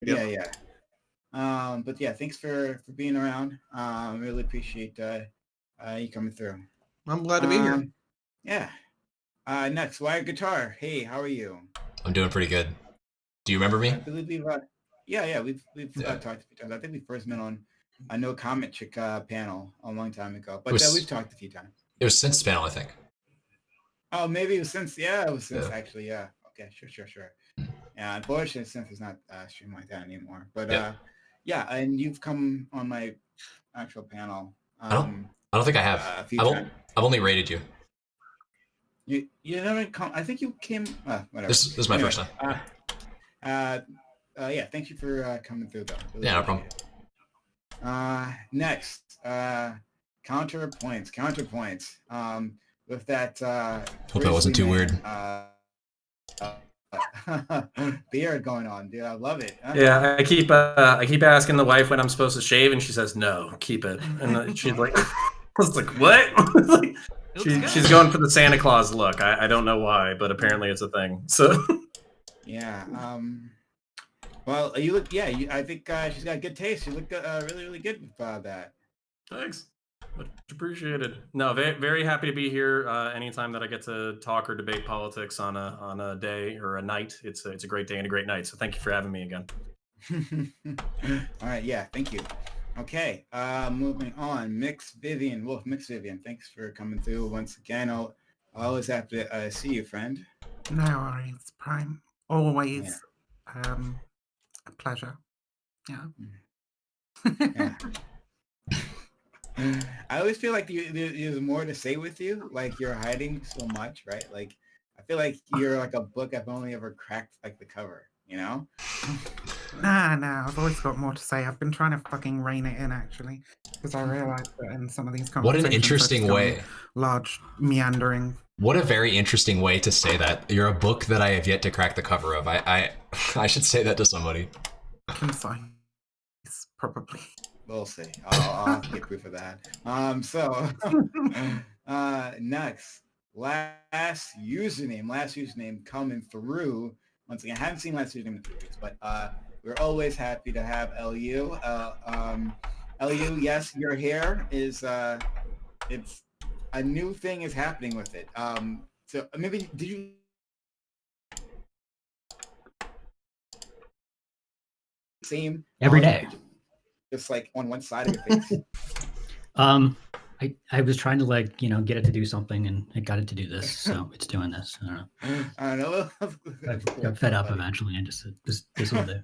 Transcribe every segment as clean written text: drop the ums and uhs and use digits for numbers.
Yeah, yeah. But yeah, thanks for being around. Really appreciate you coming through. I'm glad to be here. Yeah. Next, Wire Guitar. Hey, how are you? I'm doing pretty good. Do you remember I me? believe we've Yeah. talked a few times. I think we first met on a No Comment Chick panel a long time ago, but we've was talked a few times. it was since panel, I think. Oh, maybe it was since. Yeah, it was since Yeah. actually. Yeah. Okay. Sure. Yeah. Unfortunately, since it's not streamed like that anymore. But Yeah. yeah, and you've come on my actual panel. I don't think I have. A few times. I've only rated you. You never come. I think you came. Whatever. This is my Anyway, first time. Yeah. Thank you for coming through, though. Really Yeah, no problem. Next, counterpoints. With that. Hope that wasn't too weird. Beard going on, dude. I love it. Yeah, I keep asking the wife when I'm supposed to shave, and she says no, keep it. And she's like, I was like, what? Like, she's going for the Santa Claus look. I don't know why, but apparently it's a thing. So yeah. Well, you look. Yeah, I think she's got good taste. You look really good with that. Thanks. Much appreciated. No, very, very happy to be here. Anytime that I get to talk or debate politics on a day or a night, it's a great day and a great night. So thank you for having me again. All right, yeah, thank you. Okay, moving on. Mix Vivian, thanks for coming through once again. I'll always have to see you, friend. No worries, Prime. Always a pleasure. Yeah. Yeah. I always feel like there's more to say with you. Like you're hiding so much, right? Like I feel like you're like a book I've only ever cracked like the cover, you know? Nah. I've always got more to say. I've been trying to fucking rein it in actually, because I realized that in some of these conversations, What an interesting way. Large meandering. What a very interesting way to say that. You're a book that I have yet to crack the cover of. I should say that to somebody. Concise, probably. We'll see. I'll have to get proof of that. So next, last username coming through. Once again, I haven't seen last username in 3 weeks, but we're always happy to have LU. LU, yes, your hair is it's a new thing is happening with it. So maybe did you same every day? Just like on one side of your face. I was trying to get it to do something, and it got it to do this, so it's doing this. I don't know. I got fed up eventually, and just this will do.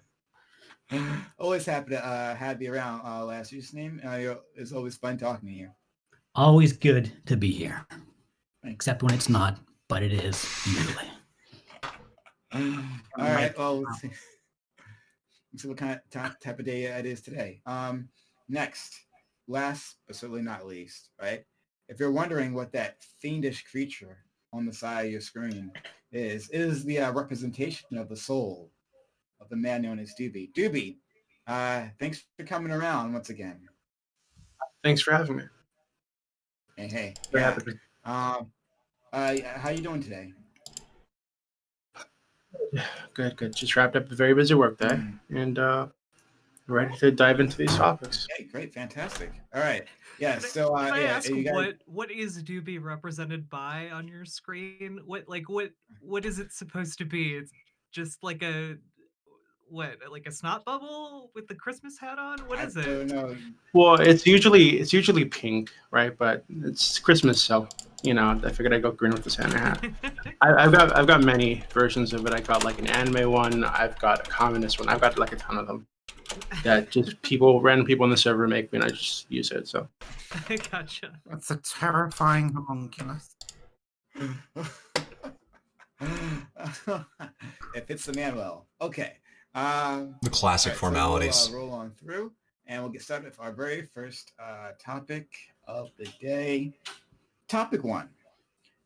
Always happy to have you around. Last username. It's always fun talking to you. Always good to be here, except when it's not, but it is usually. All right. Well, let's see what kind of type of day it is today. Next, last but certainly not least, right? If you're wondering what that fiendish creature on the side of your screen is, it is the representation of the soul of the man known as Doobie. Doobie, thanks for coming around once again. Thanks for having me. Hey. Yeah. How you doing today? Good. Just wrapped up a very busy work day and ready to dive into these topics. Okay, great, fantastic. All right. Yeah, so can I ask what is Doobie represented by on your screen? What is it supposed to be? It's just like a snot bubble with the Christmas hat on? What is it? Well, it's usually pink, right? But it's Christmas, so I figured I'd go green with the Santa hat. I've got many versions of it. I got like an anime one. I've got a communist one. I've got like a ton of them that just random people on the server make me, and I just use it. So. I gotcha. That's a terrifying homunculus. It fits the man well. Okay. The classic formalities. So we'll, roll on through, and we'll get started with our very first topic of the day. Topic 1.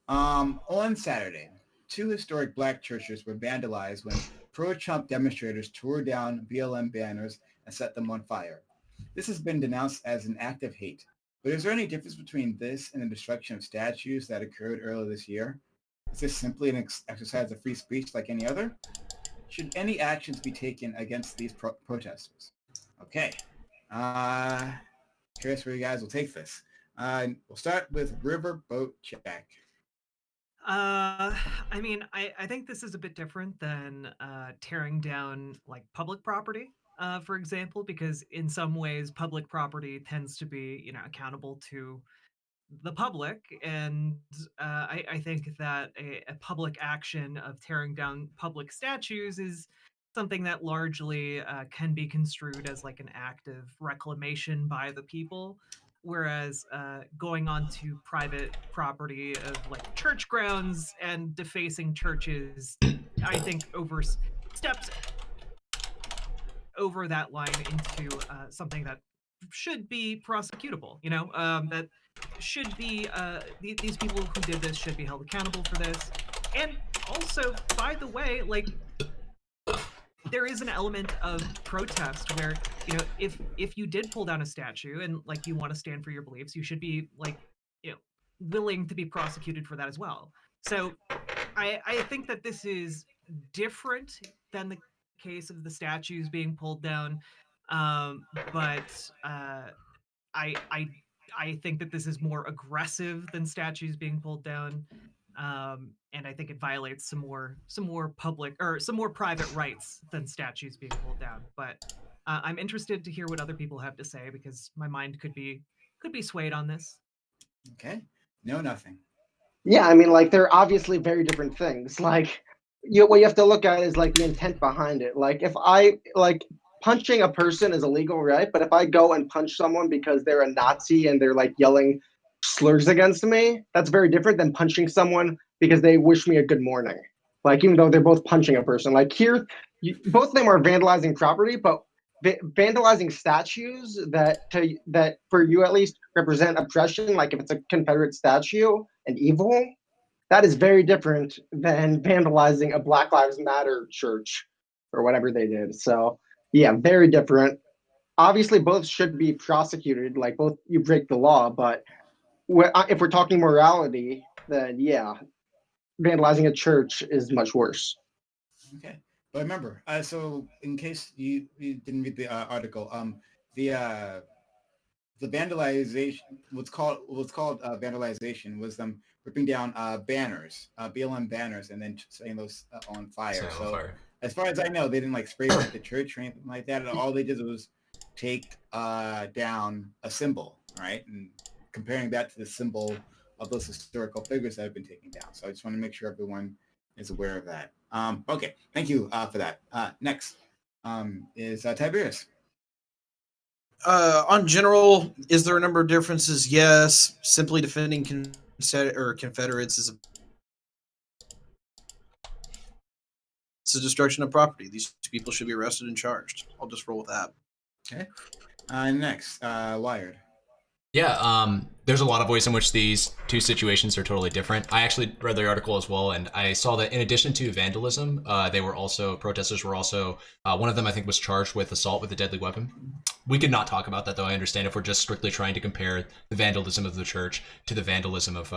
On Saturday, 2 historic black churches were vandalized when pro-Trump demonstrators tore down BLM banners and set them on fire. This has been denounced as an act of hate. But is there any difference between this and the destruction of statues that occurred earlier this year? Is this simply an exercise of free speech like any other? should any actions be taken against these protesters? Okay. Curious where you guys will take this. We'll start with Riverboat Jack. I mean, I think this is a bit different than tearing down like public property, for example, because in some ways public property tends to be, you know, accountable to the public, and I think that a public action of tearing down public statues is something that largely can be construed as like an act of reclamation by the people, whereas going on to private property of like church grounds and defacing churches, I think steps over that line into something that should be prosecutable. You know, that should be these people who did this should be held accountable for this. And also, by the way, like there is an element of protest where, you know, if you did pull down a statue and like you want to stand for your beliefs, you should be like, you know, willing to be prosecuted for that as well. So I think that this is different than the case of the statues being pulled down, but I I think that this is more aggressive than statues being pulled down, and I think it violates some more public or some more private rights than statues being pulled down. But I'm interested to hear what other people have to say because my mind could be swayed on this. Okay, no, nothing. Yeah, I mean, like they're obviously very different things. Like, what you have to look at is like the intent behind it. Like, if I like punching a person is illegal, right? But if I go and punch someone because they're a Nazi and they're like yelling slurs against me, that's very different than punching someone because they wish me a good morning. Like, even though they're both punching a person, like here, both of them are vandalizing property, but vandalizing statues that for you at least represent oppression, like if it's a Confederate statue and evil, that is very different than vandalizing a Black Lives Matter church or whatever they did. So yeah, very different. Obviously both should be prosecuted, like both you break the law, but if we're talking morality, then yeah, vandalizing a church is much worse. Okay. But remember, so in case you didn't read the article, the vandalization, what's called vandalization, was them ripping down banners, BLM banners, and then setting those on fire. As far as I know, they didn't like spray paint the church or anything like that. All they did was take down a symbol, right, and comparing that to the symbol of those historical figures that have been taken down. So I just want to make sure everyone is aware of that. Okay, thank you for that. Next is Tiberius. On general, is there a number of differences? Yes. Simply defending Confederates is it's a destruction of property. These people should be arrested and charged. I'll just roll with that. Okay. Next, Wired. Yeah, there's a lot of ways in which these two situations are totally different. I actually read the article as well, and I saw that in addition to vandalism, protesters were also, one of them I think was charged with assault with a deadly weapon. We could not talk about that, though. I understand if we're just strictly trying to compare the vandalism of the church to the vandalism of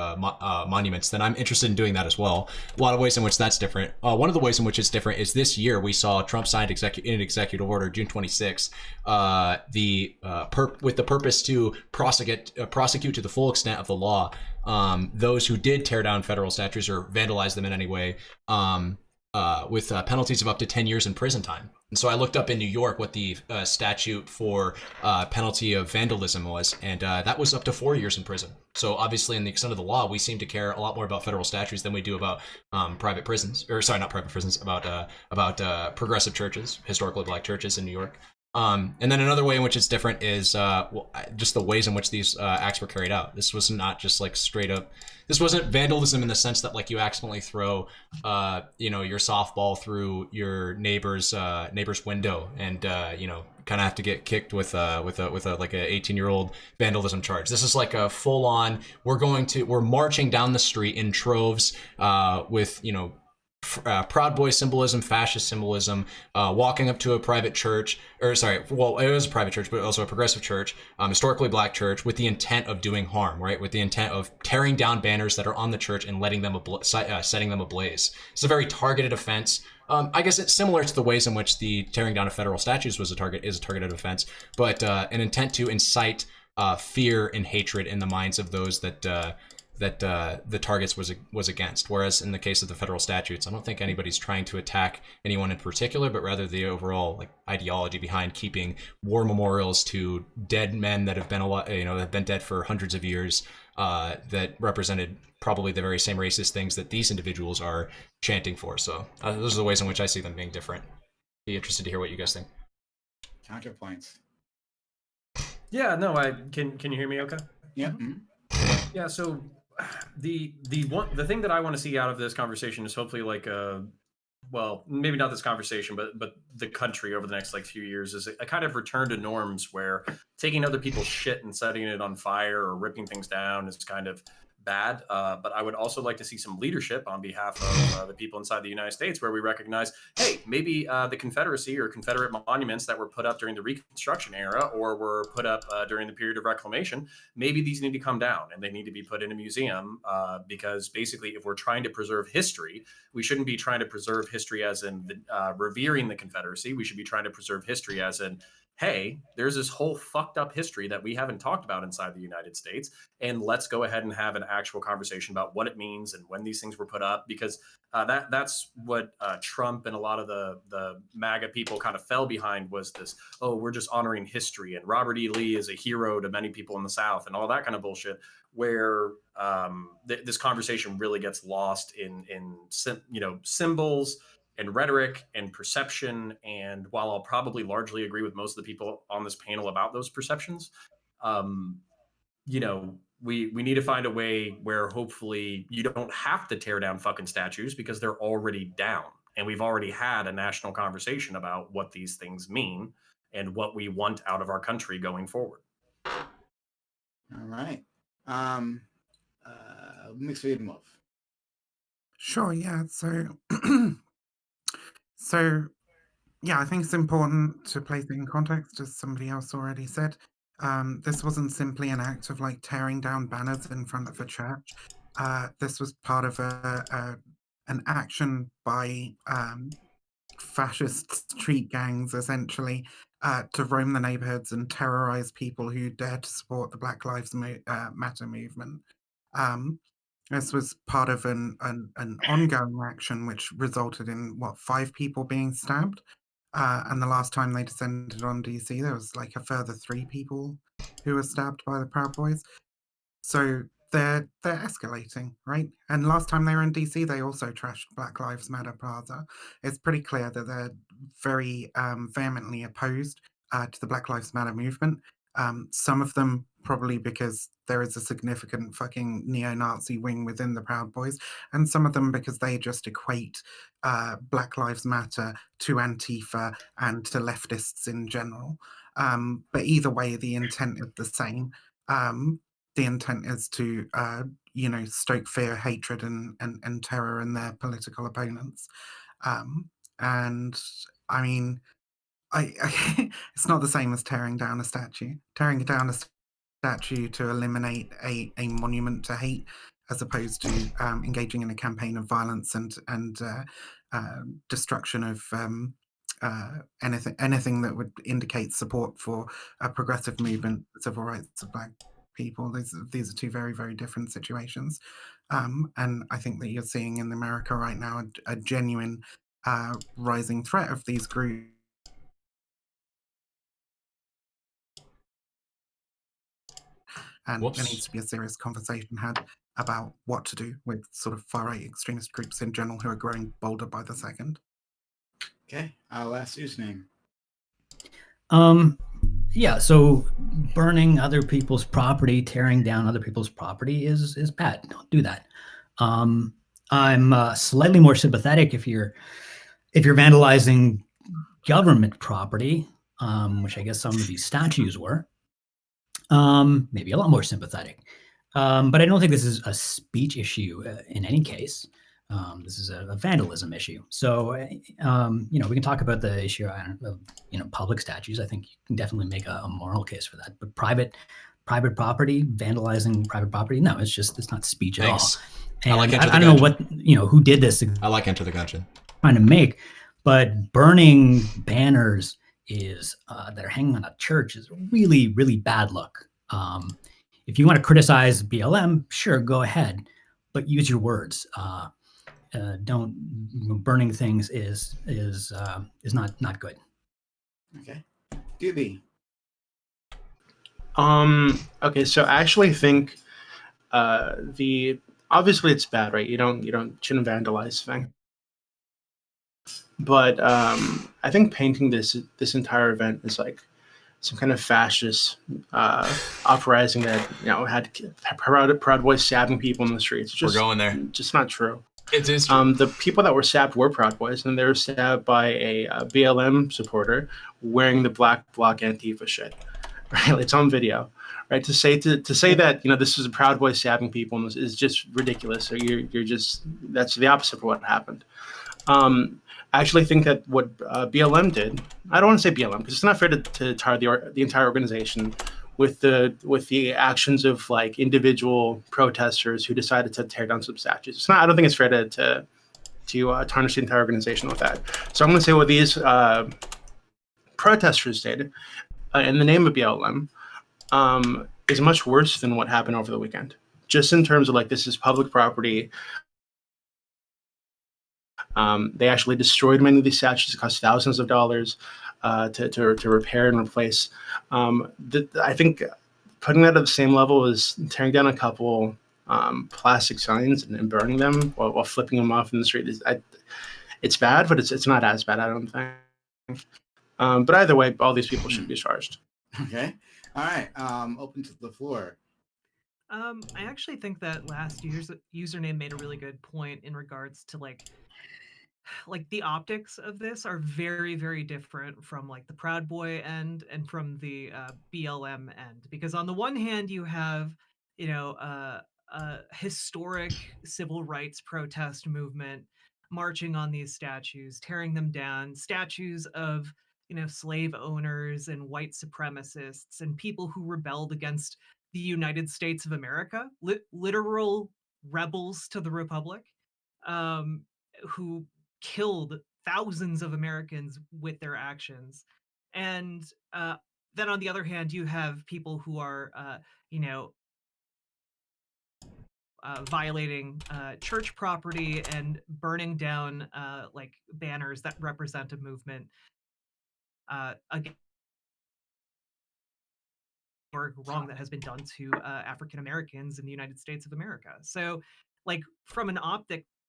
monuments, then I'm interested in doing that as well. A lot of ways in which that's different. One of the ways in which it's different is this year we saw Trump signed in an executive order, June 26th, with the purpose to prosecute to the full extent of the law those who did tear down federal statues or vandalize them in any way, with penalties of up to 10 years in prison time. And so I looked up in New York what the statute for penalty of vandalism was, and that was up to 4 years in prison. So obviously in the extent of the law, we seem to care a lot more about federal statutes than we do about private prisons, or sorry, not private prisons, about progressive churches, historically Black churches in New York. And then another way in which it's different is just the ways in which these acts were carried out. This was not just like straight up. This wasn't vandalism in the sense that like you accidentally throw, your softball through your neighbor's window and kind of have to get kicked with a like a 18-year-old vandalism charge. This is like a full on. We're marching down the street in troves with Proud Boy symbolism, fascist symbolism, walking up to a private church, or sorry, well, it was a private church, but also a progressive church, historically black church, with the intent of doing harm, right? With the intent of tearing down banners that are on the church and letting them setting them ablaze. It's a very targeted offense. I guess it's similar to the ways in which the tearing down of federal statues is a targeted offense, but an intent to incite fear and hatred in the minds of those that the targets was against. Whereas in the case of the federal statutes, I don't think anybody's trying to attack anyone in particular, but rather the overall like ideology behind keeping war memorials to dead men that have been have been dead for hundreds of years, that represented probably the very same racist things that these individuals are chanting for. So those are the ways in which I see them being different. Be interested to hear what you guys think. Counterpoints. Yeah, no, can you hear me okay? Yeah. Mm-hmm. Yeah, so the thing that I want to see out of this conversation is hopefully like well, maybe not this conversation, but the country over the next like few years is a kind of return to norms where taking other people's shit and setting it on fire or ripping things down is kind of bad. But I would also like to see some leadership on behalf of the people inside the United States, where we recognize, hey, maybe the Confederacy or Confederate monuments that were put up during the Reconstruction era or were put up during the period of Reclamation, maybe these need to come down and they need to be put in a museum, because basically if we're trying to preserve history, we shouldn't be trying to preserve history as in revering the Confederacy. We should be trying to preserve history as in, hey, there's this whole fucked up history that we haven't talked about inside the United States. And let's go ahead and have an actual conversation about what it means and when these things were put up, because that's what Trump and a lot of the MAGA people kind of fell behind, was this, oh, we're just honoring history. And Robert E. Lee is a hero to many people in the South and all that kind of bullshit, where this conversation really gets lost in symbols and rhetoric and perception. And while I'll probably largely agree with most of the people on this panel about those perceptions, we need to find a way where hopefully you don't have to tear down fucking statues because they're already down. And we've already had a national conversation about what these things mean and what we want out of our country going forward. All right. Mixed Love. Sure, yeah. So yeah, I think it's important to place it in context, as somebody else already said. This wasn't simply an act of like tearing down banners in front of a church. This was part of an action by fascist street gangs, essentially, to roam the neighborhoods and terrorize people who dared to support the Black Lives Matter movement. This was part of an ongoing action which resulted in 5 people being stabbed. And the last time they descended on DC, there was like a further 3 people who were stabbed by the Proud Boys. So they're escalating, right? And last time they were in DC, they also trashed Black Lives Matter Plaza. It's pretty clear that they're very vehemently opposed to the Black Lives Matter movement. Some of them probably because there is a significant fucking neo-Nazi wing within the Proud Boys, and some of them because they just equate Black Lives Matter to Antifa and to leftists in general. But either way, the intent is the same. The intent is to, stoke fear, hatred, and terror in their political opponents. And I mean, it's not the same as tearing down a statue. Tearing down a statue to eliminate a monument to hate, as opposed to engaging in a campaign of violence and destruction of anything that would indicate support for a progressive movement, civil rights of Black people. These are 2 very, very different situations. And I think that you're seeing in America right now a genuine rising threat of these groups. And there needs to be a serious conversation had about what to do with sort of far-right extremist groups in general who are growing bolder by the second. Okay, I'll ask Sue's name. Yeah, so burning other people's property, tearing down other people's property is bad. Don't do that. I'm slightly more sympathetic if you're vandalizing government property, which I guess some of these statues were. Maybe a lot more sympathetic. But I don't think this is a speech issue in any case. This is a vandalism issue. So, we can talk about the issue of public statues. I think you can definitely make a moral case for that. But private property, vandalizing private property, no, it's not speech at all. Thanks. And I like Enter the I don't know Gungeon. what who did this I like Enter the Gungeon. trying to make, but burning banners that are hanging on a church is a really, really bad look. If you want to criticize BLM, sure, go ahead, but use your words. Don't burning things is not good. Okay, Doobie. Okay, so I actually think obviously it's bad, right? You shouldn't vandalize things. But I think painting this entire event is like some kind of fascist uprising that had Proud Boys stabbing people in the streets. It's just, we're going there. Just not true. It is true. The people that were stabbed were Proud Boys, and they were stabbed by a BLM supporter wearing the Black Bloc Antifa shit. Right, it's on video. Right, to say that this is a Proud Boy stabbing people is just ridiculous. So that's the opposite of what happened. I actually think that what BLM did, I don't want to say BLM because it's not fair to tar the entire organization with the actions of like individual protesters who decided to tear down some statues. It's not. I don't think it's fair to tarnish the entire organization with that. So I'm going to say what these protesters did in the name of BLM is much worse than what happened over the weekend. Just in terms of like this is public property. They actually destroyed many of these statues. It cost thousands of dollars to repair and replace. I think putting that at the same level as tearing down a couple plastic signs and burning them while flipping them off in the street it's bad, but it's not as bad, I don't think. But either way, all these people should be charged. Okay. All right. Open to the floor. I actually think that last year's username made a really good point in regards to like the optics of this are very, very different from like the Proud Boy end and from the BLM end, because on the one hand you have a historic civil rights protest movement marching on these statues, tearing them down, statues of slave owners and white supremacists and people who rebelled against the United States of America, literal rebels to the Republic, who killed thousands of Americans with their actions. And then on the other hand, you have people who are, violating church property and burning down like banners that represent a movement against or wrong that has been done to African Americans in the United States of America. So, like from an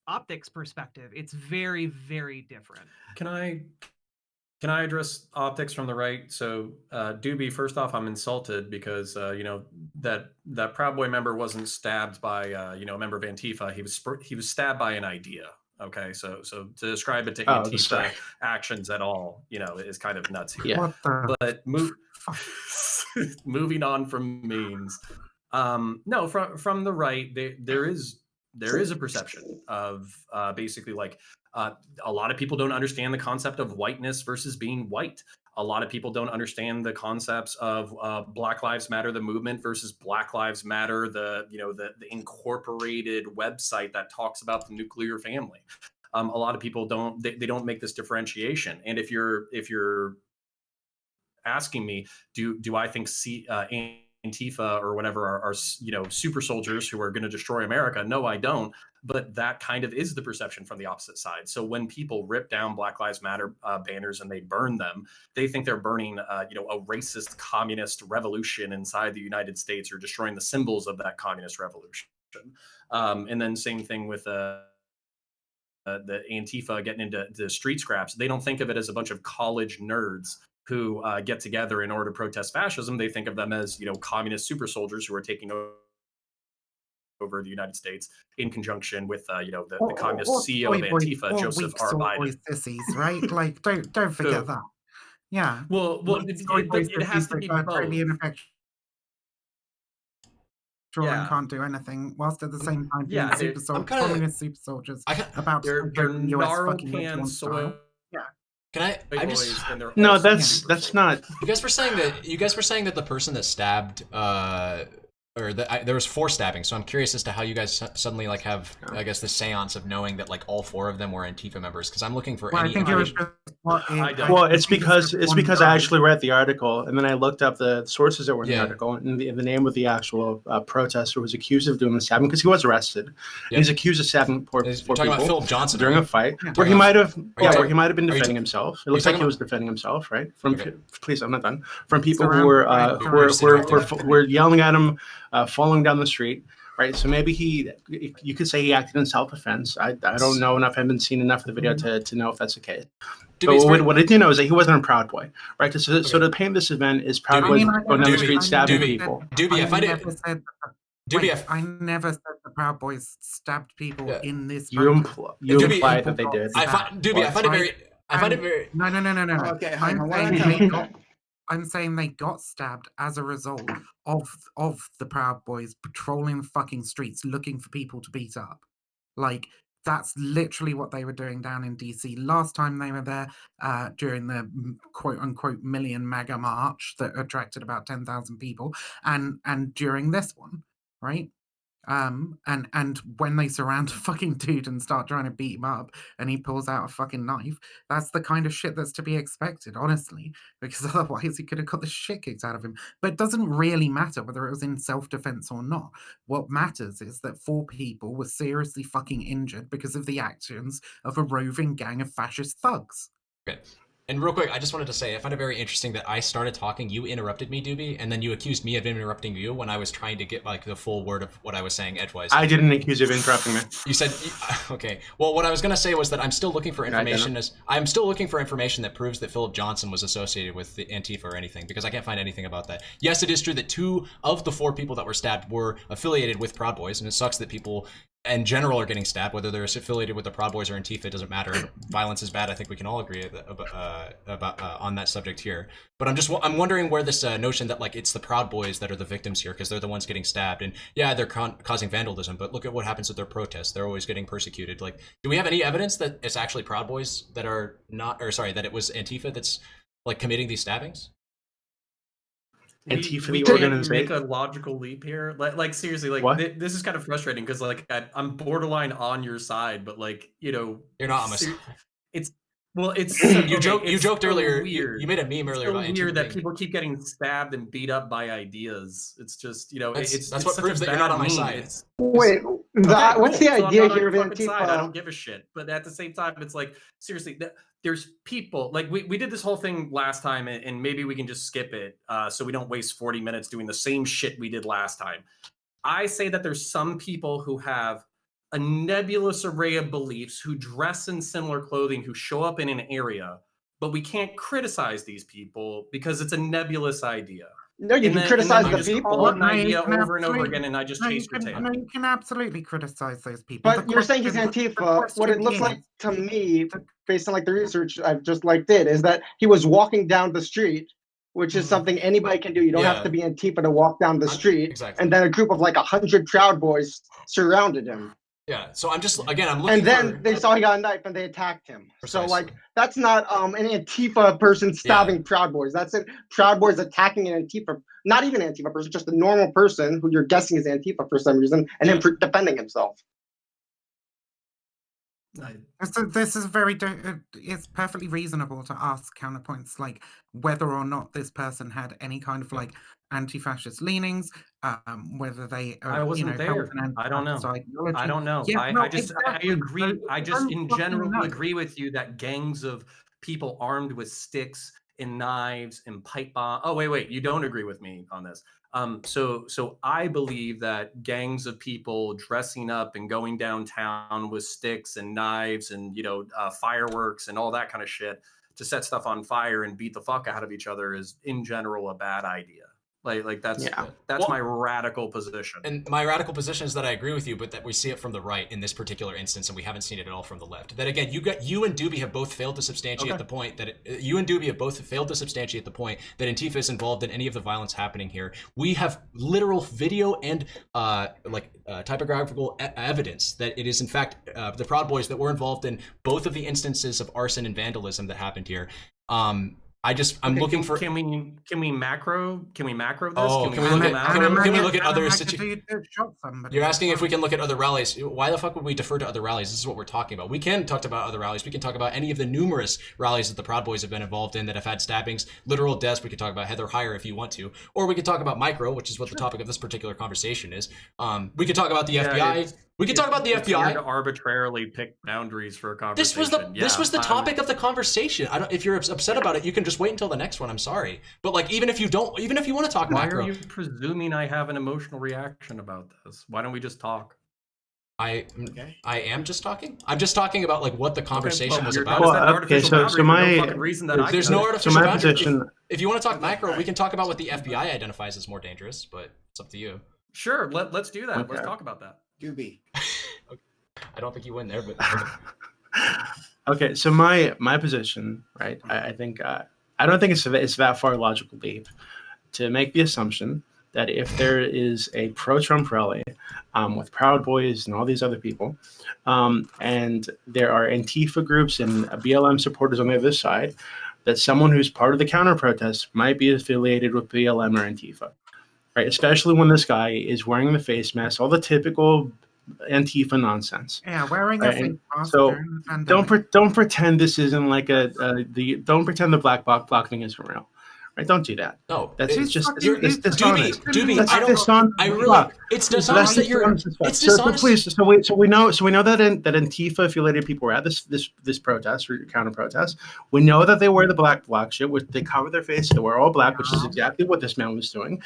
optics perspective, it's very, very different. Can I address optics from the right? So, Doobie, first off, I'm insulted because that Proud Boy member wasn't stabbed by a member of Antifa. He was stabbed by an idea. Okay, so to describe it to Antifa actions at all, is kind of nuts here. Yeah. But moving on from memes, no, from the right, there is a perception of basically like a lot of people don't understand the concept of whiteness versus being white. A lot of people don't understand the concepts of Black Lives Matter, the movement, versus Black Lives Matter, the incorporated website that talks about the nuclear family. A lot of people don't make this differentiation. And if you're asking me, do I think Antifa or whatever are super soldiers who are going to destroy America? No, I don't. But that kind of is the perception from the opposite side. So when people rip down Black Lives Matter banners and they burn them, they think they're burning a racist communist revolution inside the United States, or destroying the symbols of that communist revolution. And then same thing with the Antifa getting into the street scraps. They don't think of it as a bunch of college nerds who get together in order to protest fascism. They think of them as communist super soldiers who are taking over the United States in conjunction with the communist CEO of Antifa, Joseph R. Biden. Sissies, right? Like don't forget that. Yeah. Well, it has to be both. drawing Yeah. can't do anything, whilst at the same time being Yeah, super I'm kinda- communist super soldiers about to they're take over the US gnarl fucking pan Richmond soy style. Yeah. Can I? I'm boys, just. and they're No, also that's super that's soldiers. not. You guys were saying that the person that stabbed, or that there was 4 stabbings. So I'm curious as to how you guys suddenly like have, I guess, the seance of knowing that like all 4 of them were Antifa members. Because I'm looking for Well, I any. think it was just I don't. Well, it's think because just one I guy. actually read the article and then I looked up the sources that were in the Yeah. article, and the name of the actual protester was accused of doing the stabbing because he was arrested. Yep. He's accused of stabbing 4 You're people talking about Philip Johnson during right? a fight Yeah. where he Talking might have Are you where he might have been are you defending ta- himself. It you looks like talking he was about- defending himself, right? From Okay. please, I'm not done. From people who Surrounded were by who terrorists. were yelling at him, falling down the street. Right, so maybe you could say he acted in self-defense. I don't know enough. I haven't seen enough of the video to know if that's the case. But what I do know is that he wasn't a Proud Boy, right? So to paint this event is Proud Boys going down the street stabbing people. Doobie, I find it. Wait, Doobie, I never said the Proud Boys stabbed people Yeah. in this You protest. Doobie, implied that they did. I find it very. I find it very. No. Okay, hang on. I'm saying they got stabbed as a result of the Proud Boys patrolling the fucking streets looking for people to beat up. Like, that's literally what they were doing down in DC last time they were there, during the quote unquote million MAGA march that attracted about 10,000 people, and during this one, right? And when they surround a fucking dude and start trying to beat him up and he pulls out a fucking knife, that's the kind of shit that's to be expected, honestly, because otherwise he could have got the shit kicked out of him. But it doesn't really matter whether it was in self-defense or not. What matters is that 4 people were seriously fucking injured because of the actions of a roving gang of fascist thugs. Okay. And real quick, I just wanted to say, I find it very interesting that I started talking, you interrupted me, Doobie, and then you accused me of interrupting you when I was trying to get like the full word of what I was saying edgewise. I didn't accuse you of interrupting me. You said, okay. Well, what I was gonna say was that I'm still looking for information. That proves that Philip Johnson was associated with the Antifa or anything, because I can't find anything about that. Yes, it is true that 2 of the 4 people that were stabbed were affiliated with Proud Boys, and it sucks that people in general are getting stabbed, whether they're affiliated with the Proud Boys or Antifa. It doesn't matter. Violence is bad. I think we can all agree about on that subject here. But I'm wondering where this notion that like it's the Proud Boys that are the victims here because they're the ones getting stabbed, and yeah, they're causing vandalism. But look at what happens at their protests. They're always getting persecuted. Like, do we have any evidence that it's actually Proud Boys that are not, or sorry, that it was Antifa that's like committing these stabbings? Antifa, we the can't organization. make a logical leap here. Like seriously, like What? this is kind of frustrating because like I'm borderline on your side, but like You're not on my side. It's well, it's so, You joked so earlier. Weird. You made a meme earlier so about weird Antifa that being- people keep getting stabbed and beat up by ideas. It's just That's it's what such proves a that you're not bad on my meme. side. It's Wait, okay, what's cool. the So I'm idea not on here of your fucking side. I don't Antifa? give a shit. But at the same time, it's like seriously, there's people like we did this whole thing last time, and maybe we can just skip it so we don't waste 40 minutes doing the same shit we did last time. I say that there's some people who have a nebulous array of beliefs, who dress in similar clothing, who show up in an area, but we can't criticize these people because it's a nebulous idea. No, you And can then criticize you the just people. call it an No, you idea can over and over absolutely- again, and I just No, chase you your can, tail. no, you can absolutely criticize those people. But The you're saying he's question- the Antifa. What it question looks is- like to me, based on like the research I've just like did, is that he was walking down the street, which is something anybody can do. You don't Yeah. have to be Antifa to walk down the street. Exactly. And then a group of like 100 Proud Boys surrounded him. Yeah. So I'm looking And then for. they saw he got a knife and they attacked him. Precisely. So like that's not an Antifa person stabbing Proud Boys. That's it. Proud Boys attacking an Antifa, not even an Antifa person, just a normal person who you're guessing is Antifa for some reason, and him defending himself. This is it's perfectly reasonable to ask counterpoints like whether or not this person had any kind of like anti-fascist leanings, whether they I wasn't there. I don't know. I don't know. Yeah, no, I exactly. agree. I just Don't in fucking general know. agree with you that gangs of people armed with sticks and knives and pipe bomb. Oh wait, you don't agree with me on this. So I believe that gangs of people dressing up and going downtown with sticks and knives and fireworks and all that kind of shit to set stuff on fire and beat the fuck out of each other is in general a bad idea. Like that's Yeah. Well- my radical position. And my radical position is that I agree with you, but that we see it from the right in this particular instance, and we haven't seen it at all from the left. That again, you and Doobie have both failed to substantiate the point that you and Doobie have both failed to substantiate the point that Antifa is involved in any of the violence happening here. We have literal video and typographical evidence that it is in fact the Proud Boys that were involved in both of the instances of arson and vandalism that happened here. I'm looking for. Can we macro this? Oh, can we look at other situations? You're asking if we can look at other rallies. Why the fuck would we defer to other rallies? This is what we're talking about. We can talk about other rallies. We can talk about any of the numerous rallies that the Proud Boys have been involved in that have had stabbings, literal deaths. We could talk about Heather Heyer if you want to, or we could talk about micro, which is what the topic of this particular conversation is. We could talk about the FBI. We could talk about the FBI. To arbitrarily pick boundaries for a conversation. This was the topic of the conversation. If you're upset about it, you can just wait until the next one. I'm sorry, but like even if you want to talk macro, why are you presuming I have an emotional reaction about this? Why don't we just talk? I am just talking. I'm just talking about like what the conversation was about. There's no artificial boundary. If you want to talk macro, we can talk about what the FBI identifies as more dangerous, but it's up to you. Sure, let's do that. Let's talk about that. Doobie. I don't think you win there, but okay. So my position, right? I think I don't think it's that far logical leap to make the assumption that if there is a pro-Trump rally with Proud Boys and all these other people, and there are Antifa groups and BLM supporters on the other side, that someone who's part of the counter-protest might be affiliated with BLM or Antifa, right? Especially when this guy is wearing the face mask, all the typical Antifa nonsense. Yeah, wearing a face mask. So don't pretend this isn't like don't pretend the black bloc thing isn't real. Right? Don't do that. No, that's it's dishonest. Doobie, that's dishonest. It's dishonest that you're. It's dishonest. So we know that Antifa affiliated people were at this protest or counter protest. We know that they wear the black bloc shit, which they cover their face. They wear all black, which is exactly what this man was doing.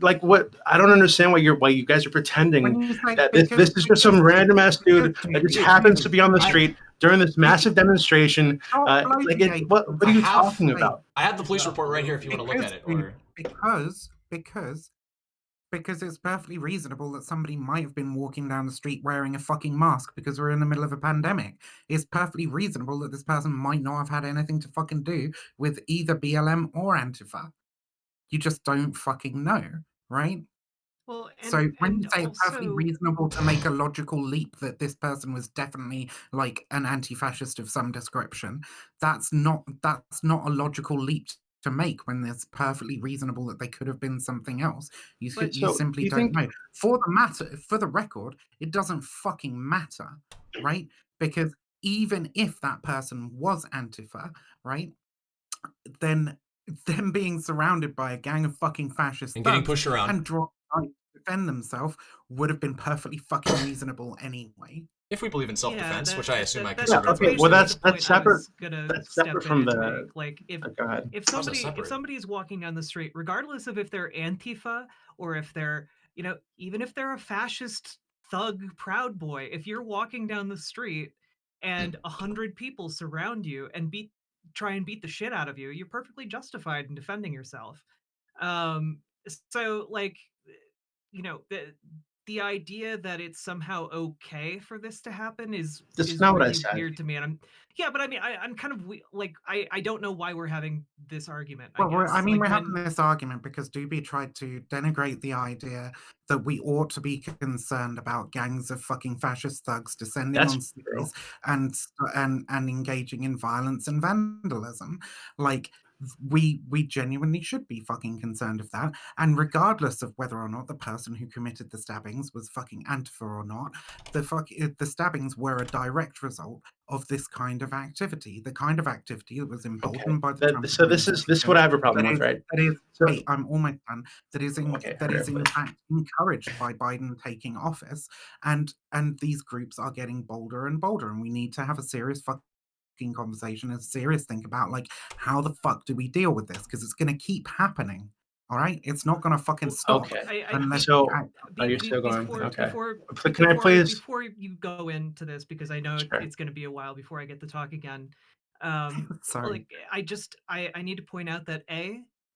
Like what? I don't understand why you guys are pretending that this is just some random ass dude that just happens to be on the street during this massive demonstration. What are you talking about? I have the police report right here if you want to look at it. Or... Because it's perfectly reasonable that somebody might have been walking down the street wearing a fucking mask because we're in the middle of a pandemic. It's perfectly reasonable that this person might not have had anything to fucking do with either BLM or Antifa. You just don't fucking know, right? Well, so when you say it's perfectly reasonable to make a logical leap that this person was definitely like an anti-fascist of some description, that's not a logical leap to make when it's perfectly reasonable that they could have been something else. You simply don't know. For the record, it doesn't fucking matter, right? Because even if that person was Antifa, right, then them being surrounded by a gang of fucking fascists and getting pushed around and defend themselves would have been perfectly fucking reasonable anyway. If we believe in self-defense, which I assume I can. That's separate. That's separate from the. Like if somebody is walking down the street, regardless of if they're Antifa or if they're even if they're a fascist thug Proud Boy, if you're walking down the street and 100 people surround you and try and beat the shit out of you, you're perfectly justified in defending yourself. So like, the idea that it's somehow okay for this to happen is not what really I said. weird to me. And but I mean, I'm kind of like, I don't know why we're having this argument. Well, we're having this argument because Doobie tried to denigrate the idea that we ought to be concerned about gangs of fucking fascist thugs descending on cities and engaging in violence and vandalism. Like, we genuinely should be fucking concerned of that, and regardless of whether or not the person who committed the stabbings was fucking Antifa or not, the stabbings were a direct result of this kind of activity, the kind of activity that was emboldened by the Trump. So this is what I have a problem with, right? Wait, I'm almost done. That is in fact encouraged by Biden taking office, and these groups are getting bolder and bolder, and we need to have a serious conversation, a serious think about like how the fuck do we deal with this, because it's going to keep happening. All right, it's not going to fucking stop. Okay. Are you still going? Okay. Can I please? Before you go into this, because I know it's going to be a while before I get to talk again. Sorry. Like I need to point out that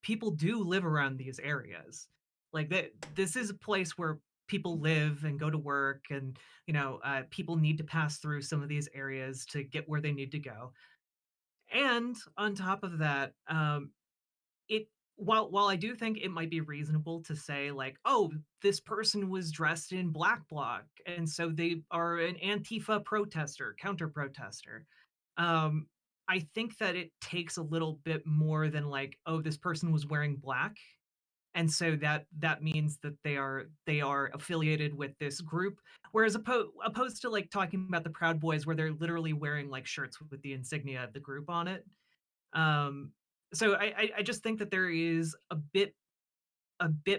people do live around these areas. Like this is a place where people live and go to work, and people need to pass through some of these areas to get where they need to go. And on top of that, it while I do think it might be reasonable to say like, oh, this person was dressed in black bloc, and so they are an Antifa protester, counter protester. Um, I think that it takes a little bit more than like, oh, this person was wearing black, and so that means that they are affiliated with this group. Whereas opposed to like talking about the Proud Boys, where they're literally wearing like shirts with the insignia of the group on it. So I just think that there is a bit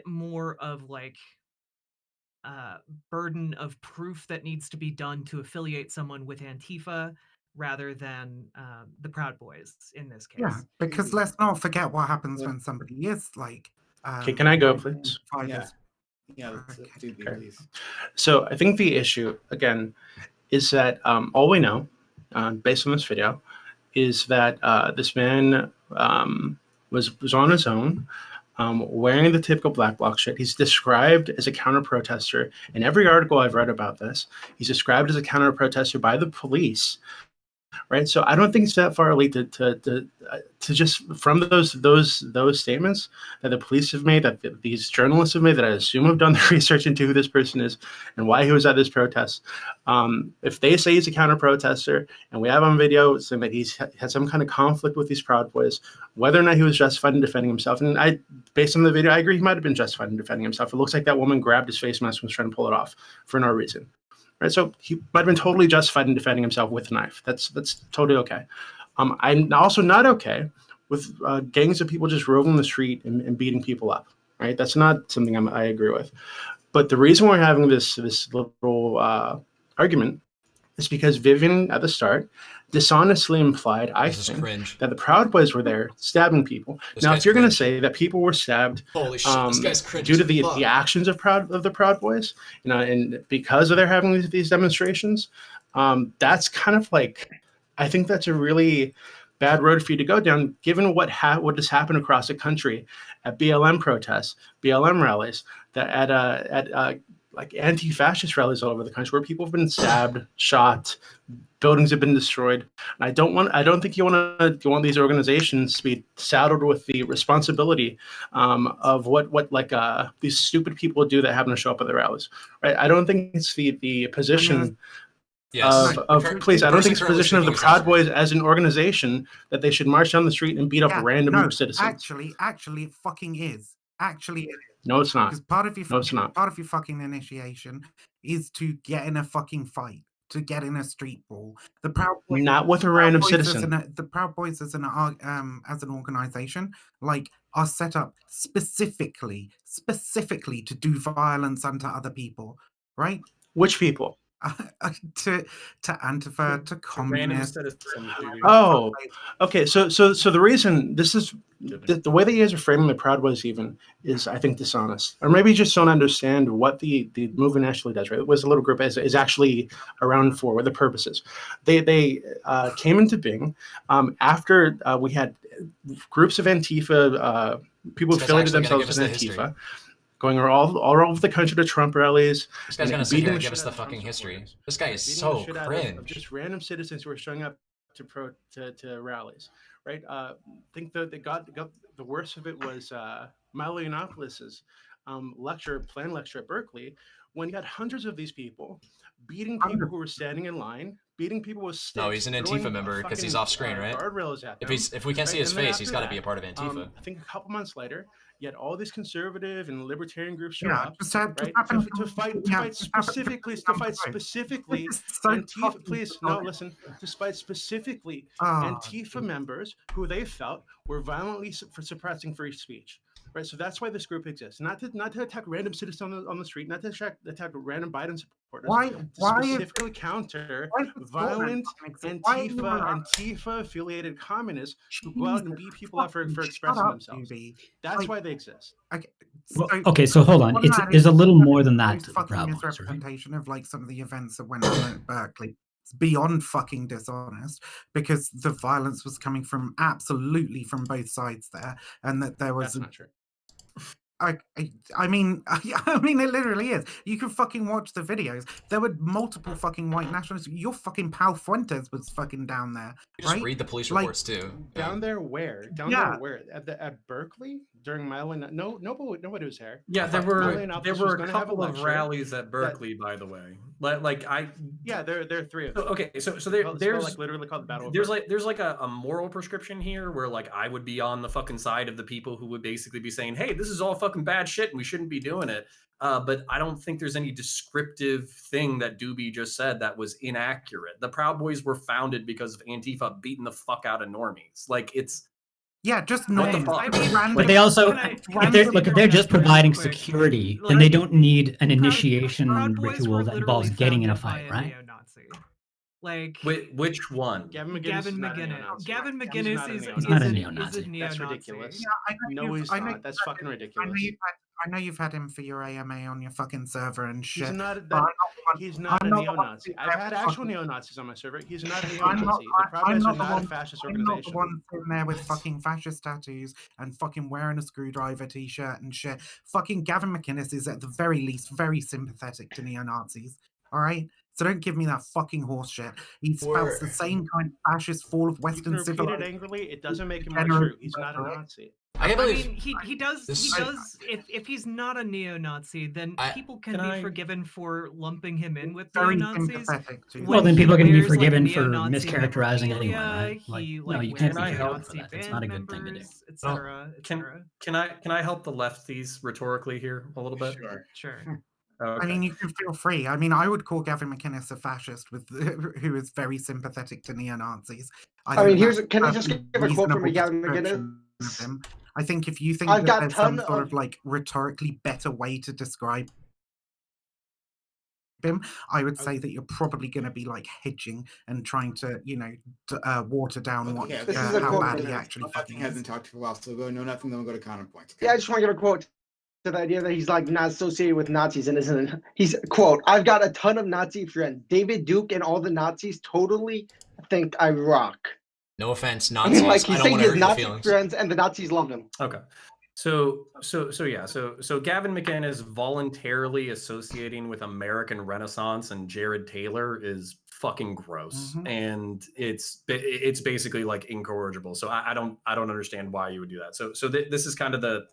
more of like burden of proof that needs to be done to affiliate someone with Antifa rather than the Proud Boys in this case. Yeah, because let's not forget what happens when somebody is like. Okay, can I go, please? Yeah, let's do B, please. So I think the issue, again, is that all we know, based on this video, is that this man was on his own, wearing the typical black bloc shit. He's described as a counter-protester. In every article I've read about this, he's described as a counter-protester by the police. Right, so I don't think it's that far elite to just from those statements that the police have made, that these journalists have made, that I assume have done the research into who this person is and why he was at this protest. If they say he's a counter protester, and we have on video saying that he's had some kind of conflict with these Proud Boys, whether or not he was justified in defending himself, and based on the video, I agree he might have been justified in defending himself. It looks like that woman grabbed his face mask and was trying to pull it off for no reason. Right, so he might have been totally justified in defending himself with a knife. That's totally okay. I'm also not okay with gangs of people just roving the street and beating people up. Right, that's not something I agree with. But the reason we're having this little argument is because Vivian at the start dishonestly implied, I think, that the Proud Boys were there stabbing people. Now, if you're going to say that people were stabbed holy shit, this guy's cringe due to as the fuck. actions of the Proud Boys, and because of their having these demonstrations, that's kind of like, I think that's a really bad road for you to go down, given what has happened across the country at BLM protests, BLM rallies, that at like anti-fascist rallies all over the country, where people have been stabbed, shot, buildings have been destroyed. And I don't think you want these organizations to be saddled with the responsibility of what these stupid people do that happen to show up at the rallies. Right? I don't think it's the position. Yes. Please, I don't think it's the position of the Proud Boys as an organization that they should march down the street and beat up random citizens. Actually, it fucking is. Actually, it is. No, it's not. Because part of your No, it's not. part of your fucking initiation is to get in a fucking fight, to get in a street brawl. The Proud Boys, not with a random citizen. The Proud Boys as an organization, like, are set up specifically to do violence unto other people, right? Which people? to Antifa, to communists. Oh, okay. So the reason this is the way that you guys are framing the Proud Boys even is, I think, dishonest, or maybe you just don't understand what the movement actually does. Right, it was a little group is actually around for, what the purpose is. They came into being after we had groups of Antifa people affiliated themselves as Antifa, going all over the country to Trump rallies. This guy's gonna sit here and give us the fucking history. This guy is so cringe. Of just random citizens who are showing up to rallies, right? I think they got the worst of it was Milo Yiannopoulos' planned lecture at Berkeley, when you had hundreds of these people beating people who were standing in line, beating people with sticks. No, he's an Antifa member because he's off screen, right? Guardrails at them, if we can't see his face, he's got to be a part of Antifa. I think a couple months later, you had all these conservative and libertarian groups show up, to fight specifically Antifa. Please, no, listen. To fight specifically Antifa members who they felt were violently suppressing free speech. Right, so that's why this group exists. Not to attack random citizens on the street, not to attack random Biden supporters. Why specifically counter violent Antifa affiliated communists who go out and beat people up for expressing themselves. That's why they exist. Okay, so hold on. It's a little more than that. To the fucking problem, misrepresentation of like some of the events that went on at Berkeley. It's beyond fucking dishonest, because the violence was coming from absolutely from both sides there, and that there was That's not true. I mean, I mean, it literally is. You can fucking watch the videos. There were multiple fucking white nationalists. Your fucking Pal Fuentes was fucking down there, Just right? read the police Like, reports too. Down there where? Down Yeah. there where? At Berkeley during Milo? No, nobody was there. Yeah, there Milo were Yiannopoulos there was were a gonna have couple of lecture rallies at Berkeley, by the way. Like I Yeah, there are three of so, them. okay, so It's there's called, like literally called the Battle of there's Berkeley. like a moral prescription here where like I would be on the fucking side of the people who would basically be saying, hey, this is all fucking bad shit and we shouldn't be doing it. But I don't think there's any descriptive thing that Doobie just said that was inaccurate. The Proud Boys were founded because of Antifa beating the fuck out of normies. Like it's yeah, just what the normal. fuck? Random- But they also, Can I- if they're just providing quick? security, Like, then they don't need an Proud initiation Boys ritual were that involves literally getting in a founded fight, by a right? neo-Nazi. Like Which one? Gavin McGinnis. Gavin is not a McGinnis. neo-Nazi. Gavin He's McGinnis not a is neo-Nazi. He's not a is neo-Nazi. a That's neo-Nazi. ridiculous. Yeah, I know No, you've- he's I know not. you've That's had fucking him- ridiculous. I know you've had him for your AMA on your fucking server and shit. He's not but that. I'm not the one- He's not I'm a not the one neo-Nazi. sitting I've there had with actual fucking- neo-Nazis on my server. He's not a I'm neo-Nazi. not- The Proud I'm Boys not are the not a one- fascist I'm not organization. the one sitting there with fucking fascist tattoos and fucking wearing a screwdriver t-shirt and shit. Fucking Gavin McInnes is at the very least very sympathetic to neo-Nazis. All right? So don't give me that fucking horse shit. He spouts the same kind of fascist fall of You can Western repeat it civilization. angrily. It doesn't make him more Generous true. He's not a rhetoric. Nazi. I can't I believe mean, he does this- if he's not a neo-Nazi, then people can can be I- forgiven for lumping him in with Very neo-Nazis. sympathetic to. Well, When then he people can be wears, like, forgiven for neo-Nazi mischaracterizing anyone, memorabilia, right? Like, he, no, like, you can't wears be forgiven forgiven neo-Nazi for that. That's band not a good thing to do. members, etc., etc. Can I help the lefties rhetorically here a little bit? Sure. Sure. Okay. I mean, you can feel free. I mean, I would call Gavin McInnes a fascist with who is very sympathetic to neo-Nazis. I mean, think that's can I a just give a quote from reasonable Gavin description McInnes? of him. I think if you think I've that got there's some ton sort of- of like rhetorically better way to describe him, I would say that you're probably going to be like hedging and trying to, water down what Okay, This is a how quote bad from he him. actually Nothing fucking hasn't is. talked for a while, so go know nothing. Then we'll go to counterpoints. Yeah, I just want to give a quote to the idea that he's like not associated with Nazis and isn't. He's quote, I've got a ton of Nazi friends. David Duke and all the Nazis totally think I rock. no offense, I Nazis. mean, like I he's don't saying want he to has hurt your Nazi feelings. friends and the Nazis love him. Okay. So Gavin McInnes voluntarily associating with American Renaissance and Jared Taylor is fucking gross, and it's basically like incorrigible. So I don't understand why you would do that. So this is kind of the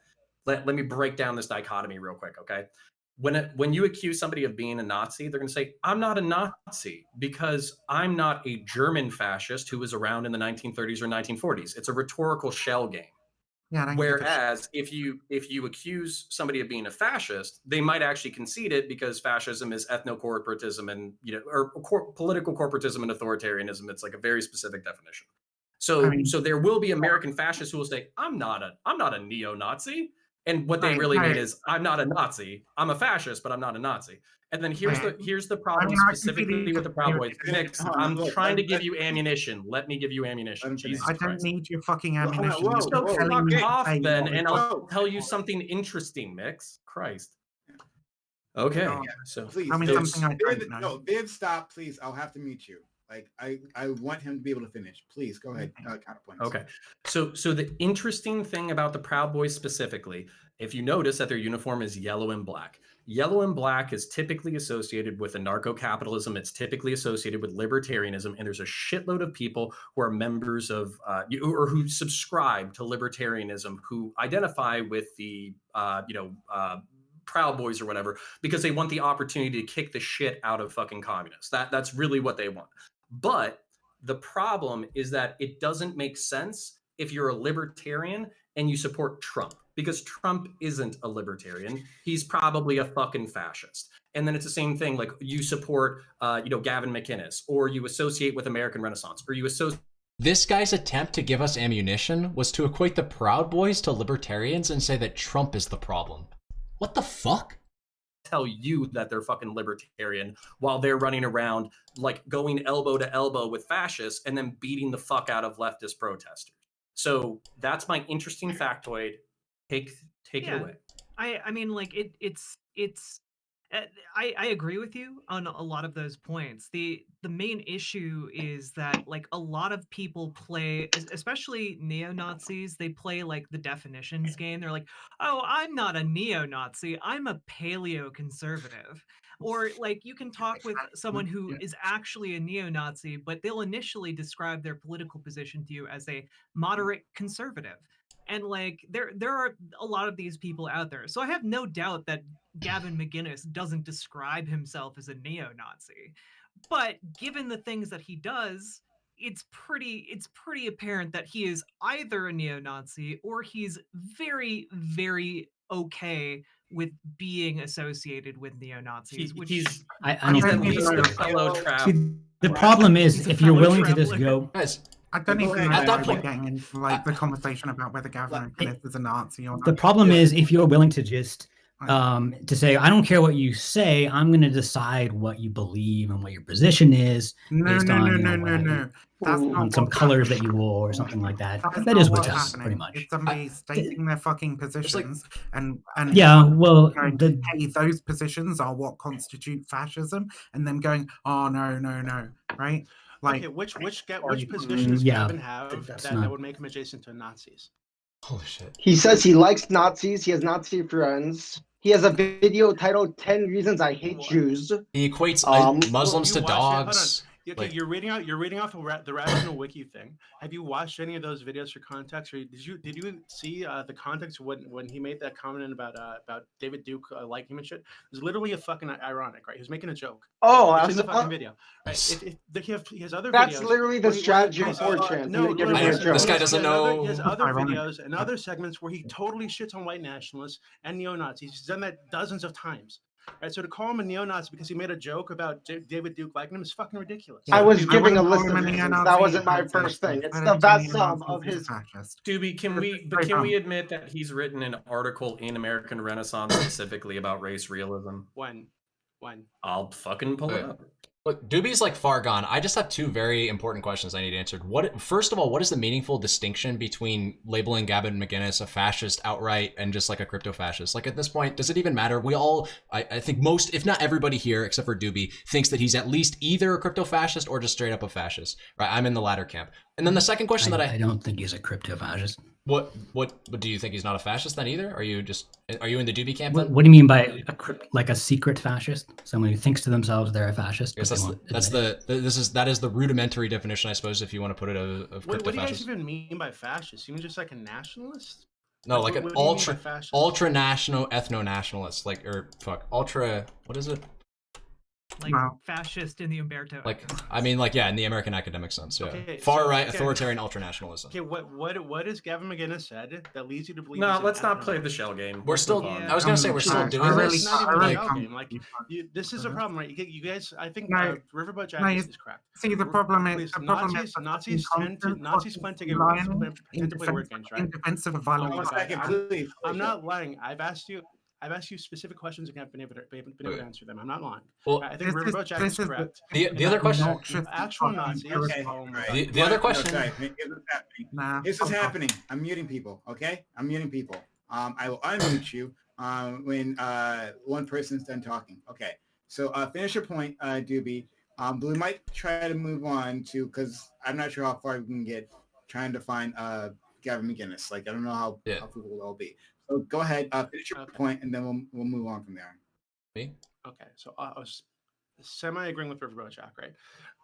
let me break down this dichotomy real quick, okay? When you accuse somebody of being a Nazi, they're going to say, I'm not a Nazi because I'm not a German fascist who was around in the 1930s or 1940s. It's a rhetorical shell game. Yeah, I don't give a shit. Whereas if you accuse somebody of being a fascist, they might actually concede it because fascism is ethno-corporatism and political corporatism and authoritarianism. It's like a very specific definition. So so there will be American fascists who will say, I'm not a neo-Nazi. And what they really mean is, I'm not a Nazi. I'm a fascist, but I'm not a Nazi. And then here's the problem specifically with the Proud Boys. Nick, I'm trying to give you ammunition. Let me give you ammunition. Jesus I don't Christ. need your fucking ammunition. whoa, You're So whoa, telling me fuck to off say then, what and we I'll want. tell you something interesting, Mix. Christ. Okay. Go on. So Please, Tell me Viv, something I Viv, don't know. no, Viv, stop, please. I'll have to mute you. Like I want him to be able to finish. Please go ahead. Counterpoints. Okay. So the interesting thing about the Proud Boys specifically, if you notice that their uniform is yellow and black. Yellow and black is typically associated with anarcho-capitalism. It's typically associated with libertarianism. And there's a shitload of people who are members of or who subscribe to libertarianism, who identify with the Proud Boys or whatever, because they want the opportunity to kick the shit out of fucking communists. That's really what they want. But the problem is that it doesn't make sense if you're a libertarian and you support Trump, because Trump isn't a libertarian. He's probably a fucking fascist. And then it's the same thing. Like you support, Gavin McInnes, or you associate with American Renaissance, or you associate. This guy's attempt to give us ammunition was to equate the Proud Boys to libertarians and say that Trump is the problem. What the fuck? Tell you that they're fucking libertarian while they're running around like going elbow to elbow with fascists and then beating the fuck out of leftist protesters. So that's my interesting factoid. Take it away. I mean, like it's I agree with you on a lot of those points. The main issue is that like a lot of people play, especially neo-Nazis, they play like the definitions game. They're like, "Oh, I'm not a neo-Nazi. I'm a paleo-conservative." Or like you can talk with someone who is actually a neo-Nazi, but they'll initially describe their political position to you as a moderate conservative. And like there are a lot of these people out there. So I have no doubt that Gavin McInnes doesn't describe himself as a neo-Nazi. But given the things that he does, it's pretty apparent that he is either a neo-Nazi or he's very, very okay with being associated with neo-Nazis, which He's I he's don't at think least a so. fellow traveler. See, the problem is He's a if you're fellow willing to just traveler. go, Guys, I don't Go even ahead, know At that why point- we're getting into like the conversation about whether Gavin McInnes is a Nazi or not. the problem is if you're willing to just Like, to say, I don't care what you say, I'm going to decide what you believe and what your position is no, based no, on no, you know, no, what no, have you- no. That's Ooh. not on some what's colors happening. that you wore or something like that. That is That not is what what's it is, happening. pretty much. It's somebody stating their fucking positions and Yeah, well, going, the hey, those positions are what constitute fascism, and them going, oh no, no, no, right? Like, Okay, which sorry. position does yeah, Gavin have that's that not- would make him adjacent to Nazis? holy shit. He says he likes Nazis. He has Nazi friends. He has a video titled 10 Reasons I Hate What? Jews. He equates Um, Muslims You to watch it? Hold on. dogs. Okay, Like- you're reading off the rational wiki thing. Have you watched any of those videos for context, or did you see the context when he made that comment about David Duke liking him and shit? It was literally a fucking ironic, right? He was making a joke. oh, It's in the that's, fucking video. Right? Nice. He has other that's videos. literally the where he- strategy where of he- 4chan to no, make no, everyone I- a joke. this guy doesn't He has know. other Ironic. videos and other segments where he totally shits on white nationalists and neo-Nazis. He's done that dozens of times. Right, so to call him a neo-Nazi because he made a joke about David Duke liking him is fucking ridiculous. I was I giving a wouldn't list call of him a reasons. neo-Nazi, That wasn't my but first thing. It's referred the to vast neo-Nazis sum of as his. fascist. Doobie, can we admit that he's written an article in American Renaissance specifically about race realism? When? I'll fucking pull it up. Look, Doobie's like far gone. I just have two very important questions I need answered. First of all, what is the meaningful distinction between labeling Gavin McInnes a fascist outright and just like a crypto fascist? Like at this point, does it even matter? We all, I think most, if not everybody here, except for Doobie, thinks that he's at least either a crypto fascist or just straight up a fascist. Right? I'm in the latter camp. And then the second question I don't think he's a crypto fascist. What do you think he's not a fascist then either? Are you in the Doobie camp then? What do you mean by like a secret fascist? Someone who thinks to themselves they're a fascist. I guess that is the rudimentary definition, I suppose, if you want to put it of What crypto do you guys fascist. even mean by fascist? You mean just like a nationalist? No, like What an do you mean by fascist? ultra national ethno nationalist, ultra. What is it? like Wow. fascist in the Umberto. Like Eco sense. I mean, like in the American academic sense, yeah. Okay, Far so- right okay. authoritarian ultranationalism. Okay, what has Gavin McInnes said that leads you to believe? No, he's an let's not ethno- play the shell game. We're Let's still. move on. I was gonna say we're still doing It's this. not even a Like, shell game. Like this is a problem, right? You guys, I think No, Riverboat Jack no, is correct. See, the problem is Please, Nazis tend to play word games, right? in defense of a Oh violent. my One God, second, I'm- please. I'm not lying. I've asked you specific questions and haven't been able to answer them. I'm not lying. well, I think Riverboat Jack is correct. the other question. Actual Nazis. Okay. Oh my The, God. the other No, question. sorry. Here's what's happening. Nah, This is happening. I'm muting people. Okay, I'm muting people. I will unmute you when one person's done talking. Okay, so finish your point, Doobie. But we might try to move on to because I'm not sure how far we can get trying to find Gavin McInnes. Like I don't know how people will all be. So go ahead, finish your point, and then we'll move on from there. Me? Okay, so I was semi-agreeing with Riverboat Jack, right?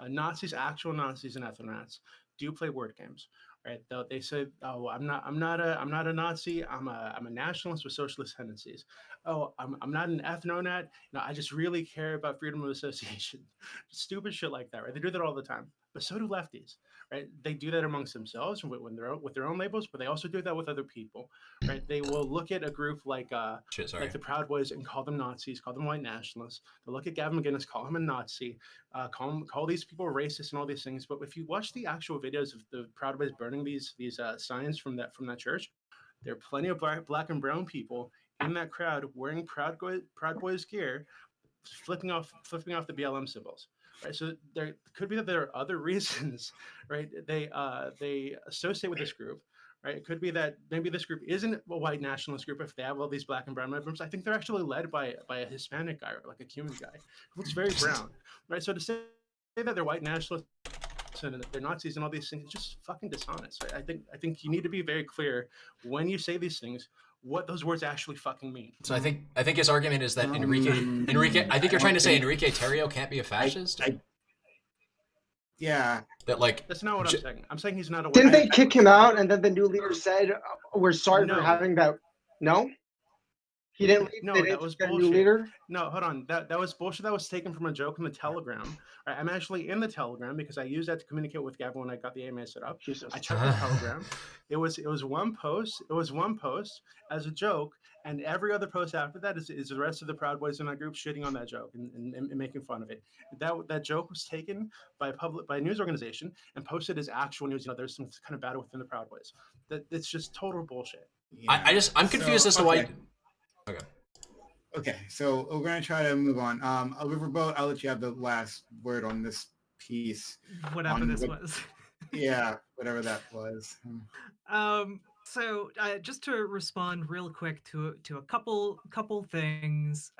Nazis, actual Nazis, and ethno-Nats do play word games, right? Though they say, "Oh, I'm not a Nazi. I'm a nationalist with socialist tendencies." Oh, I'm not an ethno-Nat. No, I just really care about freedom of association. Stupid shit like that, right? They do that all the time. But so do lefties, right? They do that amongst themselves with their own labels, but they also do that with other people, right? They will look at a group like the Proud Boys and call them Nazis, call them white nationalists. They'll look at Gavin McInnes, call him a Nazi, call these people racist and all these things. But if you watch the actual videos of the Proud Boys burning these signs from that church, there are plenty of black and brown people in that crowd wearing Proud Boys gear, flipping off the BLM symbols. Right, so there could be that there are other reasons, right? They associate with this group, right? It could be that maybe this group isn't a white nationalist group if they have all these black and brown members. I think they're actually led by a Hispanic guy or like a Cuban guy who looks very brown, right? So to say that they're white nationalists and that they're Nazis and all these things, it's just fucking dishonest, right? I think you need to be very clear when you say these things what those words actually fucking mean. So I think his argument is that Enrique. I think you're trying to say Enrique Tarrio can't be a fascist. Yeah. That like that's not what I'm saying. I'm saying he's not a. Didn't they kick him out and then the new leader said, "We're sorry for having that"? No. He didn't leave. No, that was bullshit. New leader? No, hold on. That was bullshit. That was taken from a joke in the Telegram. Right, I'm actually in the Telegram because I used that to communicate with Gavin when I got the AMA set up. Jesus. I checked the Telegram. It was one post. It was one post as a joke, and every other post after that is the rest of the Proud Boys in that group shitting on that joke and making fun of it. That joke was taken by a news organization and posted as actual news. There's some kind of battle within the Proud Boys. It's just total bullshit. Yeah. I'm confused as to why. Okay. Okay, so we're gonna try to move on. Riverboat, I'll let you have the last word on this piece. Whatever this was. Yeah, whatever that was. So just to respond real quick to a couple things.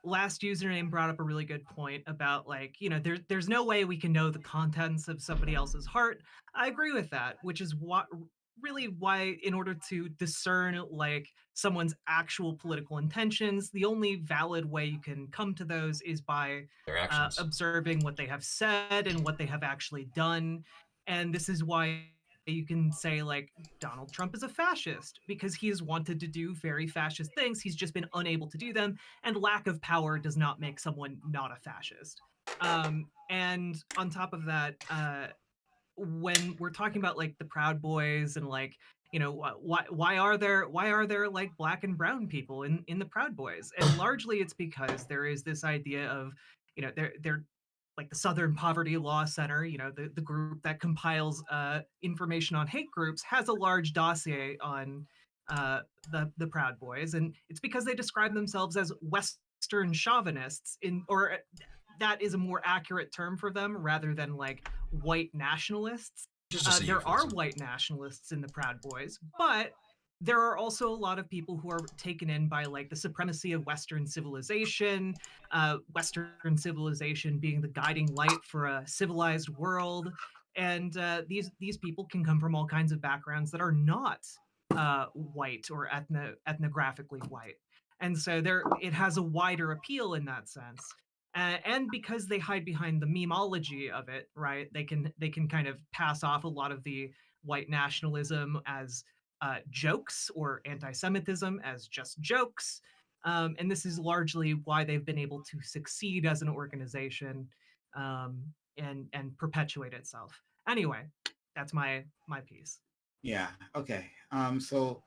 Last username brought up a really good point about there's no way we can know the contents of somebody else's heart. I agree with that, which is what really why in order to discern someone's actual political intentions, the only valid way you can come to those is by observing what they have said and what they have actually done. And this is why you can say Donald Trump is a fascist, because he has wanted to do very fascist things. He's just been unable to do them, and lack of power does not make someone not a fascist. And on top of that, when we're talking about the Proud Boys and why are there black and brown people in the Proud Boys, and largely it's because there is this idea of they're like the Southern Poverty Law Center, the group that compiles information on hate groups, has a large dossier on the Proud Boys, and it's because they describe themselves as Western chauvinists or that is a more accurate term for them rather than white nationalists. There are white nationalists in the Proud Boys, but there are also a lot of people who are taken in by the supremacy of Western civilization, Western civilization being the guiding light for a civilized world. And these people can come from all kinds of backgrounds that are not white or ethnographically white. And so it has a wider appeal in that sense. And because they hide behind the memeology of it, right? They can kind of pass off a lot of the white nationalism as jokes or anti-Semitism as just jokes. And this is largely why they've been able to succeed as an organization and perpetuate itself. Anyway, that's my piece. Yeah. Okay. So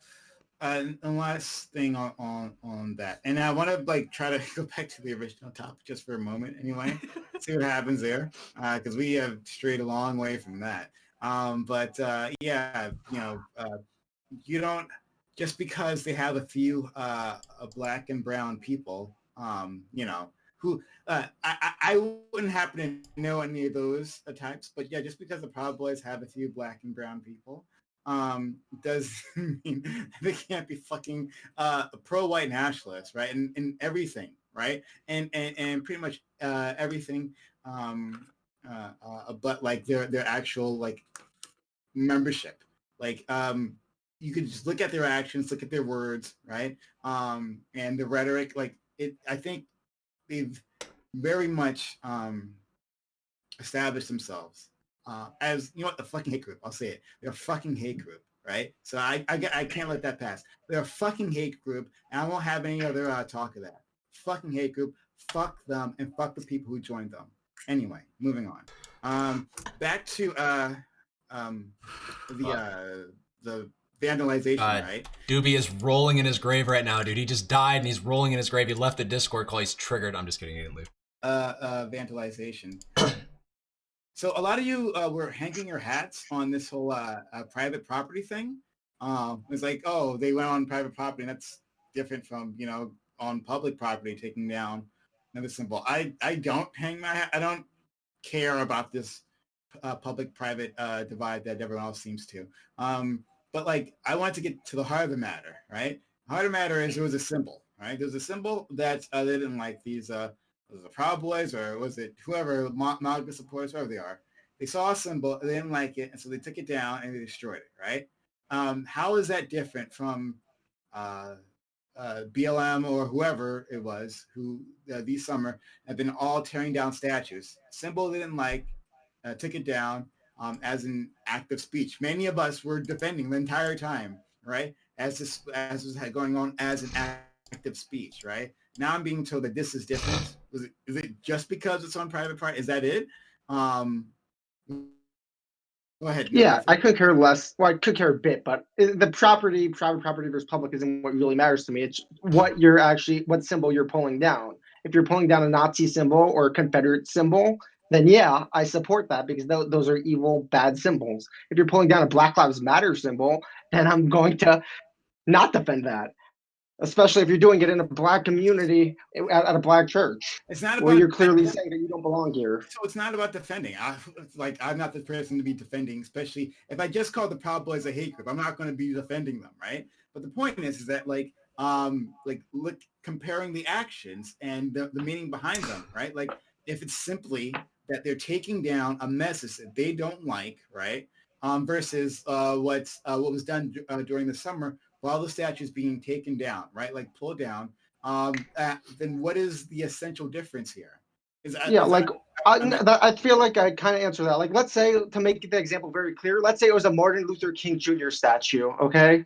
and last thing on that, and I want to try to go back to the original topic just for a moment, anyway, see what happens there, because we have strayed a long way from that. But yeah, you don't just because they have a few black and brown people, who I wouldn't happen to know any of those types, but yeah, just because the Proud Boys have a few black and brown people. Does mean they can't be fucking pro-white nationalists, right? And everything, right? And pretty much everything, but their actual membership, you could just look at their actions, look at their words, right? And the rhetoric, I think they've very much established themselves as the fucking hate group. I'll say it. They're a fucking hate group, right? So I can't let that pass. They're a fucking hate group, and I won't have any other talk of that. Fucking hate group. Fuck them, and fuck the people who joined them. Anyway, moving on. Back to the vandalization, right? Doobie is rolling in his grave right now, dude. He just died, and he's rolling in his grave. He left the Discord call. He's triggered. I'm just kidding. He didn't leave. Vandalization. So a lot of you were hanging your hats on this whole private property thing. It's oh, they went on private property, and that's different from on public property taking down another symbol. I don't hang my hat. I don't care about this public-private divide that everyone else seems to. But like, I want to get to the heart of the matter, right? The heart of the matter is there was a symbol, right? There was a symbol that they didn't like. These was it the Proud Boys or was it whoever MAGA supporters, whoever they are. They saw a symbol, they didn't like it, and so they took it down and they destroyed it, right? How is that different from BLM or whoever it was who this summer have been all tearing down statues? Symbol they didn't like, took it down as an act of speech. Many of us were defending the entire time, right? As this was going on as an act of speech, right? Now I'm being told that this is different. Is it just because it's on private property? Is that it? Go ahead. Yeah, I could care less. Well, I could care a bit, but the private property versus public isn't what really matters to me. It's what symbol you're pulling down. If you're pulling down a Nazi symbol or a Confederate symbol, then yeah, I support that because those are evil, bad symbols. If you're pulling down a Black Lives Matter symbol, then I'm going to not defend that, especially if you're doing it in a Black community at a Black church. It's not where about you're clearly saying that you don't belong here. So it's not about defending. I'm not the person to be defending, especially if I just call the Proud Boys a hate group. I'm not going to be defending them, right? But the point is that look, comparing the actions and the meaning behind them, right? Like if it's simply that they're taking down a message that they don't like, right? Versus what was done during the summer while the statue is being taken down, right? Like pulled down. Then what is the essential difference here? I feel like I kind of answer that. Like, let's say, to make the example very clear, let's say it was a Martin Luther King Jr. statue, okay?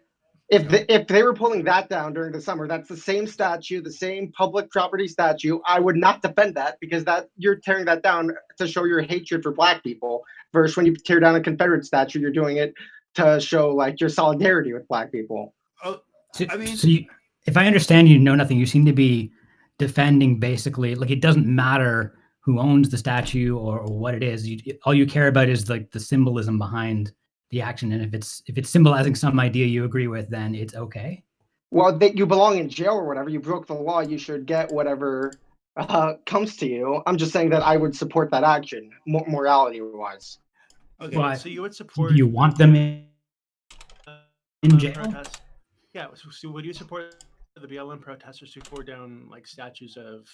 If they were pulling that down during the summer, that's the same statue, the same public property statue. I would not defend that because you're tearing that down to show your hatred for Black people. Versus when you tear down a Confederate statue, you're doing it to show like your solidarity with Black people. If I understand you know nothing, you seem to be defending basically like it doesn't matter who owns the statue or what it is. All you care about is like the symbolism behind the action, and if it's symbolizing some idea you agree with, then it's okay. Well, that you belong in jail or whatever. You broke the law. You should get whatever comes to you. I'm just saying that I would support that action, morality-wise. Okay, but so you would support? You want them in jail? Protest? Yeah. So would you support the BLM protesters who tore down like statues of,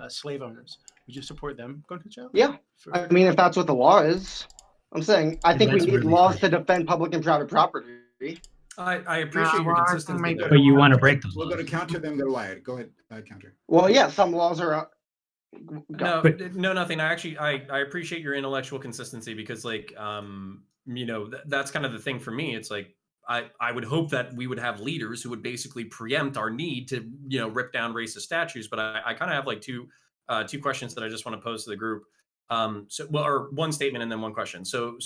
slave owners? Would you support them going to jail? Yeah. I mean, if that's what the law is, I'm saying I think we need laws to defend public and private property. I appreciate your consistency. But you want to break those laws. We'll go to counter them. Go to Wyatt. Go ahead, counter. Well, yeah, some laws are. No, nothing. I appreciate your intellectual consistency because, like, that's kind of the thing for me. It's like I would hope that we would have leaders who would basically preempt our need to, rip down racist statues. But I kind of have like two questions that I just want to pose to the group. Or one statement and then one question. So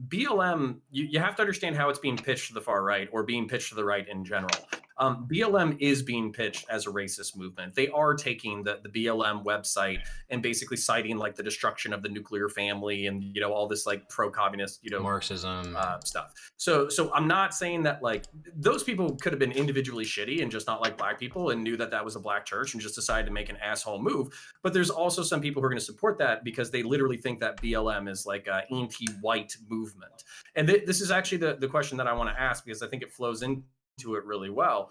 BLM, you have to understand how it's being pitched to the far right or being pitched to the right in general. BLM is being pitched as a racist movement. They are taking the BLM website and basically citing like the destruction of the nuclear family and, all this like pro-communist, Marxism stuff. So I'm not saying that like those people could have been individually shitty and just not like Black people and knew that was a Black church and just decided to make an asshole move. But there's also some people who are going to support that because they literally think that BLM is like an anti-white movement. And this is actually the question that I want to ask because I think it flows into it really well.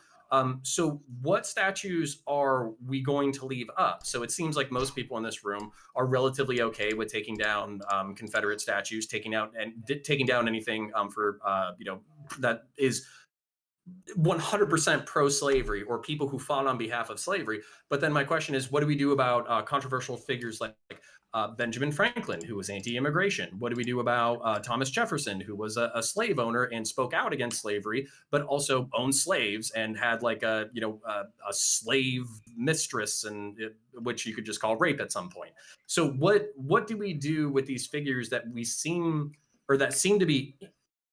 So what statues are we going to leave up? So it seems like most people in this room are relatively okay with taking down Confederate statues, taking down anything that is 100% pro-slavery or people who fought on behalf of slavery. But then my question is, what do we do about controversial figures like Benjamin Franklin, who was anti-immigration? What do we do about Thomas Jefferson, who was a slave owner and spoke out against slavery, but also owned slaves and had like a slave mistress, and which you could just call rape at some point. So what do we do with these figures that seem to be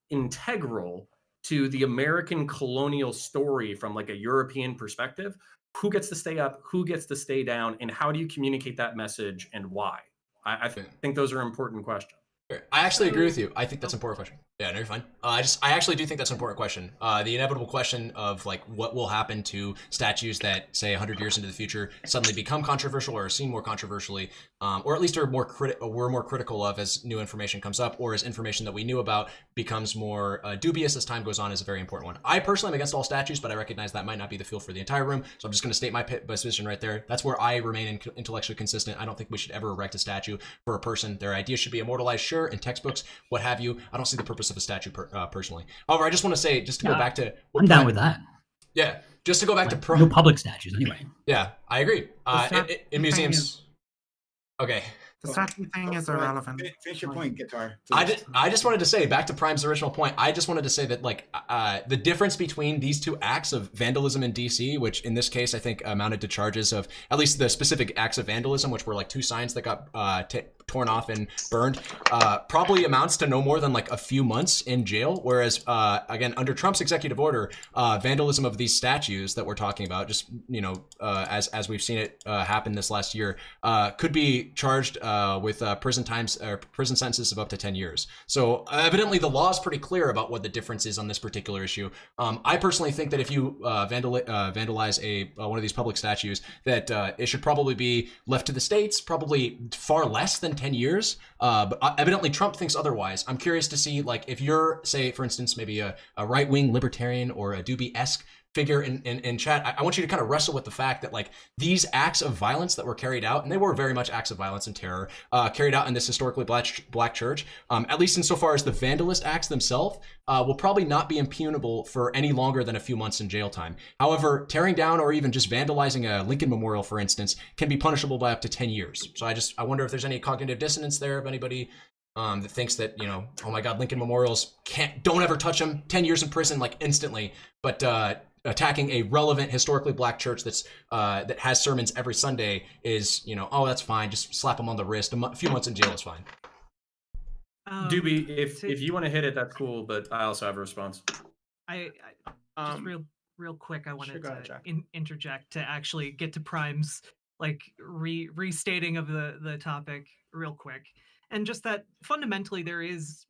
integral to the American colonial story from like a European perspective? Who gets to stay up? Who gets to stay down? And how do you communicate that message and why? I think those are important questions. I actually agree with you. I think that's an important question. Yeah, no, you're fine. I actually do think that's an important question. The inevitable question of like what will happen to statues that, say, 100 years into the future suddenly become controversial or are seen more controversially, or at least are we're more critical of as new information comes up, or as information that we knew about becomes more dubious as time goes on, is a very important one. I personally am against all statues, but I recognize that might not be the feel for the entire room, so I'm just going to state my position right there. That's where I remain intellectually consistent. I don't think we should ever erect a statue for a person. Their ideas should be immortalized, sure, in textbooks, what have you. I don't see the purpose of a statue personally. However, I just want to say, just to go back to I'm down with that. Yeah, just to go back to no public statues anyway. Yeah, I agree. In museums. Okay. The statue thing is irrelevant. Finish your point, Guitar. I just wanted to say, back to Prime's original point, I just wanted to say that like the difference between these two acts of vandalism in DC, which in this case I think amounted to charges of, at least the specific acts of vandalism, which were like 2 signs that got torn off and burned, probably amounts to no more than like a few months in jail. Whereas again, under Trump's executive order, vandalism of these statues that we're talking about, just as we've seen it happen this last year, could be charged with prison sentences of up to 10 years. So evidently the law is pretty clear about what the difference is on this particular issue. I personally think that if you vandalize one of these public statues, that it should probably be left to the states, probably far less than 10 years. But evidently Trump thinks otherwise. I'm curious to see, like, if you're, say, for instance, maybe a right-wing libertarian or a Doobie-esque figure in chat, I want you to kind of wrestle with the fact that like these acts of violence that were carried out, and they were very much acts of violence and terror, carried out in this historically black church, at least insofar as the vandalist acts themselves, will probably not be impugnable for any longer than a few months in jail time. However, tearing down or even just vandalizing a Lincoln Memorial, for instance, can be punishable by up to 10 years. So I wonder if there's any cognitive dissonance there of anybody that thinks that, oh my God, Lincoln Memorials don't ever touch them, 10 years in prison, like instantly, but attacking a relevant historically black church that has sermons every Sunday is, oh, that's fine, just slap them on the wrist, a few months in jail is fine. Doobie, if you want to hit it, that's cool, but I also have a response. I just real quick, I wanted to interject to actually get to Prime's like restating of the topic real quick, and just that fundamentally there is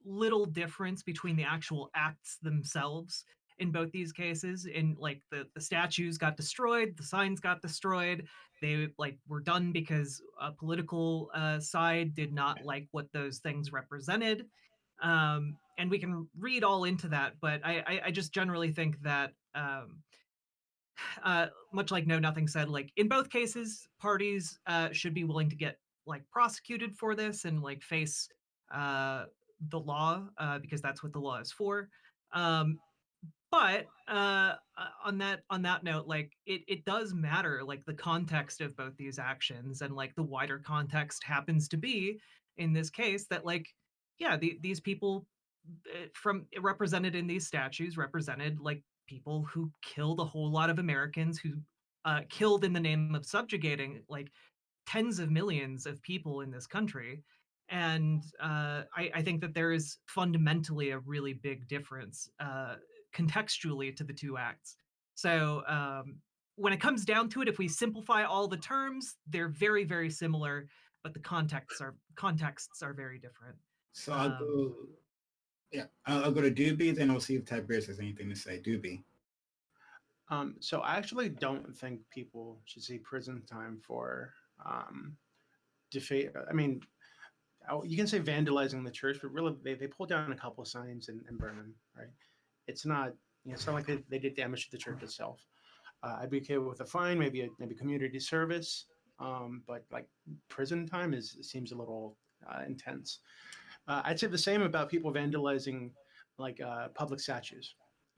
little difference between the actual acts themselves in both these cases. In like the statues got destroyed, the signs got destroyed, they like were done because a political side did not like what those things represented, and we can read all into that, but I just generally think that much like No Nothing said, like in both cases parties should be willing to get like prosecuted for this and like face the law, because that's what the law is for. But on that note, like it does matter, like the context of both these actions, and like the wider context happens to be in this case that like, yeah, these people from represented in these statues represented like people who killed a whole lot of Americans, who killed in the name of subjugating like tens of millions of people in this country. And I think that there is fundamentally a really big difference contextually to the two acts. So when it comes down to it, if we simplify all the terms, they're very, very similar, but the contexts are very different. So I'll go to Doobie, then I'll see if Tiberius has anything to say. Doobie. So I actually don't think people should see prison time for I mean, you can say vandalizing the church, but really they pull down a couple of signs and burn them, right? It's not like they did damage to the church itself. I'd be okay with a fine, maybe community service, but like prison time seems a little intense. I'd say the same about people vandalizing like public statues,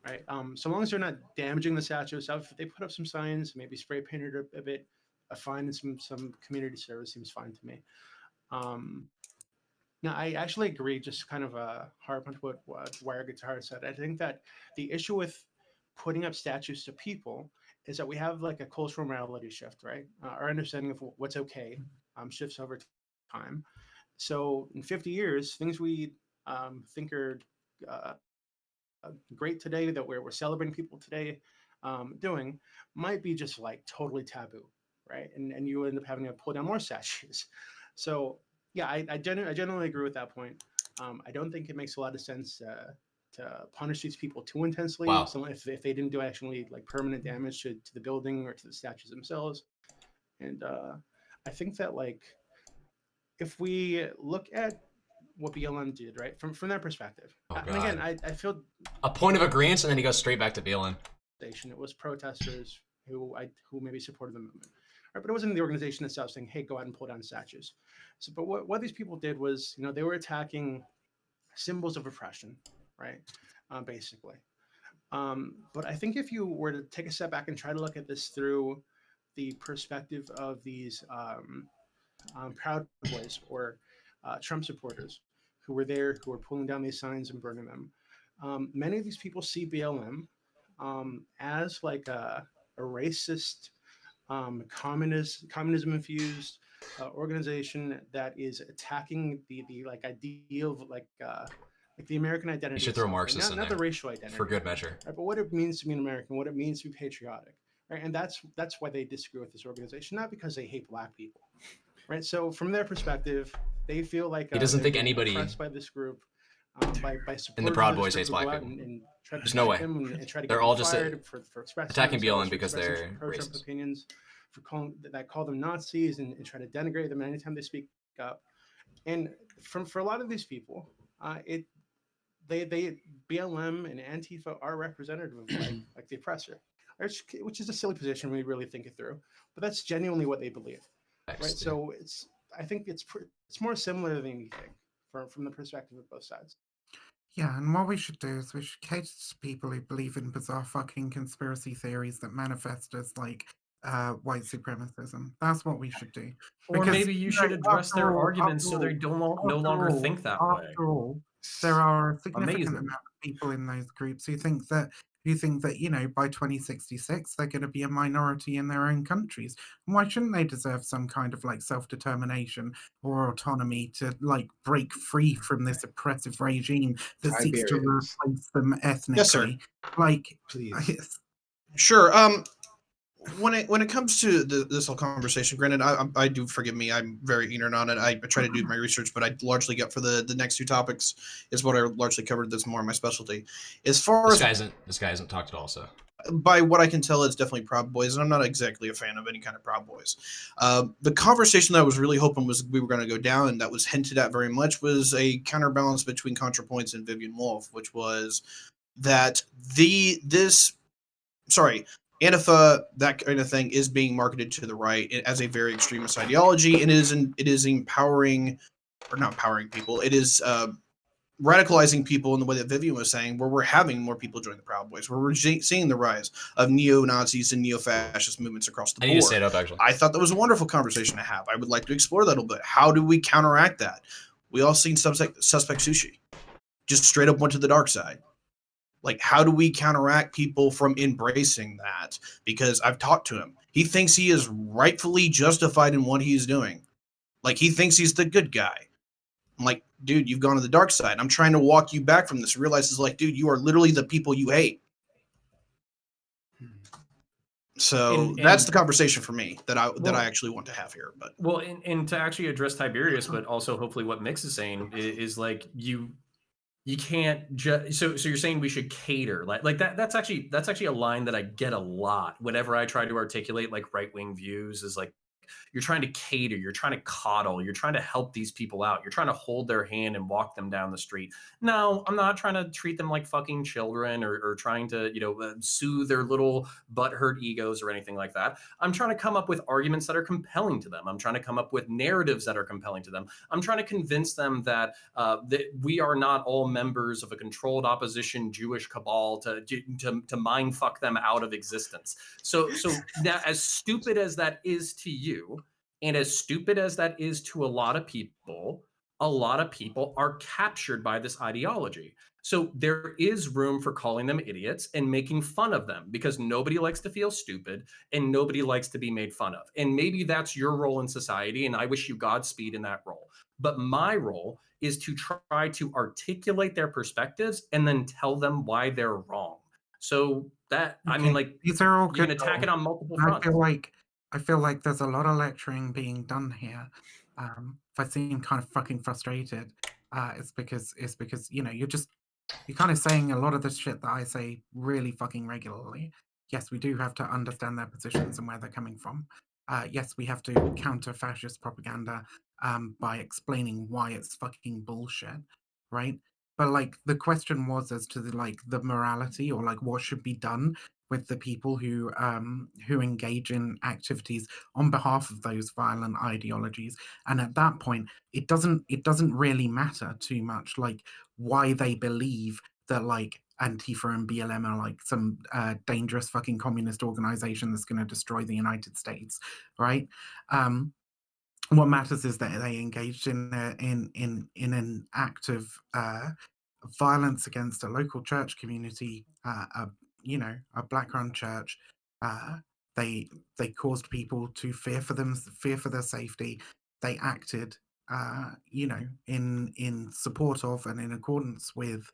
right? So long as they're not damaging the statues, if they put up some signs, maybe spray painted a bit, a fine and some community service seems fine to me. Now, I actually agree, just kind of harp on what Wire Guitar said. I think that the issue with putting up statues to people is that we have like a cultural morality shift, right? Our understanding of what's okay shifts over time. So in 50 years, things we think are great today, that we're celebrating people today doing, might be just like totally taboo, right? And you end up having to pull down more statues. So yeah, I generally agree with that point. I don't think it makes a lot of sense to punish these people too intensely. Wow. So if they didn't do actually like permanent damage to the building or to the statues themselves. And I think that like if we look at what BLM did, right, from that perspective, Oh, and again, God. I feel A point of agreement, and then he goes straight back to BLM. it was protesters who maybe supported the movement, right? But it wasn't the organization itself saying, "Hey, go out and pull down statues." So, but what these people did was, they were attacking symbols of oppression, right? Basically. But I think if you were to take a step back and try to look at this through the perspective of these Proud Boys or Trump supporters who were there, who were pulling down these signs and burning them, many of these people see BLM as like a racist, communism infused organization that is attacking the like idea of like the American identity. You should throw itself, Marxists right? in Not there the racial identity for good measure. right? But what it means to be an American, what it means to be patriotic, right? And that's why they disagree with this organization, not because they hate black people, right? So from their perspective, they feel like He doesn't they're think being anybody oppressed by this group, by supporters in the Proud of this Boys group hates who black go out people. and try to There's no protect way. them and try to They're get all them just fired for expressing attacking themselves, BLM because for expressing they're pro-Trump racist. opinions, for call them Nazis and try to denigrate them anytime they speak up. And for a lot of these people, they BLM and Antifa are representative of like the oppressor, which is a silly position when we really think it through. But that's genuinely what they believe, right? So I think it's more similar than anything from the perspective of both sides. Yeah, and what we should do is we should cater to people who believe in bizarre fucking conspiracy theories that manifest as like white supremacism. That's what we should do. Or Because, maybe you should address after their all, arguments so they don't no longer think that way. after all, there are a significant Amazing. amount of people in those groups who think that by 2066 they're going to be a minority in their own countries. And why shouldn't they deserve some kind of like self-determination or autonomy to like break free from this oppressive regime that seeks to Tiberius. replace them ethnically? Yes, sir. Like, Please. Sure. When it comes to this whole conversation, granted, I do, forgive me, I'm very ignorant on it. I try to do my research, but I largely got for the next two topics is what I largely covered. That's more my specialty. As far This as guy hasn't talked at all. So by what I can tell, it's definitely Proud Boys, and I'm not exactly a fan of any kind of Proud Boys. The conversation that I was really hoping we were going to go down, and that was hinted at very much, was a counterbalance between ContraPoints and Vivian Wolf, which was that Antifa, that kind of thing, is being marketed to the right as a very extremist ideology, and it is empowering, or not empowering people. It is radicalizing people in the way that Vivian was saying, where we're having more people join the Proud Boys, where we're seeing the rise of neo-Nazis and neo-fascist movements across the board. I need to say it up, actually. I thought that was a wonderful conversation to have. I would like to explore that a little bit. How do we counteract that? We all seen Suspect Sushi. Just straight up went to the dark side. Like, how do we counteract people from embracing that? Because I've talked to him. He thinks he is rightfully justified in what he's doing. Like, he thinks he's the good guy. I'm like, dude, you've gone to the dark side. I'm trying to walk you back from this. Realize it's like, dude, you are literally the people you hate. So that's the conversation for me that I actually want to have here. But and to actually address Tiberius, but also hopefully what Mix is saying is like you can't just so you're saying we should cater like that that's actually a line that I get a lot whenever I try to articulate like right-wing views, is like, you're trying to cater, you're trying to coddle, you're trying to help these people out, you're trying to hold their hand and walk them down the street. No, I'm not trying to treat them like fucking children or trying to soothe their little butthurt egos or anything like that. I'm trying to come up with arguments that are compelling to them. I'm trying to come up with narratives that are compelling to them. I'm trying to convince them that we are not all members of a controlled opposition Jewish cabal to mind fuck them out of existence. So now, as stupid as that is to you, and as stupid as that is to a lot of people are captured by this ideology. So there is room for calling them idiots and making fun of them, because nobody likes to feel stupid and nobody likes to be made fun of. And maybe that's your role in society, and I wish you Godspeed in that role. But my role is to try to articulate their perspectives and then tell them why they're wrong. So that, I mean, like, these are all you good can attack it on multiple I fronts. I feel like there's a lot of lecturing being done here. If I seem kind of fucking frustrated, It's because you're kind of saying a lot of the shit that I say really fucking regularly. Yes, we do have to understand their positions and where they're coming from. Yes, we have to counter fascist propaganda by explaining why it's fucking bullshit, right? But like the question was as to the morality or like what should be done with the people who engage in activities on behalf of those violent ideologies. And at that point, it doesn't really matter too much like why they believe that like Antifa and BLM are like some dangerous fucking communist organization that's going to destroy the United States, right? What matters is that they engaged in an act of violence against a local church community, a black-run church. They caused people to fear for their safety. They acted, in support of and in accordance with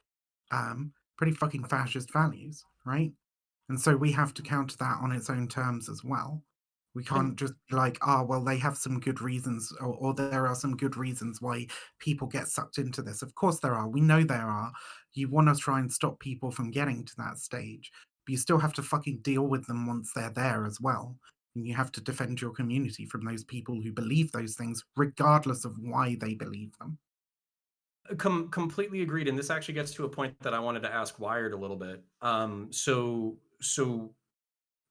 pretty fucking fascist values, right? And so we have to counter that on its own terms as well. We can't just be like, well, they have some good reasons, or there are some good reasons why people get sucked into this. Of course there are. We know there are. You want to try and stop people from getting to that stage, but you still have to fucking deal with them once they're there as well. And you have to defend your community from those people who believe those things, regardless of why they believe them. Completely agreed. And this actually gets to a point that I wanted to ask Wired a little bit. So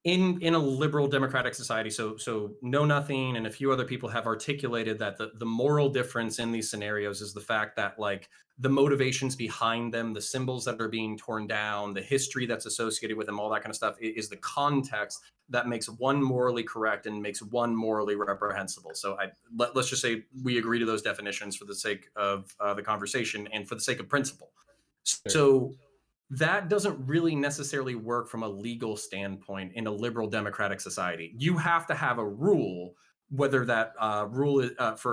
in a liberal democratic society, so Know Nothing and a few other people have articulated that the moral difference in these scenarios is the fact that like the motivations behind them, the symbols that are being torn down, the history that's associated with them, all that kind of stuff is the context that makes one morally correct and makes one morally reprehensible. So let's just say we agree to those definitions for the sake of the conversation and for the sake of principle. So that doesn't really necessarily work from a legal standpoint in a liberal democratic society. You have to have a rule, whether that rule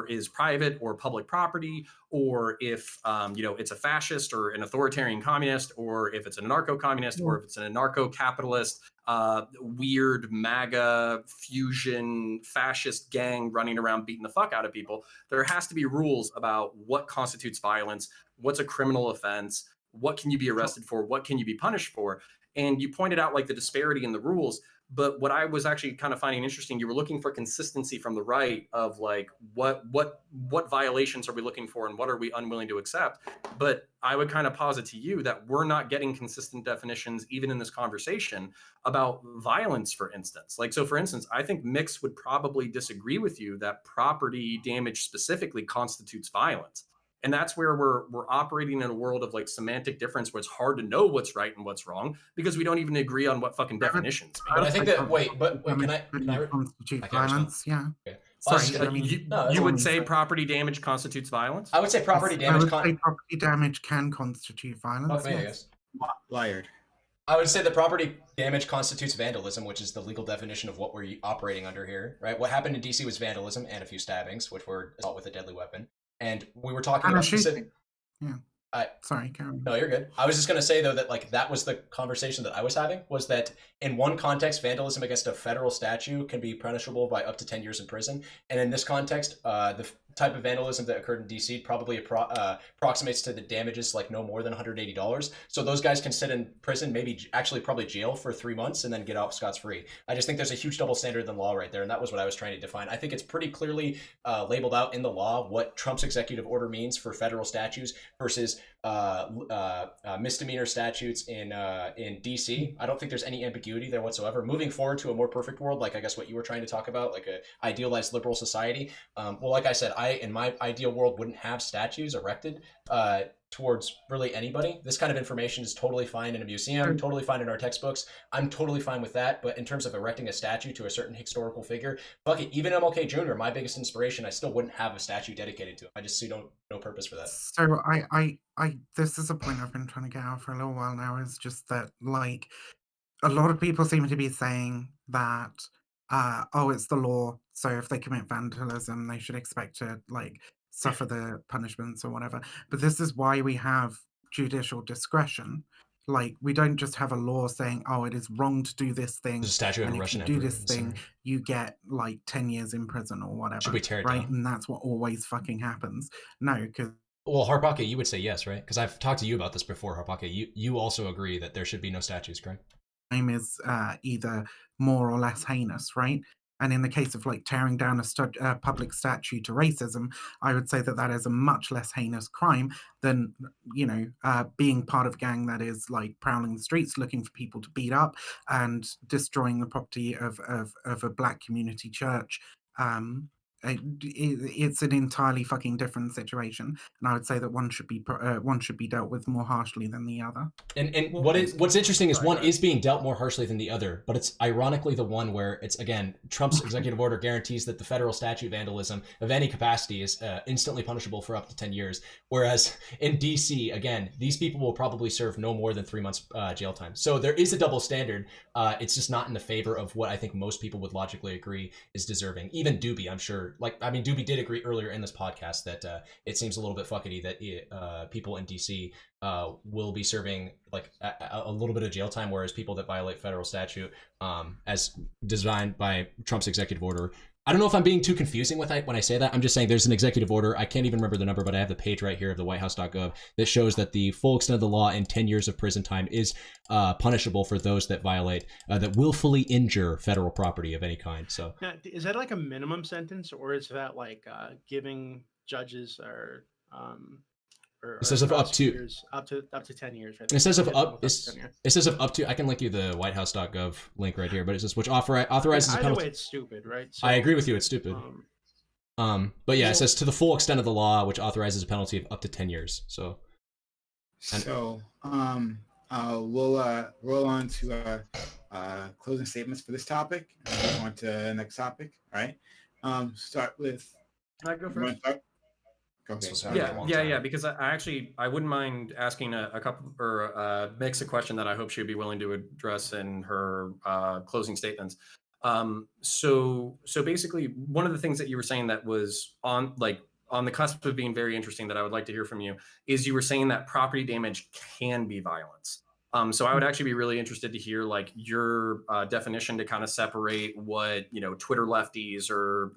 is private or public property, or if it's a fascist or an authoritarian communist, or if it's an anarcho-communist, or if it's an anarcho-capitalist, weird MAGA fusion fascist gang running around beating the fuck out of people. There has to be rules about what constitutes violence, what's a criminal offense, what can you be arrested for, what can you be punished for. And you pointed out like the disparity in the rules, but what I was actually kind of finding interesting, you were looking for consistency from the right of like what violations are we looking for and what are we unwilling to accept. But I would kind of posit to you that we're not getting consistent definitions even in this conversation about violence, for instance. Like, so for instance, I think Mix would probably disagree with you that property damage specifically constitutes violence. And that's where we're operating in a world of like semantic difference where it's hard to know what's right and what's wrong because we don't even agree on what fucking definitions mean. But I think that can I constitute violence? Yeah. Okay. Sorry, you would say property damage constitutes violence? I would say property damage. Property damage can constitute violence. Okay, yes. Wired. I would say that property damage constitutes vandalism, which is the legal definition of what we're operating under here, right? What happened in DC was vandalism and a few stabbings, which were assault with a deadly weapon. And we were talking about specific. Yeah. Sorry, Karen. No, you're good. I was just going to say, though, that like that was the conversation that I was having, was that in one context, vandalism against a federal statue can be punishable by up to 10 years in prison. And in this context, the type of vandalism that occurred in DC probably approximates to the damages like no more than $180. So those guys can sit in prison, maybe actually probably jail for 3 months and then get out scot-free. I just think there's a huge double standard in the law right there. And that was what I was trying to define. I think it's pretty clearly labeled out in the law what Trump's executive order means for federal statues versus misdemeanor statutes in DC. I don't think there's any ambiguity there whatsoever. Moving forward to a more perfect world, like I guess what you were trying to talk about, like a idealized liberal society. Well, like I said, I in my ideal world wouldn't have statues erected towards really anybody. This kind of information is totally fine in a museum, totally fine in our textbooks. I'm totally fine with that. But in terms of erecting a statue to a certain historical figure, fuck it, even MLK Jr., my biggest inspiration, I still wouldn't have a statue dedicated to him. I just see no purpose for that. So I this is a point I've been trying to get out for a little while now, is just that like a lot of people seem to be saying that it's the law, so if they commit vandalism they should expect to like suffer the punishments or whatever. But this is why we have judicial discretion. Like, we don't just have a law saying, it is wrong to do this thing. There's a statue of and a if Russian you do emperor this thing, you get like 10 years in prison or whatever. Should we tear it right? down? And that's what always fucking happens. No, because Well, Harpake, you would say yes, right? Because I've talked to you about this before, Harpake. You also agree that there should be no statues, correct? Crime is either more or less heinous, right? And in the case of like tearing down a public statue to racism, I would say that that is a much less heinous crime than, you know, being part of a gang that is like prowling the streets looking for people to beat up and destroying the property of a black community church. It's an entirely fucking different situation, and I would say that one should be dealt with more harshly than the other. And Well, what's interesting is Sorry, one go ahead. is being dealt more harshly than the other, but it's ironically the one where it's, again, Trump's executive order guarantees that the federal statute vandalism of any capacity is instantly punishable for up to 10 years. Whereas in DC, again, these people will probably serve no more than 3 months jail time. So there is a double standard. It's just not in the favor of what I think most people would logically agree is deserving. Even Doobie, I'm sure. Like, I mean, Doobie did agree earlier in this podcast that it seems a little bit fuckety that people in DC will be serving like a little bit of jail time, whereas people that violate federal statute, as designed by Trump's executive order. I don't know if I'm being too confusing when I say that. I'm just saying there's an executive order. I can't even remember the number, but I have the page right here of the whitehouse.gov that shows that the full extent of the law in 10 years of prison time is punishable for those that violate, that willfully injure federal property of any kind. So Now, is that like a minimum sentence, or is that like giving judges or it says of up to prosecutors up to 10 years? Right? it says of Get them up with to 10 years. it says of up to. I can link you the whitehouse.gov link right here, but it says which authorizes a Either penalty. way, it's stupid, right? So, I agree with you. It's stupid. But yeah, it says to the full extent of the law, which authorizes a penalty of up to 10 years. So we'll roll on to closing statements for this topic and move on to the next topic. All right. Start with. Can I go You first? wanna start? Go This was ahead. happening a long Yeah, time. because I wouldn't mind asking a couple or mix a question that I hope she'd be willing to address in her closing statements. So basically, one of the things that you were saying that was on the cusp of being very interesting that I would like to hear from you is you were saying that property damage can be violence. So I would actually be really interested to hear like your definition to kind of separate what Twitter lefties or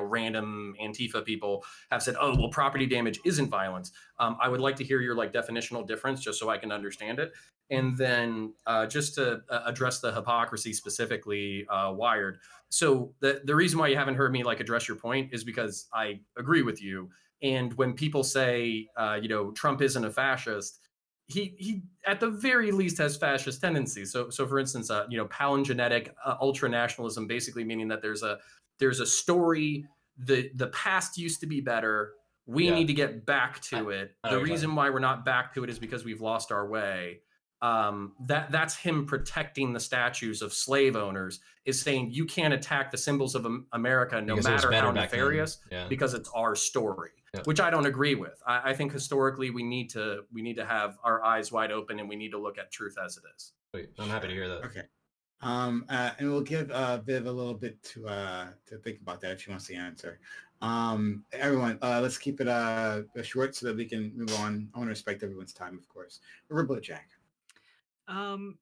random Antifa people have said. Oh, well, property damage isn't violence. I would like to hear your like definitional difference just so I can understand it. And then just to address the hypocrisy specifically, Wired. So the reason why you haven't heard me like address your point is because I agree with you. And when people say, Trump isn't a fascist, he at the very least has fascist tendencies. So for instance, palingenetic ultra nationalism, basically meaning that there's a story. The past used to be better. We need to get back to it. The reason why we're not back to it is because we've lost our way. That's him protecting the statues of slave owners, is saying you can't attack the symbols of America no matter how nefarious, because it's our story, which I don't agree with. I think historically we need to have our eyes wide open and we need to look at truth as it is. I'm happy to hear that. Okay. And we'll give Viv a little bit to think about that if she wants to answer. Everyone, let's keep it short so that we can move on. I want to respect everyone's time, of course. Ribblet Jack.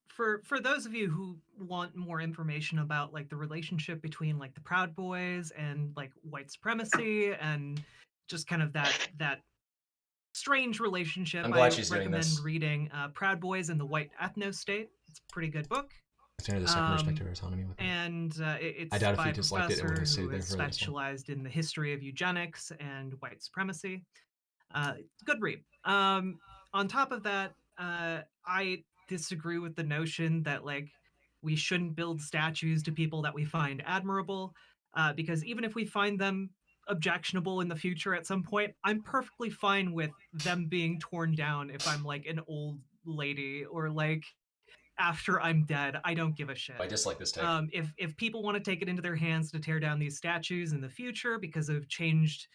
For those of you who want more information about like the relationship between like the Proud Boys and like white supremacy and just kind of that strange relationship, I'm glad I she's doing recommend this. reading Proud Boys and the White Ethno State. It's a pretty good book. The second respective autonomy with it. And it's I doubt if by he a disliked it, it would professor have stayed who there has for this one. specialized in the history of eugenics and white supremacy. Good read. On top of that, I disagree with the notion that like we shouldn't build statues to people that we find admirable, because even if we find them objectionable in the future at some point, I'm perfectly fine with them being torn down if I'm like an old lady or like after I'm dead. I don't give a shit. I dislike this take. If people want to take it into their hands to tear down these statues in the future because of changed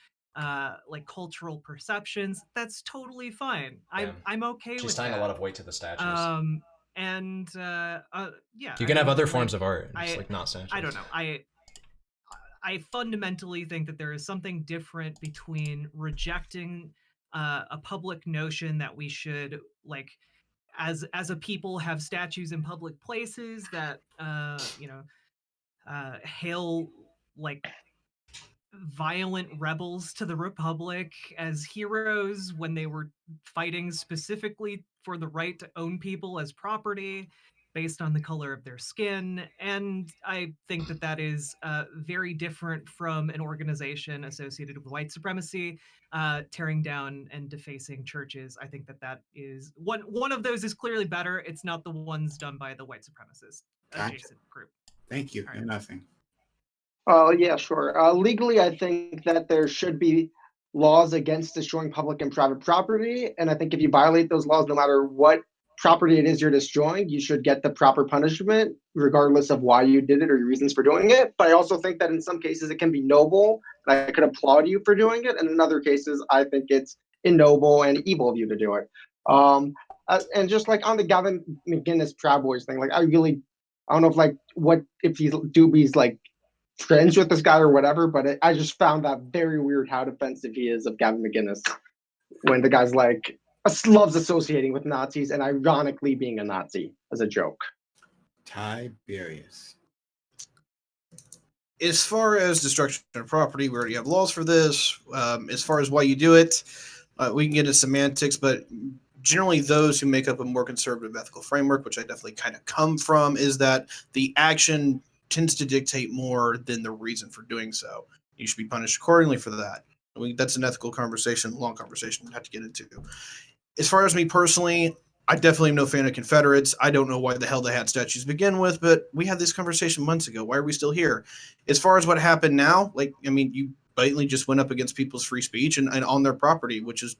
like cultural perceptions, that's totally fine. I'm okay with that. She's tying a lot of weight to the statues. Yeah, you can have other forms of art, just like not statues. I don't know. I fundamentally think that there is something different between rejecting a public notion that we should like as a people have statues in public places that hail like violent rebels to the Republic as heroes when they were fighting specifically for the right to own people as property based on the color of their skin. And I think that that is very different from an organization associated with white supremacy, tearing down and defacing churches. I think that that is one of those is clearly better. It's not the ones done by the white supremacist adjacent group. Thank you. All And right. nothing. Yeah, sure. Legally, I think that there should be laws against destroying public and private property. And I think if you violate those laws, no matter what property it is you're destroying, you should get the proper punishment, regardless of why you did it or your reasons for doing it. But I also think that in some cases it can be noble, and I could applaud you for doing it. And in other cases, I think it's ignoble and evil of you to do it. And just like on the Gavin McGinnis Proud Boys thing, like I don't know if like what if he's Doobie's like friends with this guy or whatever, but I just found that very weird how defensive he is of Gavin McGinnis when the guy's like loves associating with Nazis and ironically being a Nazi as a joke. Tiberius. As far as destruction of property, we already have laws for this. As far as why you do it, we can get into semantics, but generally those who make up a more conservative ethical framework, which I definitely kind of come from, is that the action tends to dictate more than the reason for doing so. You should be punished accordingly for that. That's an ethical conversation, long conversation we have to get into. As far as me personally, I definitely am no fan of Confederates. I don't know why the hell they had statues to begin with, but we had this conversation months ago. Why are we still here? As far as what happened now, you blatantly just went up against people's free speech and on their property, which is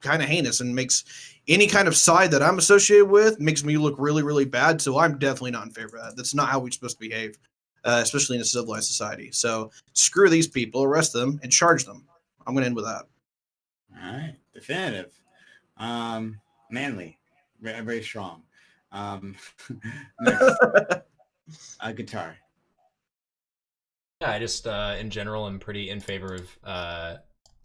kind of heinous and makes any kind of side that I'm associated with makes me look really, really bad. So I'm definitely not in favor of that. That's not how we're supposed to behave, especially in a civilized society. So screw these people, arrest them, and charge them. I'm going to end with that. All right. Definitive. Manly. Very, very strong. Next. Guitar. Yeah, I just, in general, am pretty in favor of, I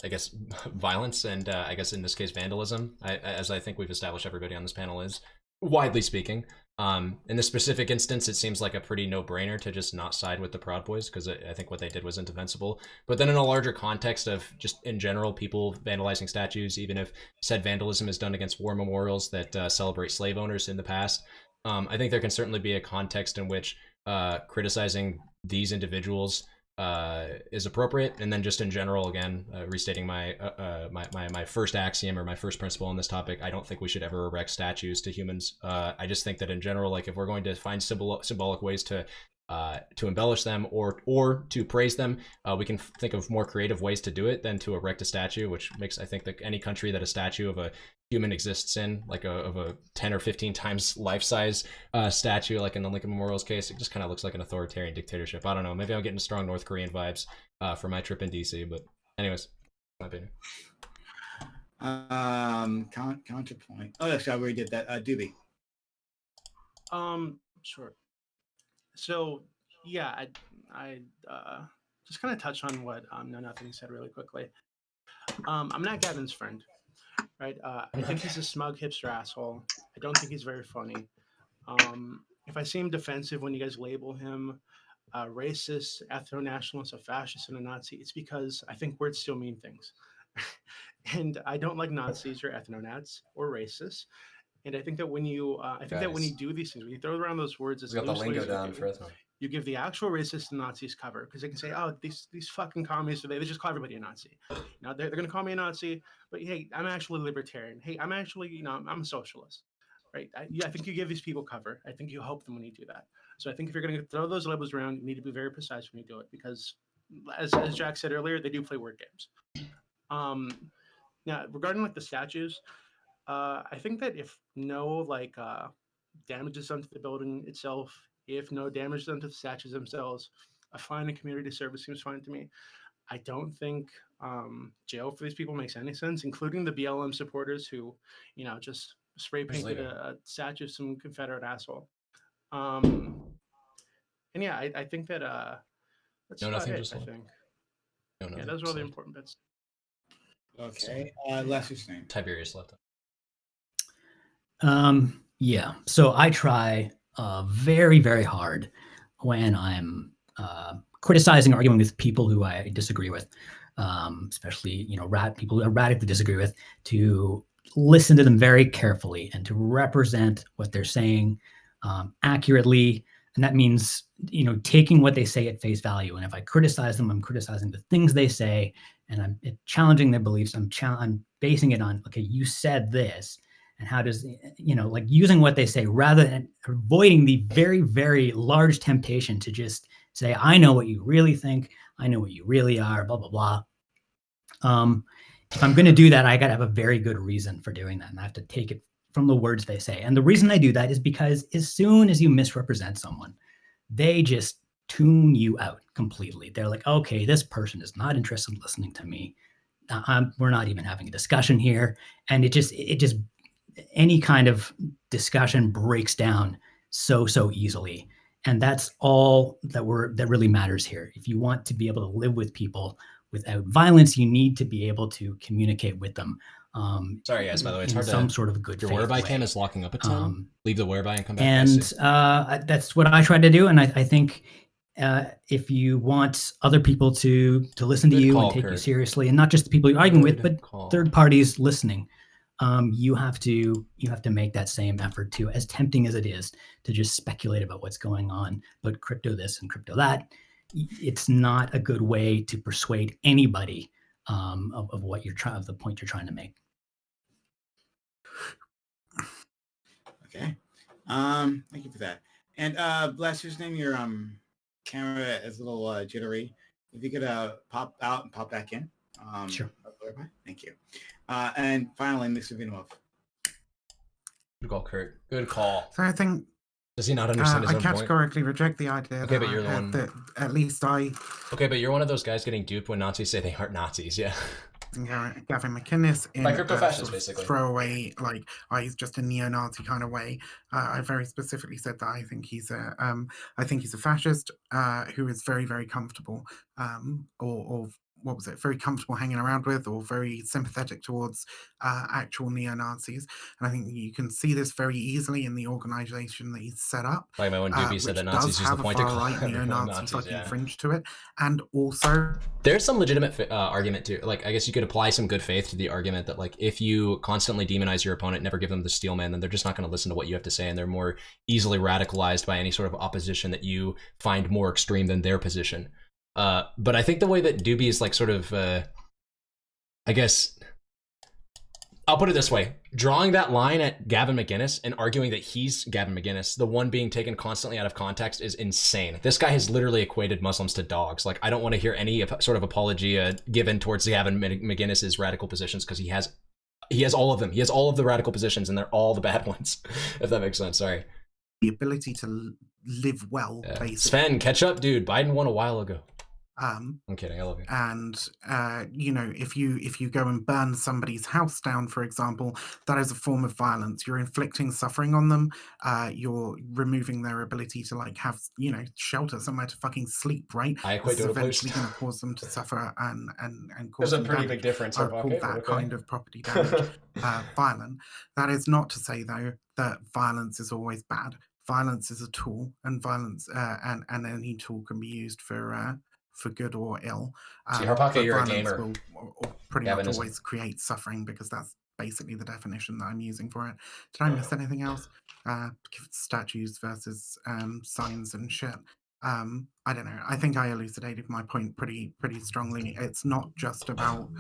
guess, violence and, I guess, in this case, vandalism, as I think we've established everybody on this panel is, widely speaking. In this specific instance, it seems like a pretty no-brainer to just not side with the Proud Boys, because I think what they did was indefensible. But then in a larger context of just, in general, people vandalizing statues, even if said vandalism is done against war memorials that celebrate slave owners in the past, I think there can certainly be a context in which criticizing these individuals is appropriate. And then just in general, again, restating my my first axiom or my first principle on this topic, I don't think we should ever erect statues to humans. I just think that in general, like if we're going to find symbolic ways to embellish them or to praise them, we can think of more creative ways to do it than to erect a statue, which makes, I think, that any country that a statue of a human exists in, like of a 10 or 15 times life-size statue, like in the Lincoln Memorial's case, it just kind of looks like an authoritarian dictatorship. I don't know. Maybe I'm getting strong North Korean vibes for my trip in DC, but anyways, my opinion. Counterpoint. Oh, actually, I already did that. Doobie. Sure. So, yeah, I just kind of touch on what Nothing said really quickly. I'm not Gavin's friend, right? I think he's a smug hipster asshole. I don't think he's very funny. If I seem defensive when you guys label him a racist, ethno-nationalist, a fascist, and a Nazi, it's because I think words still mean things. And I don't like Nazis or ethno-nats or racists. And I think that when you, that when you do these things, when you throw around those words as We got the loosely lingo as you down do, for ethno. you give the actual racists and Nazis cover because they can say, "Oh, these fucking communists, they just call everybody a Nazi." Now they're going to call me a Nazi, but hey, I'm actually libertarian. Hey, I'm actually, I'm a socialist, right? I think you give these people cover. I think you help them when you do that. So I think if you're going to throw those labels around, you need to be very precise when you do it because, as Jack said earlier, they do play word games. Now regarding like the statues. I think that if no damage is done to the building itself, if no damage is done to the statues themselves, a fine and community service seems fine to me. I don't think jail for these people makes any sense, including the BLM supporters who, just spray painted a statue of some Confederate asshole. And yeah, I think that that's about it. I think. Yeah, those are all the important bits. Okay. Last name. Tiberius left. Yeah. So I try very, very hard when I'm criticizing, arguing with people who I disagree with, especially people who I radically disagree with, to listen to them very carefully and to represent what they're saying accurately. And that means taking what they say at face value. And if I criticize them, I'm criticizing the things they say, and I'm challenging their beliefs. I'm basing it on, okay, you said this, and how does like using what they say rather than avoiding the very, very large temptation to just say, I know what you really think, I know what you really are, blah, blah, blah. If I'm going to do that, I got to have a very good reason for doing that. And I have to take it from the words they say. And the reason I do that is because as soon as you misrepresent someone, they just tune you out completely. They're like, okay, this person is not interested in listening to me. We're not even having a discussion here. And it just any kind of discussion breaks down so easily. And that's all that really matters here. If you want to be able to live with people without violence, you need to be able to communicate with them. Sorry, guys. By the way, it's hard some to, sort of good. Your whereby cam is locking up at time. Leave the whereby and come back. And that's what I try to do. And I think if you want other people to listen to you and take you seriously, and not just the people you're arguing with, but third parties listening, you have to make that same effort too, as tempting as it is to just speculate about what's going on, but crypto this and crypto that. It's not a good way to persuade anybody of what of the point you're trying to make. Okay. Thank you for that. And Bless, your name, your camera is a little jittery. If you could pop out and pop back in. Sure. Thank you. And finally, Mr. Vinimov. Good call, Kurt. Good call. So I think, does he not understand his own I categorically reject the idea Okay, that but you're the one. that at least I. Okay, but you're one of those guys getting duped when Nazis say they aren't Nazis. Yeah. Gavin McInnes in By crypto fascists, sort of basically. throwaway, like, he's just a neo-Nazi kind of way. I very specifically said that I think he's a fascist who is very, very comfortable, or what was it? Very comfortable hanging around with, or very sympathetic towards actual neo-Nazis. And I think you can see this very easily in the organization that he's set up. Like my one doobie said that Nazis use the point to call everyone Nazis, fucking fringe to it, and also there's some legitimate argument to, like, I guess you could apply some good faith to the argument that, like, if you constantly demonize your opponent, never give them the steel man, then they're just not going to listen to what you have to say, and they're more easily radicalized by any sort of opposition that you find more extreme than their position. But I think the way that Doobie is, like, sort of, I guess, I'll put it this way. Drawing that line at Gavin McInnes and arguing that he's Gavin McInnes, the one being taken constantly out of context, is insane. This guy has literally equated Muslims to dogs. Like, I don't want to hear any sort of apology given towards Gavin McInnes's radical positions, because he has all of them. He has all of the radical positions, and they're all the bad ones, if that makes sense. Sorry. The ability to live well, basically. Sven, catch up, dude. Biden won a while ago. I'm kidding. I love you. And if you go and burn somebody's house down, for example, that is a form of violence. You're inflicting suffering on them. You're removing their ability to, like, have shelter, somewhere to fucking sleep. Right? I equate this is to eventually going to cause them to suffer and cause. There's a pretty big difference. I would call that kind of property damage violent. That is not to say, though, that violence is always bad. Violence is a tool, and violence and any tool can be used for good or ill. See, Harpaka, you're a gamer. Will pretty much always create suffering, because that's basically the definition that I'm using for it. Did I miss anything else? Statues versus signs and shit. I don't know. I think I elucidated my point pretty strongly. It's not just about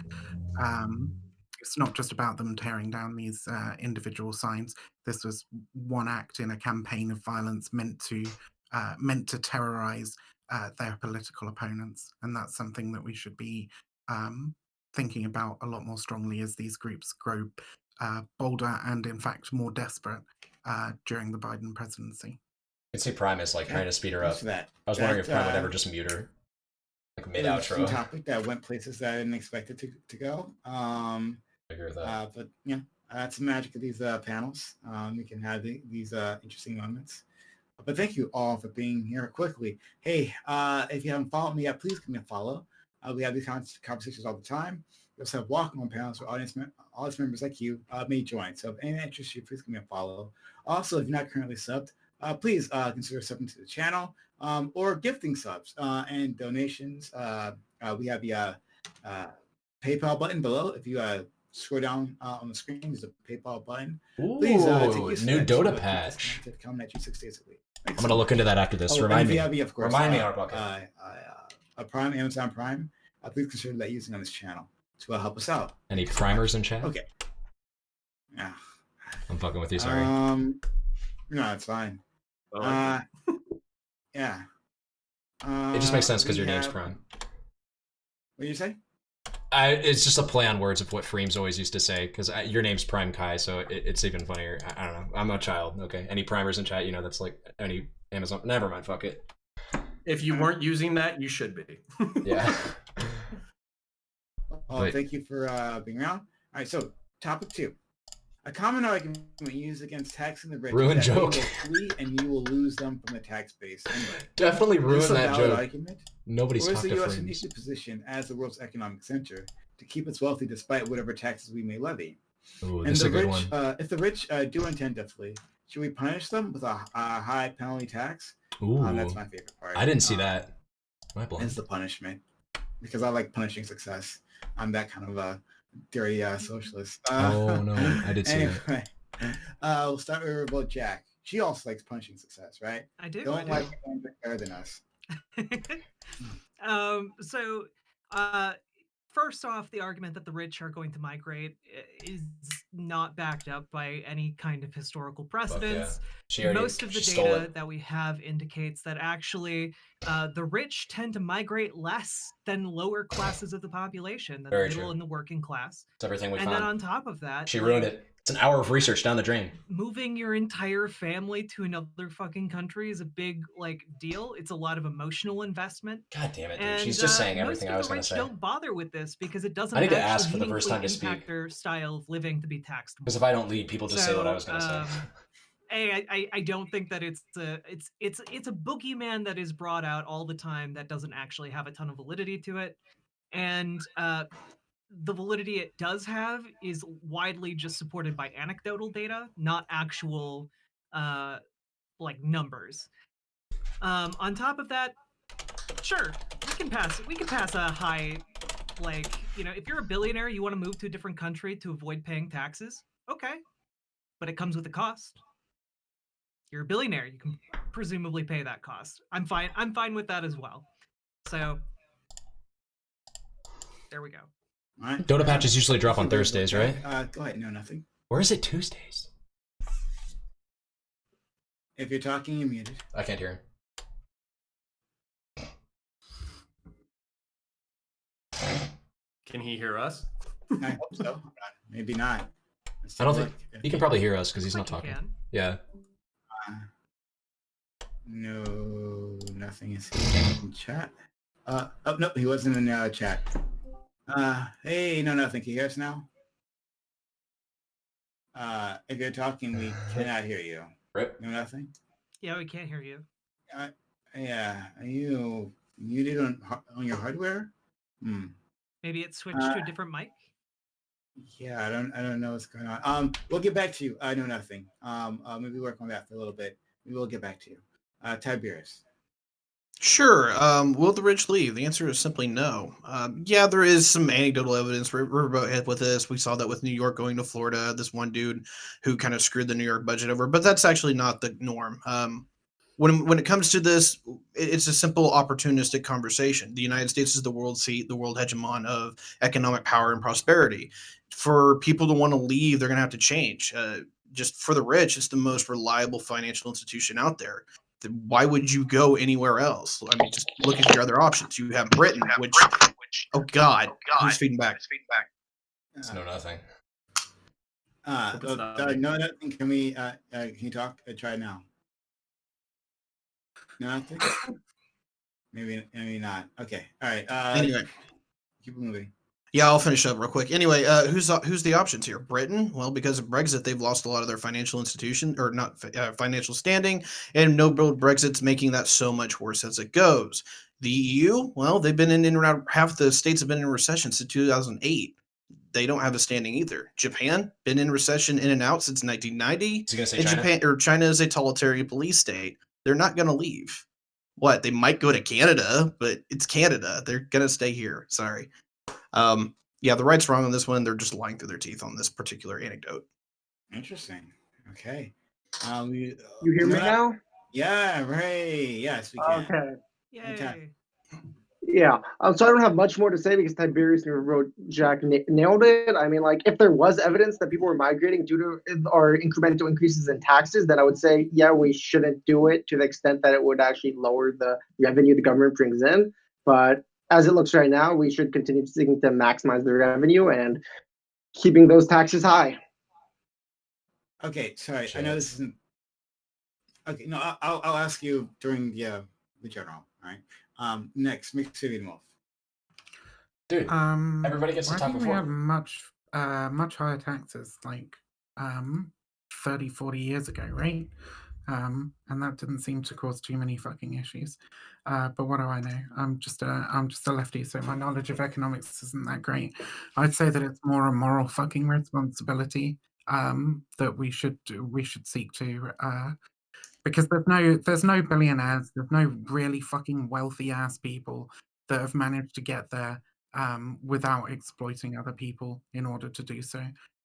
them tearing down these individual signs. This was one act in a campaign of violence meant to terrorize their political opponents, and that's something that we should be thinking about a lot more strongly as these groups grow bolder and, in fact, more desperate during the Biden presidency. I could see Prime is, like, trying to speed her up. I was wondering if Prime would ever just mute her, like, mid-outro. Topic that went places that I didn't expect it to go. I agree with that. But that's the magic of these panels. We can have these interesting moments. But thank you all for being here. Quickly, hey, if you haven't followed me yet, please give me a follow. We have these conversations all the time. We also have walk-on panels where audience members like you may join. So if anything interests you, please give me a follow. Also, if you're not currently subbed, please consider subbing to the channel. or gifting subs and donations. We have the PayPal button below. If you scroll down on the screen, there's a PayPal button. Please take Ooh, use new of that Dota to keep this patch. content coming at you 6 days a week. I'm gonna look into that after this. Remind me. Of course, Remind me, Arbuckle. a Prime, Amazon Prime. Please consider that using on this channel to help us out. Any primers in chat? Okay. Yeah. I'm fucking with you. Sorry. No, it's fine. Yeah. It just makes sense because we your name's have- Prime. What do you say? It's just a play on words of what Freems always used to say, because your name's Prime Kai, so it's even funnier. I don't know. I'm a child, okay? Any primers in chat, you know, that's like any Amazon. Never mind, fuck it. If you weren't using that, you should be. Yeah. Well, thank you for being around. All right, so topic 2. A common argument used against taxing the rich Ruin is that joke. they will flee and you will lose them from the tax base. Anyway, Definitely is ruin this a that valid joke. argument? Nobody's Or is talked the to U.S. Freems. uniquely positioned as the world's economic center to keep its wealthy despite whatever taxes we may levy? Ooh, And this is the a good rich, one. if the rich do intend to flee, should we punish them with a high penalty tax? Ooh, That's my favorite part. I didn't see that. My Is blind. the punishment, because I like punishing success. I'm that kind of a dirty socialist. Oh no, I did see that. Anyway, we'll start with Revolt Jack. She also likes punishing success, right? I do. Don't like anyone better than us. So, first off, the argument that the rich are going to migrate is not backed up by any kind of historical precedence. Most of the data that we have indicates that actually the rich tend to migrate less than lower classes of the population, than the middle and the working class. It's everything we and found. then on top of that, She ruined it. It's an hour of research down the drain. Moving your entire family to another fucking country is a big deal. It's a lot of emotional investment. God damn it, dude. And, She's just saying everything I was going going to say. Don't bother with this because it doesn't I need to actually ask for the first time to impact speak. their style of living to be taxed. Because if I don't lead, people just say what I was going to say. I don't think that it's a boogeyman that is brought out all the time that doesn't actually have a ton of validity to it, and the validity it does have is widely just supported by anecdotal data, not actual numbers. On top of that, sure, we can pass a high, if you're a billionaire, you want to move to a different country to avoid paying taxes, okay, but it comes with a cost. You're a billionaire, you can presumably pay that cost. I'm fine with that as well. So there we go. All right. Dota patches usually drop on Thursdays, right? Go ahead. No, nothing. Or is it Tuesdays? If you're talking, you're muted. I can't hear him. Can he hear us? I hope so. Maybe not. I don't think he can probably hear us because he's not talking. Yeah. No, nothing is in chat. Oh no, he wasn't in the chat. Hey, no, nothing. Can you hear us now? If you're talking, we cannot hear you. Rip. No, nothing. Yeah, we can't hear you. Yeah, are you muted on your hardware? Maybe it switched to a different mic. Yeah, I don't know what's going on. We'll get back to you. I know nothing. Maybe work on that for a little bit. We will get back to you. Tiberius. Sure. Will the rich leave? The answer is simply no. Yeah, there is some anecdotal evidence. Riverboat hit with this. We saw that with New York going to Florida. This one dude who kind of screwed the New York budget over, but that's actually not the norm. When it comes to this, it's a simple opportunistic conversation. The United States is the world seat, the world hegemon of economic power and prosperity. For people to want to leave, they're going to have to change. Just for the rich, it's the most reliable financial institution out there. Why would you go anywhere else? I mean, just look at your other options. You have Britain, which oh God, who's feeding back? It's no nothing. No nothing. Can we? Can you talk? Try now. No nothing. Maybe not. Okay. All right. Anyway, keep moving. Yeah, I'll finish up real quick. Anyway, who's the options here? Britain? Well, because of Brexit, they've lost a lot of their financial institution, or not financial standing, and no Brexit's making that so much worse as it goes. The EU? Well, they've been in and around, half the states have been in recession since 2008. They don't have a standing either. Japan, been in recession in and out since 1990. Is he gonna say and China? China is a totalitarian police state. They're not going to leave. what? They might go to Canada, but it's Canada. They're gonna stay here. Sorry. Yeah, the right's wrong on this one. They're just lying through their teeth on this particular anecdote. Interesting. Okay. You hear me now? Yeah, right. Yes, we can. Okay. Yay. Yeah. So I don't have much more to say because Tiberius and Riverboat Jack nailed it. I mean, like, if there was evidence that people were migrating due to or incremental increases in taxes, then I would say, yeah, we shouldn't do it to the extent that it would actually lower the revenue the government brings in. But as it looks right now, we should continue seeking to maximize the revenue and keeping those taxes high. Okay, sorry. I know this isn't. Okay, no, I'll ask you during the general. All right. Next, Mixed Wolf. Dude, everybody gets to I talk think we before. had much higher taxes, like 30, 40 years ago, right? And that didn't seem to cause too many fucking issues. But what do I know? I'm just a lefty, so my knowledge of economics isn't that great. I'd say that it's more a moral fucking responsibility that we should seek to because there's no billionaires, there's no really fucking wealthy ass people that have managed to get there without exploiting other people in order to do so.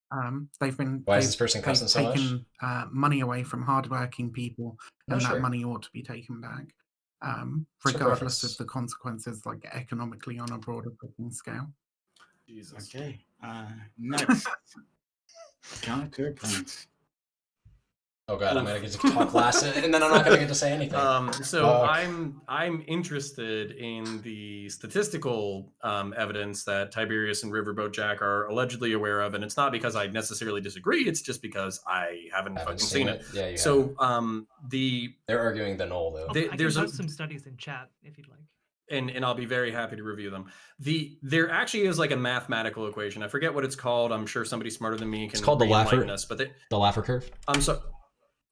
Why is this person cussing so much? taken money away from hardworking people, and sure. that money ought to be taken back, Sure, regardless preference. of the consequences, like economically on a broader fucking scale. Jesus. Okay. Next, counterpoints. Oh god, I'm gonna get to talk last, and then I'm not gonna get to say anything. I'm interested in the statistical evidence that Tiberius and Riverboat Jack are allegedly aware of, and it's not because I necessarily disagree. It's just because I haven't fucking seen it. Yeah, you so haven't. They're arguing the null though. I can post some studies in chat if you'd like. And I'll be very happy to review them. There actually is like a mathematical equation. I forget what it's called. I'm sure somebody smarter than me can. It's called the Laffer. Us, but the Laffer curve.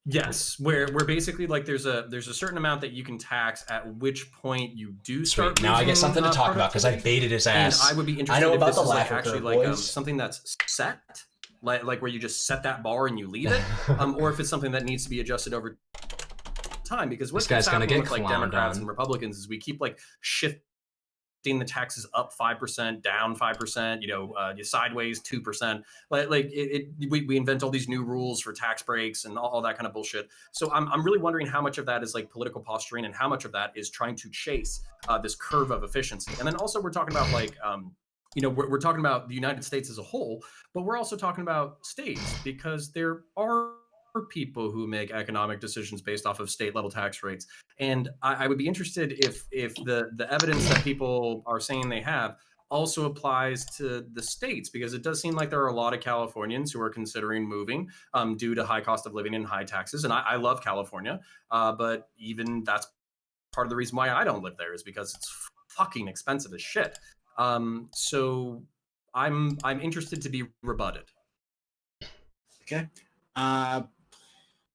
Yes, where basically like there's a certain amount that you can tax at which point you do start. Now I get something to talk about because I baited his ass. And I would be interested. I know if about this the is like Laffer actually curve, like boys. Something that's set, like where you just set that bar and you leave it, or if it's something that needs to be adjusted over time. Because what keeps happening with like Democrats and Republicans is we keep like shifting the taxes up 5%, down 5%, sideways 2%. We invent all these new rules for tax breaks and all that kind of bullshit. So I'm really wondering how much of that is like political posturing and how much of that is trying to chase this curve of efficiency. And then also we're talking about like we're talking about the United States as a whole, but we're also talking about states because there are people who make economic decisions based off of state level tax rates. And I would be interested if the evidence that people are saying they have also applies to the states, because it does seem like there are a lot of Californians who are considering moving due to high cost of living and high taxes. And I love California, but even that's part of the reason why I don't live there is because it's fucking expensive as shit. So I'm interested to be rebutted. Okay.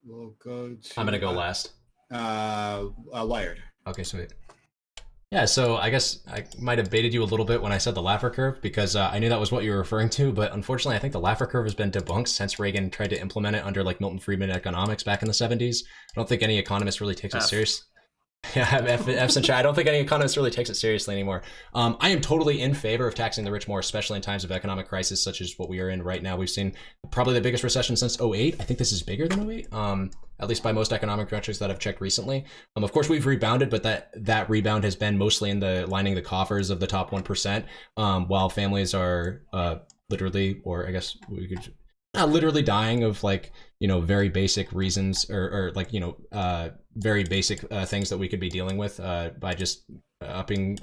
We'll go to. I'm gonna go last. Wired. Okay, sweet. Yeah, so I guess I might have baited you a little bit when I said the Laffer curve because I knew that was what you were referring to, but unfortunately I think the Laffer curve has been debunked since Reagan tried to implement it under like Milton Friedman economics back in the 70s. I don't think any economist really takes it seriously. Yeah, F's in chat. I don't think any economist really takes it seriously anymore. I am totally in favor of taxing the rich more, especially in times of economic crisis such as what we are in right now. We've seen probably the biggest recession since 08. I think this is bigger than 08, at least by most economic metrics that I've checked recently. Of course, we've rebounded, but that rebound has been mostly in the lining the coffers of the top 1%, while families are literally, or I guess we could not literally dying of like, very basic reasons or like, very basic things that we could be dealing with by just upping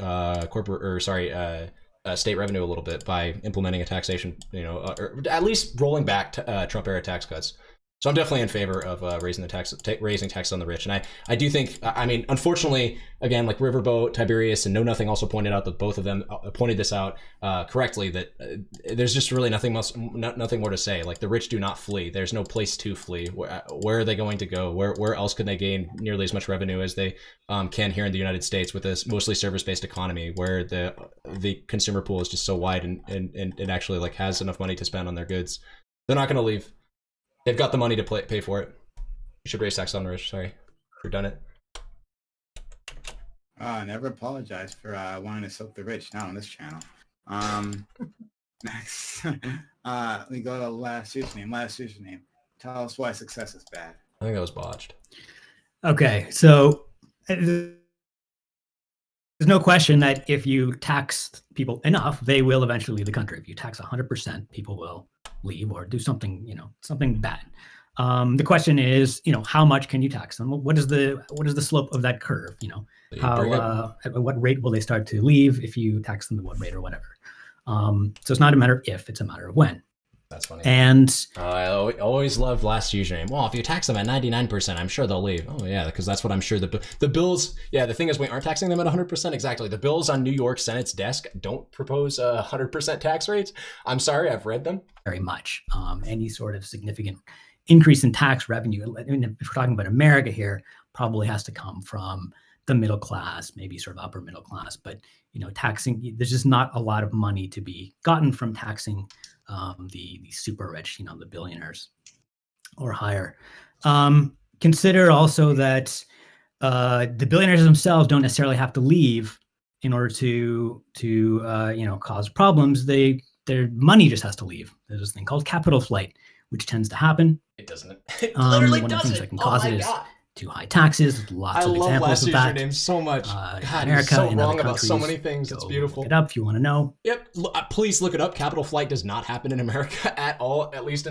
state revenue a little bit by implementing a taxation, or at least rolling back Trump era tax cuts. So I'm definitely in favor of raising taxes on the rich. And I do think, I mean, unfortunately, again, like Riverboat, Tiberius, and Know Nothing also pointed out that both of them pointed this out correctly, that there's just really nothing more to say. Like the rich do not flee. There's no place to flee. Where are they going to go? Where else can they gain nearly as much revenue as they can here in the United States with this mostly service-based economy where the consumer pool is just so wide and actually like has enough money to spend on their goods? They're not going to leave. They've got the money to pay for it. You should raise tax on the rich. Sorry, you've done it. Never apologize for wanting to soak the rich, not on this channel. Next, let me go to last username. Last username. Tell us why success is bad. I think that was botched. Okay, so there's no question that if you tax people enough, they will eventually leave the country. If you tax 100%, people will leave or do something, something bad. The question is, how much can you tax them? What is the slope of that curve? At what rate will they start to leave if you tax them at what rate or whatever? So it's not a matter of if, it's a matter of when. That's funny. And I always loved last username. Well, if you tax them at 99%, I'm sure they'll leave. Oh yeah, because that's what I'm sure the bills. Yeah, the thing is, we aren't taxing them at 100%. Exactly. The bills on New York Senate's desk don't propose 100% tax rates. I'm sorry, I've read them. Very much. Any sort of significant increase in tax revenue, if we're talking about America here, probably has to come from the middle class, maybe sort of upper middle class. But taxing, there's just not a lot of money to be gotten from taxing the super rich, the billionaires or higher. Consider also that the billionaires themselves don't necessarily have to leave in order to cause problems. Their money just has to leave. There's this thing called capital flight, which tends to happen. It doesn't. It literally one of the things doesn't. that can cause it is too high taxes. Lots of examples of that. I love last username so much. God, America, he's so and wrong other about so countries. many things. It's beautiful. Look it up if you want to know. Yep, please look it up. Capital flight does not happen in America at all, at least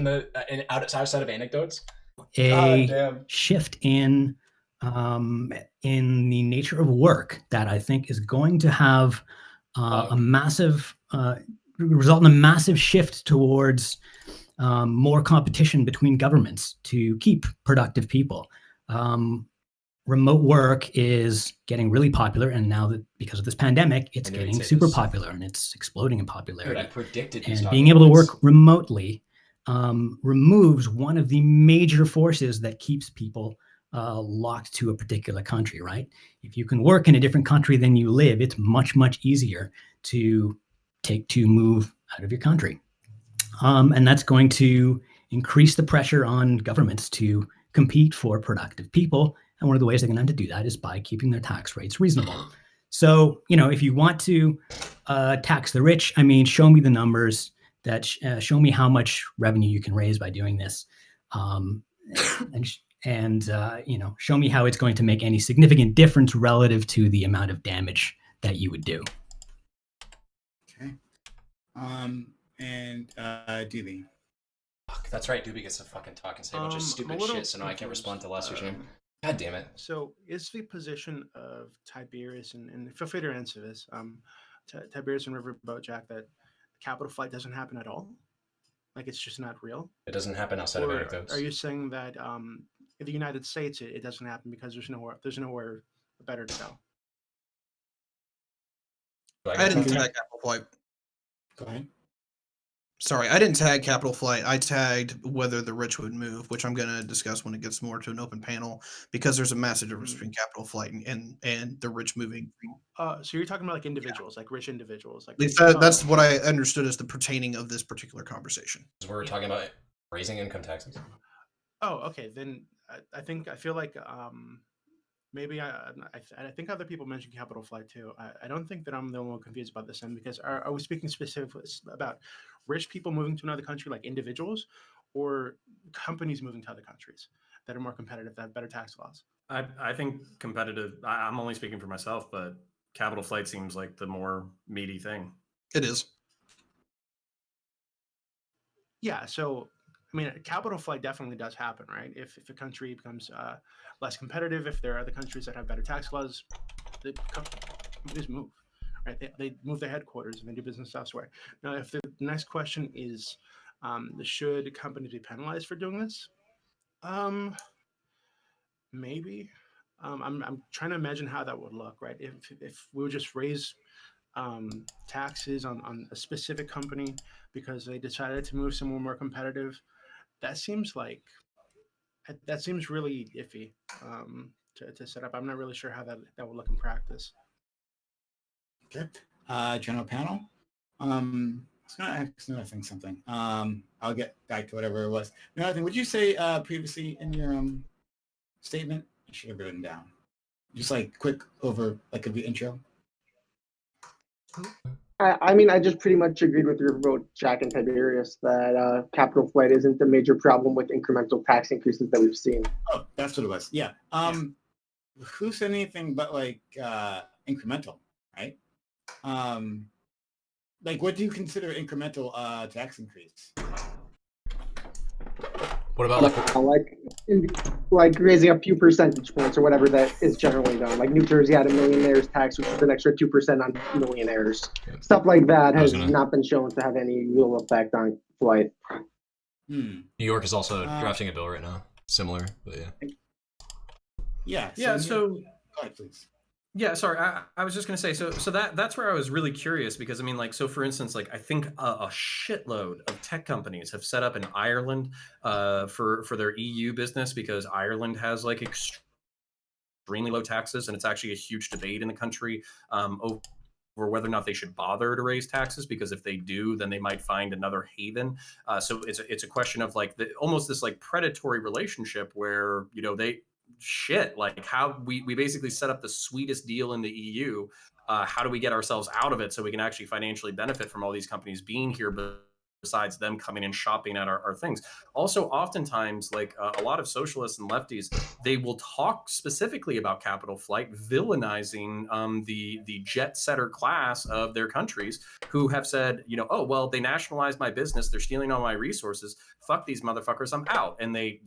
outside of anecdotes. A shift in the nature of work that I think is going to have a massive result in a massive shift towards more competition between governments to keep productive people. Remote work is getting really popular, and now that because of this pandemic, it's getting super popular and it's exploding in popularity. Dude, I predicted. And being able to work remotely removes one of the major forces that keeps people locked to a particular country, right? If you can work in a different country than you live, it's much, much easier to move out of your country. And that's going to increase the pressure on governments to compete for productive people. And one of the ways they're going to have to do that is by keeping their tax rates reasonable. So, if you want to tax the rich, show me the numbers that show me how much revenue you can raise by doing this. And show me how it's going to make any significant difference relative to the amount of damage that you would do. Okay. And Doobie. Fuck, that's right. Doobie gets to fucking talk and say a bunch of stupid shit, so now I can't respond to last username. God damn it. So is the position of Tiberius and feel free to answer this, Tiberius and Riverboat Jack, that capital flight doesn't happen at all? Like it's just not real? It doesn't happen outside of anecdotes. Are you saying that in the United States it doesn't happen because there's nowhere better to go? I didn't tag capital flight. Go ahead. Sorry, I didn't tag capital flight. I tagged whether the rich would move, which I'm going to discuss when it gets more to an open panel, because there's a massive difference between capital flight and the rich moving. So you're talking about like individuals, like rich individuals, like that's what I understood as the pertaining of this particular conversation. We're talking about raising income taxes. Oh, okay. Then I feel like maybe I think other people mentioned capital flight too. I don't think that I'm the only one confused about this end, because are we speaking specifically about rich people moving to another country, like individuals, or companies moving to other countries that are more competitive, that have better tax laws? I think competitive. I'm only speaking for myself, but capital flight seems like the more meaty thing. It is. Yeah. So capital flight definitely does happen, right? If a country becomes less competitive, if there are other countries that have better tax laws, the companies move, right? They move their headquarters and they do business elsewhere. Now, if the next question is, should companies be penalized for doing this? Maybe. I'm trying to imagine how that would look, right? If we would just raise taxes on a specific company because they decided to move somewhere more competitive, that seems really iffy to set up. I'm not really sure how that would look in practice. Okay. General panel. I was going to ask another thing, something. I'll get back to whatever it was. Another thing, would you say previously in your statement, I should have written down. Just like quick over like a intro. I mean, I just pretty much agreed with your vote, Jack and Tiberius, that capital flight isn't a major problem with incremental tax increases that we've seen. Oh, that's what it was. Yeah. Who said anything but like incremental, right? Like what do you consider incremental tax increase? What about like raising a few percentage points or whatever that is generally done? Like New Jersey had a millionaires tax, which is an extra 2% on millionaires. Stuff like that has not been shown to have any real effect on flight. New York is also drafting a bill right now, similar, but yeah. Yeah. So, go ahead, please. Yeah, sorry. I was just gonna say, so that's where I was really curious because I mean, like, so for instance, like I think a shitload of tech companies have set up in Ireland for their EU business because Ireland has like extremely low taxes, and it's actually a huge debate in the country over whether or not they should bother to raise taxes, because if they do, then they might find another haven. So it's a question of like almost this like predatory relationship where they like how we basically set up the sweetest deal in the EU. How do we get ourselves out of it so we can actually financially benefit from all these companies being here, but besides them coming and shopping at our things? Also, oftentimes, like a lot of socialists and lefties, they will talk specifically about capital flight, villainizing the jet setter class of their countries who have said, oh, well, they nationalized my business. They're stealing all my resources. Fuck these motherfuckers. I'm out. And they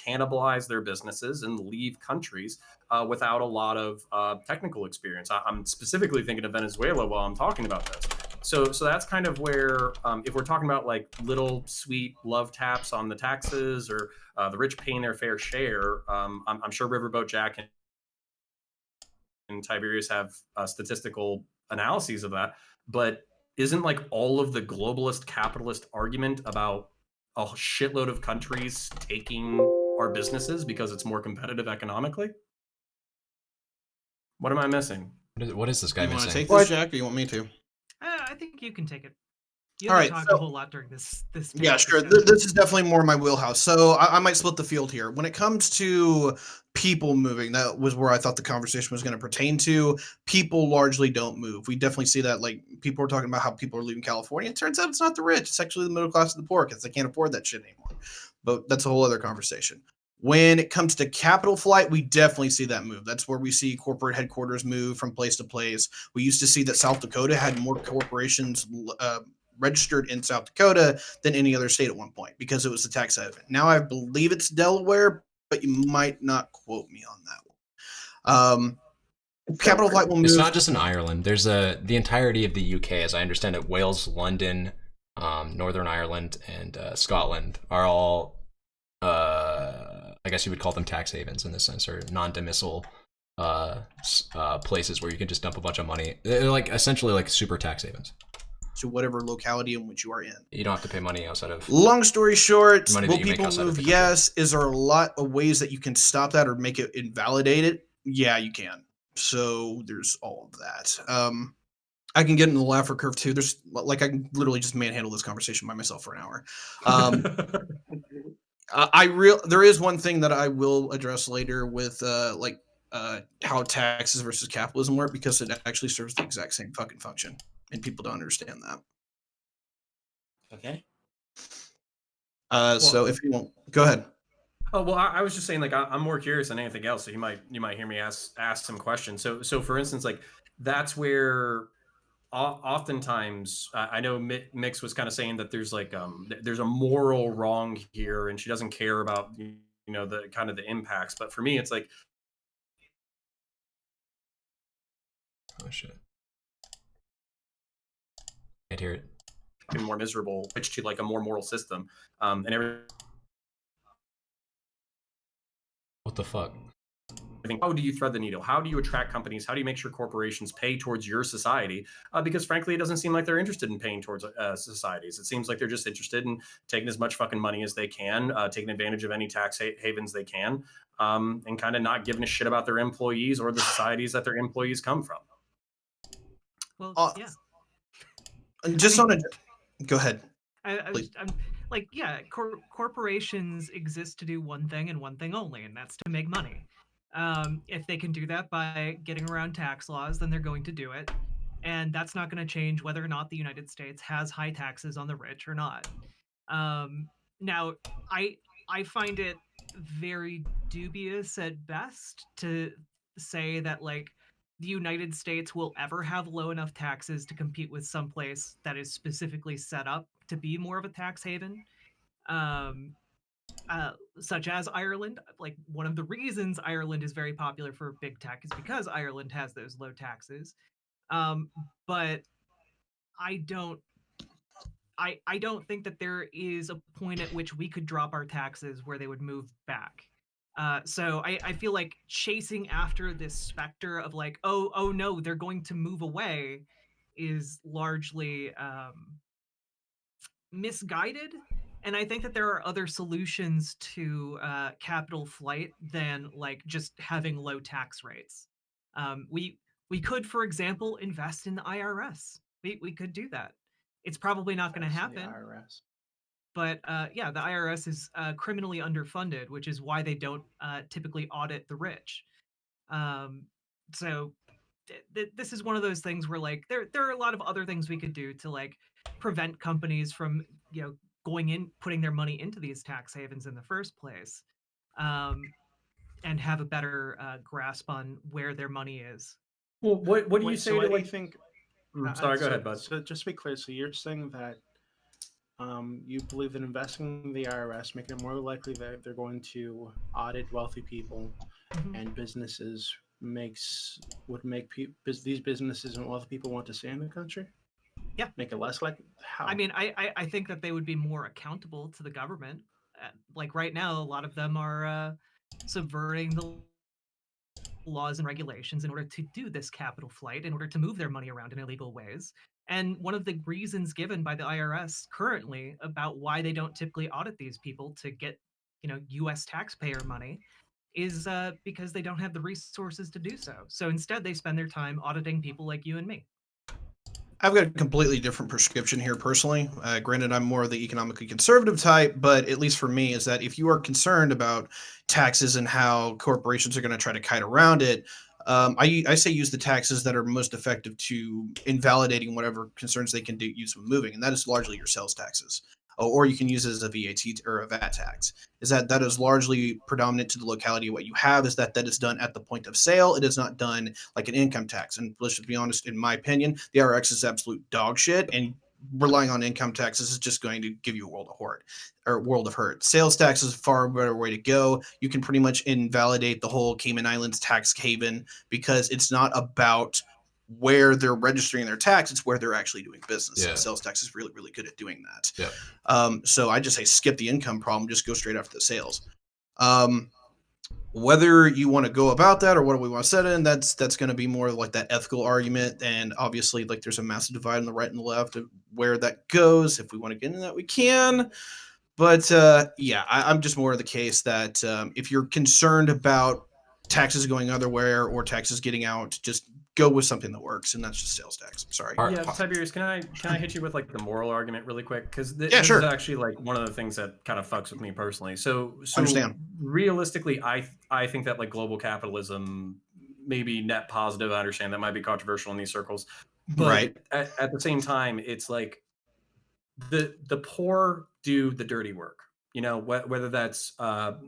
cannibalize their businesses and leave countries without a lot of technical experience. I'm specifically thinking of Venezuela while I'm talking about this. So that's kind of where, if we're talking about like little sweet love taps on the taxes or the rich paying their fair share, I'm sure Riverboat Jack and Tiberius have statistical analyses of that. But isn't like all of the globalist capitalist argument about a shitload of countries taking our businesses because it's more competitive economically? What am I missing? What is this guy missing? You want to take this, Jack, or you want me to? I think you can take it. You All haven't right, talked a whole lot during this. Yeah, sure. This is definitely more my wheelhouse. So I might split the field here. When it comes to people moving, that was where I thought the conversation was going to pertain to. People largely don't move. We definitely see that. Like people are talking about how people are leaving California. It turns out it's not the rich. It's actually the middle class and the poor because they can't afford that shit anymore. But that's a whole other conversation. When it comes to capital flight, we definitely see that move. That's where we see corporate headquarters move from place to place. We used to see that South Dakota had more corporations registered in South Dakota than any other state at one point because it was a tax haven. Now I believe it's Delaware, but you might not quote me on that one. Capital flight will move. It's not just in Ireland. There's the entirety of the UK, as I understand it. Wales, London, Northern Ireland, and Scotland are all, I guess you would call them tax havens in this sense, or non-demissal places where you can just dump a bunch of money. They're like essentially like super tax havens. To whatever locality in which you are in. You don't have to pay money outside of. Long story short, money will people move? Yes. Is there a lot of ways that you can stop that or make it invalidate it? Yeah, you can. So there's all of that. I can get into the Laffer curve too. There's like I can literally just manhandle this conversation by myself for an hour. There is one thing that I will address later with how taxes versus capitalism work because it actually serves the exact same fucking function. And people don't understand that. Okay. So if you won't, go ahead. Oh well, I was just saying, like I'm more curious than anything else. So you might hear me ask some questions. So for instance, like that's where oftentimes I know Mix was kind of saying that there's like there's a moral wrong here, and she doesn't care about the kind of the impacts. But for me, it's like, oh shit. Can't hear it. More miserable, which to like a more moral system, and everything. What the fuck? How do you thread the needle? How do you attract companies? How do you make sure corporations pay towards your society? Because frankly, it doesn't seem like they're interested in paying towards societies. It seems like they're just interested in taking as much fucking money as they can, taking advantage of any tax havens they can, and kind of not giving a shit about their employees or the societies that their employees come from. Well, yeah. Just go ahead. I'm like, yeah, corporations exist to do one thing and one thing only, and that's to make money. If they can do that by getting around tax laws, then they're going to do it. And that's not going to change whether or not the United States has high taxes on the rich or not. Now, I I find it very dubious at best to say that like the United States will ever have low enough taxes to compete with someplace that is specifically set up to be more of a tax haven. Um, Such as Ireland. Like one of the reasons Ireland is very popular for big tech is because Ireland has those low taxes. Um, but I don't I don't think that there is a point at which we could drop our taxes where they would move back. So I feel like chasing after this specter of like, oh no, they're going to move away is largely misguided. And I think that there are other solutions to capital flight than like just having low tax rates. We could, for example, invest in the IRS. We could do that. It's probably not going to That's the happen, IRS. but yeah, the IRS is criminally underfunded, which is why they don't typically audit the rich. Um, so this is one of those things where like there are a lot of other things we could do to like prevent companies from going in putting their money into these tax havens in the first place, um, and have a better grasp on where their money is. Well, what do you Wait, say so to what do you like? think? Sorry, go So, ahead, bud. so just to be clear, so you're saying that you believe that investing in the IRS, making it more likely that they're going to audit wealthy people Mhm. and businesses would make these businesses and wealthy people want to stay in the country? Yeah. Make it less likely? How? I mean, I think that they would be more accountable to the government. Like right now, a lot of them are subverting the laws and regulations in order to do this capital flight, in order to move their money around in illegal ways. And one of the reasons given by the IRS currently about why they don't typically audit these people to get, U.S. taxpayer money is because they don't have the resources to do so. So instead, they spend their time auditing people like you and me. I've got a completely different prescription here personally. Granted, I'm more of the economically conservative type, but at least for me, is that if you are concerned about taxes and how corporations are going to try to kite around it, I say use the taxes that are most effective to invalidating whatever concerns they can use with moving, and that is largely your sales taxes. Or you can use it as a VAT or a VAT tax. Is that is largely predominant to the locality. What you have is that is done at the point of sale. It is not done like an income tax. And let's just be honest, in my opinion, the IRX is absolute dog shit, and relying on income taxes is just going to give you a world of hurt. Sales tax is a far better way to go. You can pretty much invalidate the whole Cayman Islands tax haven because it's not about where they're registering their tax, it's where they're actually doing business. Yeah. And sales tax is really, really good at doing that. Yeah. So I just say skip the income problem, just go straight after the sales. Whether you want to go about that or what we want to set in, that's going to be more like that ethical argument. And obviously, like there's a massive divide on the right and the left of where that goes. If we want to get into that, we can. But yeah, I'm just more of the case that if you're concerned about taxes going otherwhere or taxes getting out, just go with something that works, and that's just sales tax. Sorry. Yeah, Tiberius, can I hit you with like the moral argument really quick? Because Yeah, this sure. is actually like one of the things that kind of fucks with me personally. So Understand. realistically, I think that like global capitalism may be net positive. I understand that might be controversial in these circles, but Right. at the same time, it's like the poor do the dirty work. Whether that's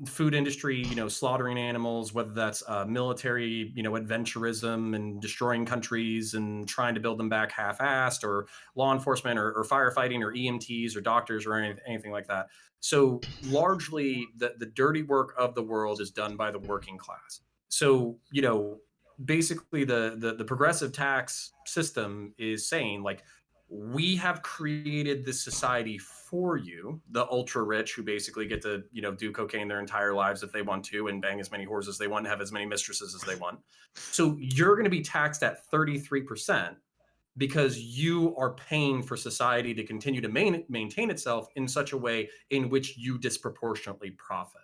food industry, slaughtering animals, whether that's military, adventurism and destroying countries and trying to build them back half-assed, or law enforcement, or firefighting, or EMTs, or doctors, or anything like that. So largely, the dirty work of the world is done by the working class. So basically, the progressive tax system is saying like, we have created this society for you, the ultra rich, who basically get to do cocaine their entire lives if they want to, and bang as many whores as they want, and have as many mistresses as they want. So you're going to be taxed at 33% because you are paying for society to continue to maintain itself in such a way in which you disproportionately profit.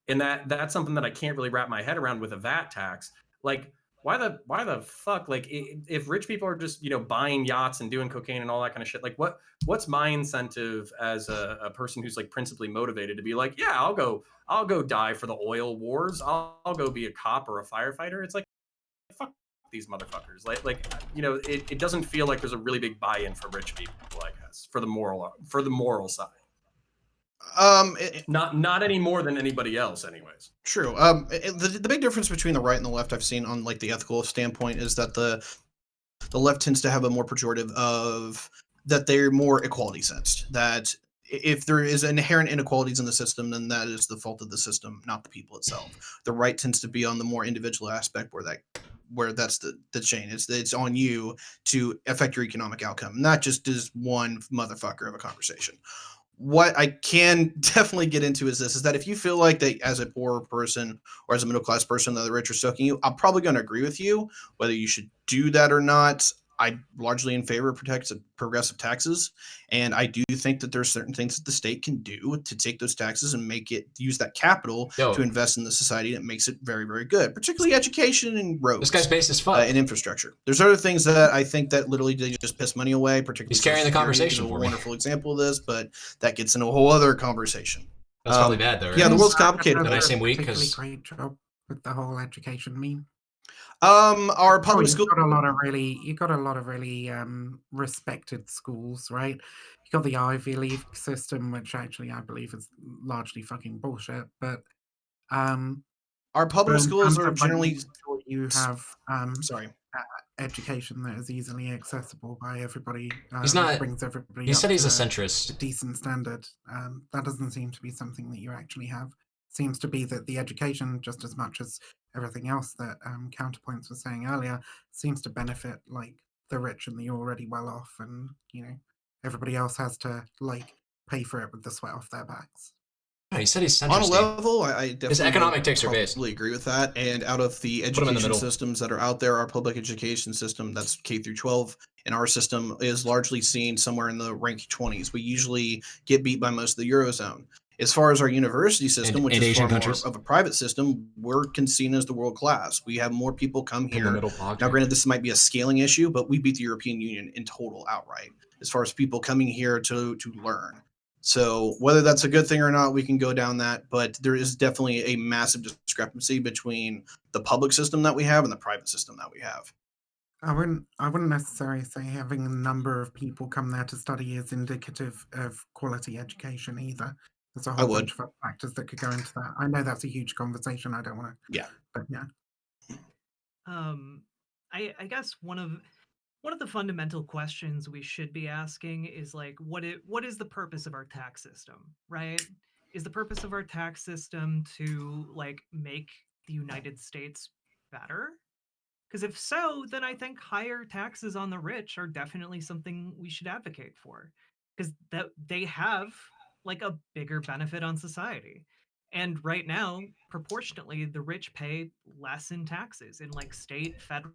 And that's something that I can't really wrap my head around with a VAT tax. Like, why the fuck, like, if rich people are just, you know, buying yachts and doing cocaine and all that kind of shit, like what's my incentive as a person who's like principally motivated to be like, yeah, I'll go die for the oil wars, I'll go be a cop or a firefighter. It's like, fuck these motherfuckers. Like you know, it doesn't feel like there's a really big buy-in for rich people, I guess, for the moral side. Not any more than anybody else, anyways. True. The big difference between the right and the left I've seen on like the ethical standpoint is that the left tends to have a more pejorative of that they're more equality sensed. That if there is inherent inequalities in the system, then that is the fault of the system, not the people itself. The right tends to be on the more individual aspect where that's the chain. It's on you to affect your economic outcome, not just as one motherfucker of a conversation. What I can definitely get into is this: is that if you feel like that as a poor person or as a middle class person that the rich are soaking you, I'm probably going to agree with you. Whether you should do that or not, I'm largely in favor of progressive taxes, and I do think that there's certain things that the state can do to take those taxes and use that capital to invest in the society that makes it very, very good, particularly education and roads. This guy's based as fuck. And infrastructure. There's other things that I think that literally they just piss money away. Particularly, he's carrying the conversation for for a me. Wonderful example of this, but that gets into a whole other conversation. That's probably bad though. Right? Yeah, the world's complicated. Did I seem weak? Because great job with the whole education meme. Our public school. You got a lot of really respected schools, right? You got the Ivy League system, which actually I believe is largely fucking bullshit. But our public schools are generally you have education that is easily accessible by everybody. He's not. Brings everybody. He said he's a a centrist. decent standard. That doesn't seem to be something that you actually have. Seems to be that the education, just as much as everything else that Counterpoints was saying earlier, seems to benefit like the rich and the already well off, and you know everybody else has to like pay for it with the sweat off their backs. He said he's centrist. On a level, I definitely his economic takes are based. Agree with that. And out of the education systems that are out there, our public education system, that's K through 12, and our system is largely seen somewhere in the rank 20s. We usually get beat by most of the Eurozone. As far as our university system, which is far more of a private system, we're seen as the world class. We have more people come here. Now, granted, this might be a scaling issue, but we beat the European Union in total outright as far as people coming here to learn. So whether that's a good thing or not, we can go down that. But there is definitely a massive discrepancy between the public system that we have and the private system that we have. I wouldn't necessarily say having a number of people come there to study is indicative of quality education either. There's a whole bunch of factors that could go into that. I know that's a huge conversation. I don't want to. Yeah. But yeah. I guess one of the fundamental questions we should be asking is like, what is the purpose of our tax system, right? Is the purpose of our tax system to like make the United States better? Because if so, then I think higher taxes on the rich are definitely something we should advocate for, because that they have like a bigger benefit on society. And right now, proportionately, the rich pay less in taxes in like state, federal,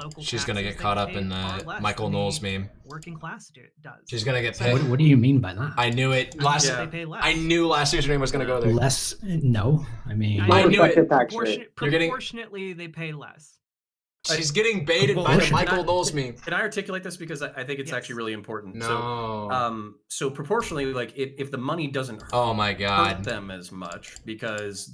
local. She's gonna get caught up in the Michael Knowles meme. Working class does. She's gonna get paid. What do you mean by that? I knew it. I knew last year's name was gonna go there. Less? No, I mean, I knew it. Proportionately, they pay less. She's getting baited by the Michael Knowles meme. Can I articulate this, because I think it's actually really important? No. So proportionally, like if the money doesn't hurt them as much, because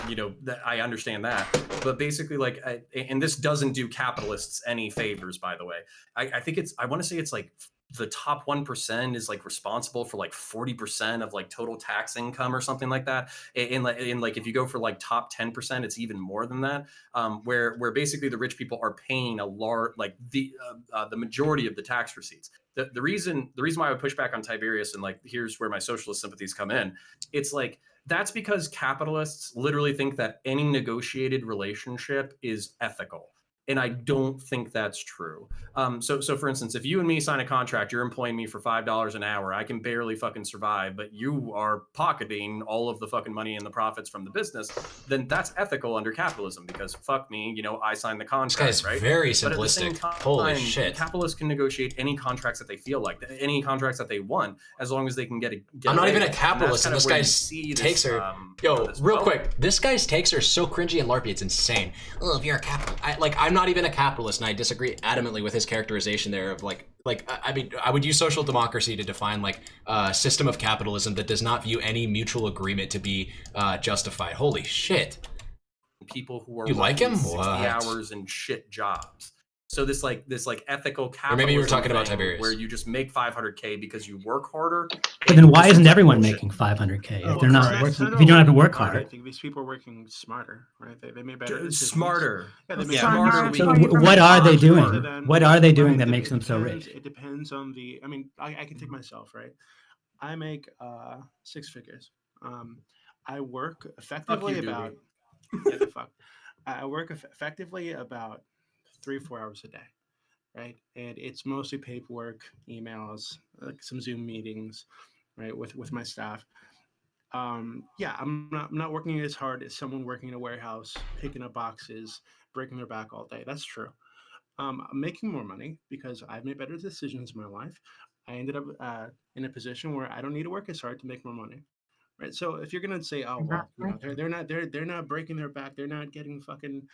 you know, I understand that, but basically, like, and this doesn't do capitalists any favors, by the way. I think I want to say it's like the top 1% is like responsible for like 40% of like total tax income or something like that. And like if you go for like top 10%, it's even more than that. Where basically the rich people are paying a large, like the majority of the tax receipts. The reason why I would push back on Tiberius, and like here's where my socialist sympathies come in. It's like, that's because capitalists literally think that any negotiated relationship is ethical. And I don't think that's true. So for instance, if you and me sign a contract, you're employing me for $5 an hour. I can barely fucking survive, but you are pocketing all of the fucking money and the profits from the business. Then that's ethical under capitalism, because fuck me, I signed the contract. This guy's right? very But at the same simplistic. time, Holy shit. capitalists can negotiate any contracts that they feel like, any contracts that they want, as long as they can get I'm not away even a with it. capitalist, and this where you guy's see this, takes are this real wealth. quick. This guy's takes are so cringy and larpy. It's insane. Oh, if you're a capitalist, I'm not even a capitalist, and I disagree adamantly with his characterization there of I mean, I would use social democracy to define a system of capitalism that does not view any mutual agreement to be justified. Holy shit. People who are You like him? 60 What? hours in shit jobs. So this ethical capitalism, Or maybe you were talking about thing Tiberius. where you just make 500K because you work harder. But then why This isn't is everyone bullshit. making 500K if Well, they're not it's working? not If you don't have to all work hard. I hard. think these people are working smarter, right? They made better decisions. Smarter. Yeah, they Yeah. make Smarter. So we can- what are they Smarter doing? than- What are they doing Right, that it makes them so depends- rich? It depends on the. I mean, I can take myself, right? I make 6 figures. I work effectively Doobie. about. Yeah, the fuck. I work effectively about 3-4 hours a day, right? And it's mostly paperwork, emails, some Zoom meetings, right, with my staff. Yeah, I'm not working as hard as someone working in a warehouse, picking up boxes, breaking their back all day. That's true. I'm making more money because I've made better decisions in my life. I ended up in a position where I don't need to work as hard to make more money. Right. So if you're gonna say, oh well, they're not breaking their back, they're not getting fucking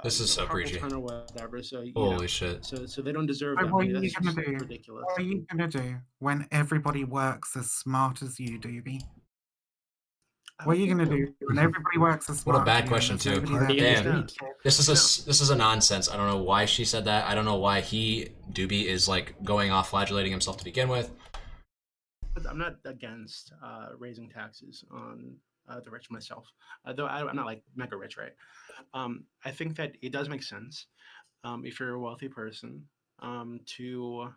This is so carpal preachy. tunnel or whatever. So Holy shit. so they don't deserve So that what money. are you That's gonna just do? ridiculous. What are you gonna do when everybody works as smart as you, Doobie? What are you gonna do when everybody works as What a smart? bad as you question, and too. there's nobody Party there in to the Damn. teach you? This is a nonsense. I don't know why she said that. I don't know why Doobie is going off flagellating himself to begin with. I'm not against raising taxes on the rich myself, though I'm not like mega rich, right? I think that it does make sense if you're a wealthy person to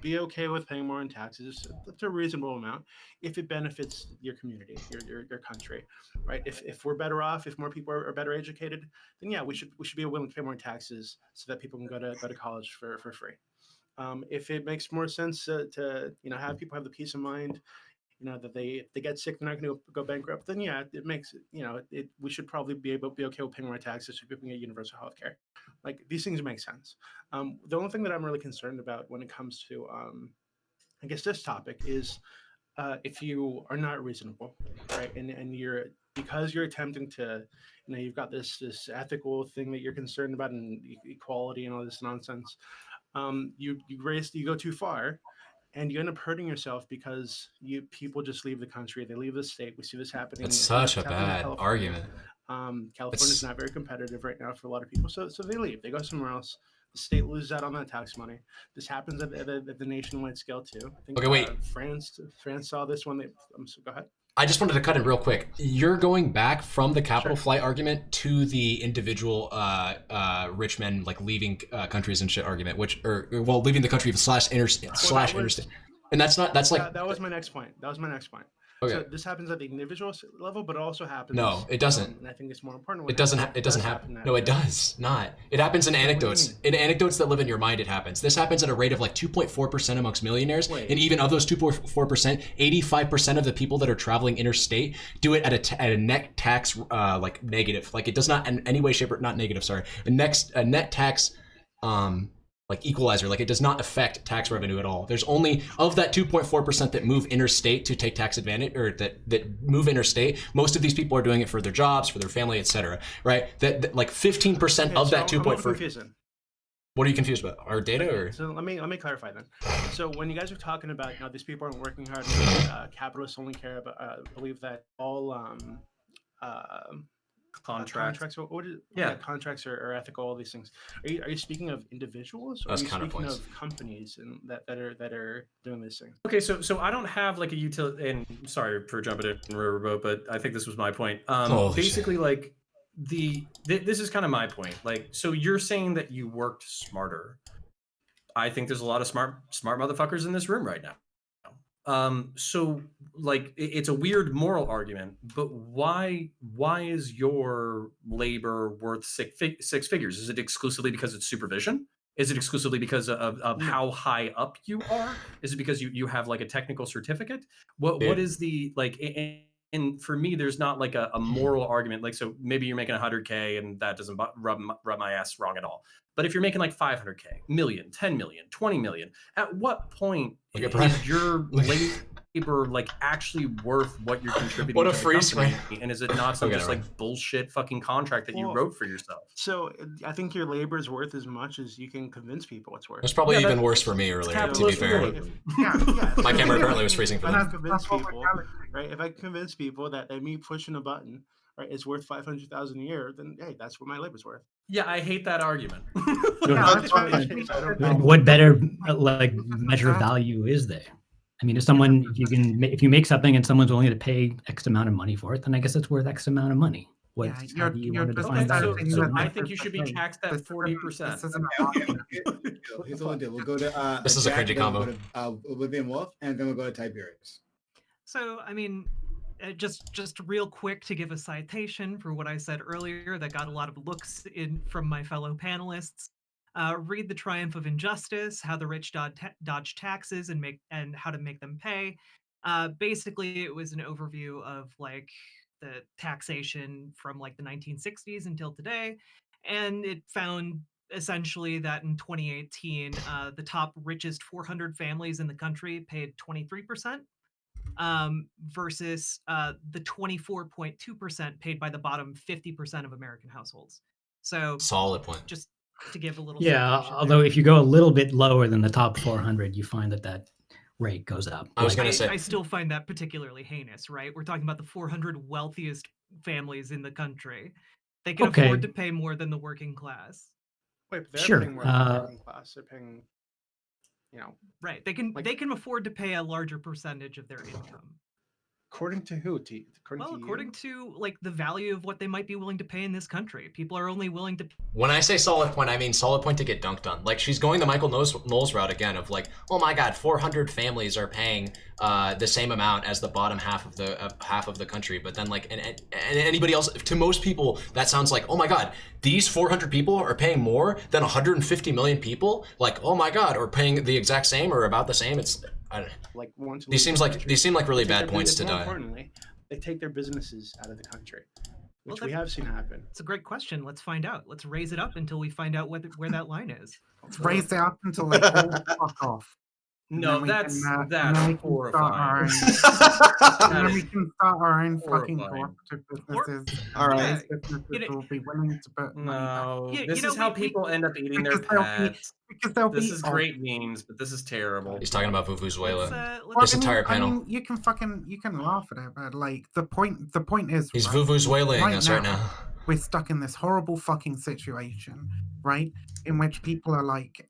be okay with paying more in taxes. That's a reasonable amount if it benefits your community, your country, right? If we're better off, if more people are better educated, then yeah, we should be willing to pay more in taxes so that people can go to college for free. If it makes more sense to have people have the peace of mind, that they get sick, they're not going to go bankrupt, then yeah, it makes we should probably be okay with paying more taxes so people can get universal health care. Like these things make sense. The only thing that I'm really concerned about when it comes to I guess this topic is if you are not reasonable, right, and you're because you're attempting to you've got this ethical thing that you're concerned about and equality and all this nonsense. You go too far, and you end up hurting yourself because people just leave the country, they leave the state. We see this happening. It's such a it's happening in bad California. argument. California's not very competitive right now for a lot of people, so they leave. They go somewhere else. The state loses out on that tax money. This happens at the nationwide scale too. I think, Okay, wait. France saw this one. So go ahead. I just wanted to cut in real quick. You're going back from the capital Sure. flight argument to the individual rich men leaving countries and shit argument, leaving the country slash interstate. And that's like that was my next point. Okay. So this happens at the individual level, but it also happens. No, it doesn't. And I think it's more important. It doesn't happen. No, it does not. It happens in anecdotes. In anecdotes that live in your mind, it happens. This happens at a rate of 2.4% amongst millionaires. Wait. And even of those 2.4%, 85% of the people that are traveling interstate do it at a net tax negative. It does not in any way, shape, or not negative. Sorry, a net tax equalizer. It does not affect tax revenue at all. There's only of that 2.4% that move interstate to take tax advantage, or that move interstate. Most of these people are doing it for their jobs, for their family, etc. Right? That 15% of that 2.4. What are you confused about? Our data, or? So let me clarify then. So when you guys are talking about these people aren't working hard, capitalists only care about believe that all contracts. What is, contracts are ethical. All these things. Are you speaking of individuals, or are you speaking of companies and that are doing these things? Okay, so I don't have a utility. And sorry for jumping in Riverboat, but I think this was my point. Basically, this is kind of my point. So you're saying that you worked smarter. I think there's a lot of smart motherfuckers in this room right now. So like it's a weird moral argument, but why is your labor worth six figures? Is it exclusively because it's supervision? Is it exclusively because of how high up you are? Is it because you have like a technical certificate? What is the like? And for me, there's not like a moral argument. Like, so maybe you're making 100K and that doesn't rub my ass wrong at all. But if you're making like 500K, million, 10 million, 20 million, at what point is your labor like actually worth what you're contributing What a to the freeze company? frame. And is it not some just like bullshit fucking contract that you wrote for yourself? So I think your labor is worth as much as you can convince people it's worth. It's probably even worse for me earlier, to be fair. My camera apparently was freezing for If I them. convince people, right? If I convince people that me pushing a button, right, is worth 500,000 a year, then hey, that's what my labor's worth. Yeah, I hate that argument. What better like measure of value is there? I mean, if you make something and someone's willing to pay X amount of money for it, then I guess it's worth X amount of money. How do you want to define that? So I think you should be taxed at 40%. Here's what we'll do. We'll go to this is a cringy combo. We'll go to Oblivion Wolf, and then we'll go to Tiberius. So I mean, just real quick to give a citation for what I said earlier that got a lot of looks in from my fellow panelists. Read The Triumph of Injustice: How the Rich Dodge Taxes and How to Make Them Pay. Basically, it was an overview of like the taxation from like the 1960s until today, and it found essentially that in 2018, the top richest 400 families in the country paid 23%. Versus the 24.2% paid by the bottom 50% of American households. So solid point. Just to give a little. Yeah, although if you go a little bit lower than the top 400, you find that rate goes up. I was going to say, I still find that particularly heinous, right? We're talking about the 400 wealthiest families in the country. They can afford to pay more than the working class. Wait, but they're paying more than the working class. They're paying, right. They can afford to pay a larger percentage of their income. According to who? According to like the value of what they might be willing to pay in this country. People are only willing to. When I say solid point, I mean solid point to get dunked on. Like she's going the Michael Knowles route again of like, oh my God, 400 families are paying the same amount as the bottom half of the country. But then like, and anybody else, to most people, that sounds like, oh my God, these 400 people are paying more than 150 million people. Like, oh my God, or paying the exact same or about the same. It's. Like these seem like really bad points to die. Importantly, they take their businesses out of the country, which we have seen happen. It's a great question. Let's find out. Let's raise it up until we find out where that line is. Let's raise it up until they all fuck off. No, that's horrifying. And then we can start our own fucking cooperative businesses. All right. Businesses will be willing to put money back. This is how people end up eating their pets. This is great memes, but this is terrible. He's talking about Vuvuzuela. This entire panel. I mean, you can laugh at it, but like the point is he's Vuvuzuelaing us right now. We're stuck in this horrible fucking situation, right? In which people are like